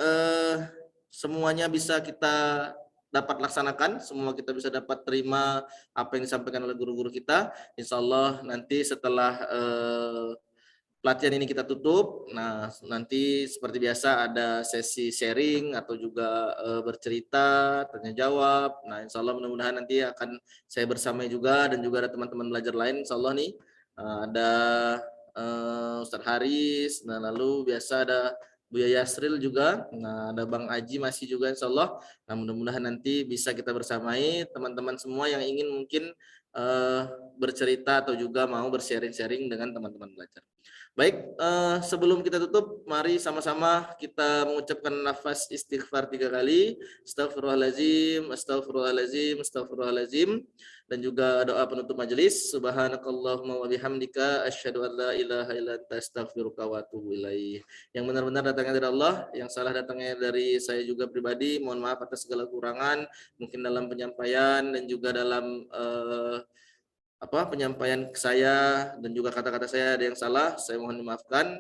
semuanya bisa kita dapat laksanakan, semua kita bisa dapat terima apa yang disampaikan oleh guru-guru kita. Insya Allah nanti setelah pelatihan ini kita tutup, nah nanti seperti biasa ada sesi sharing atau juga bercerita, tanya jawab. Nah, insya Allah mudah-mudahan nanti akan saya bersamai juga dan juga ada teman-teman belajar lain. Insya Allah nih ada Ustadz Haris, nah lalu biasa ada Buya Yasril juga, nah ada Bang Aji masih juga insya Allah. Nah, mudah-mudahan nanti bisa kita bersamai teman-teman semua yang ingin mungkin bercerita atau juga mau bersharing-sharing dengan teman-teman belajar. Baik, sebelum kita tutup, mari sama-sama kita mengucapkan nafas istighfar 3 kali. Astagfirullahaladzim, astagfirullahaladzim, astagfirullahaladzim. Dan juga doa penutup majelis. Subhanakallahumma wa bihamdika asyhadu an la ilaha illa anta astaghfiruka wa atubu ilaih. Yang benar-benar datangnya dari Allah, yang salah datangnya dari saya juga pribadi. Mohon maaf atas segala kurangan, mungkin dalam penyampaian dan juga dalam penyampaian saya dan juga kata-kata saya ada yang salah, saya mohon dimaafkan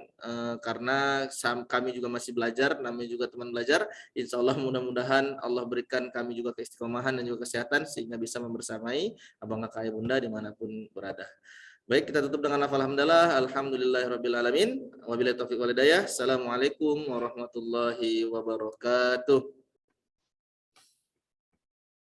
karena kami juga masih belajar, namanya juga teman belajar. Insya Allah mudah-mudahan Allah berikan kami juga keistiqomahan dan juga kesehatan sehingga bisa membersamai abang kakak bunda dimanapun berada. Baik, kita tutup dengan lafal hamdalah. Alhamdulillahirabbil alamin. Wabillahi taufiq wal hidayah. Assalamualaikum warahmatullahi wabarakatuh.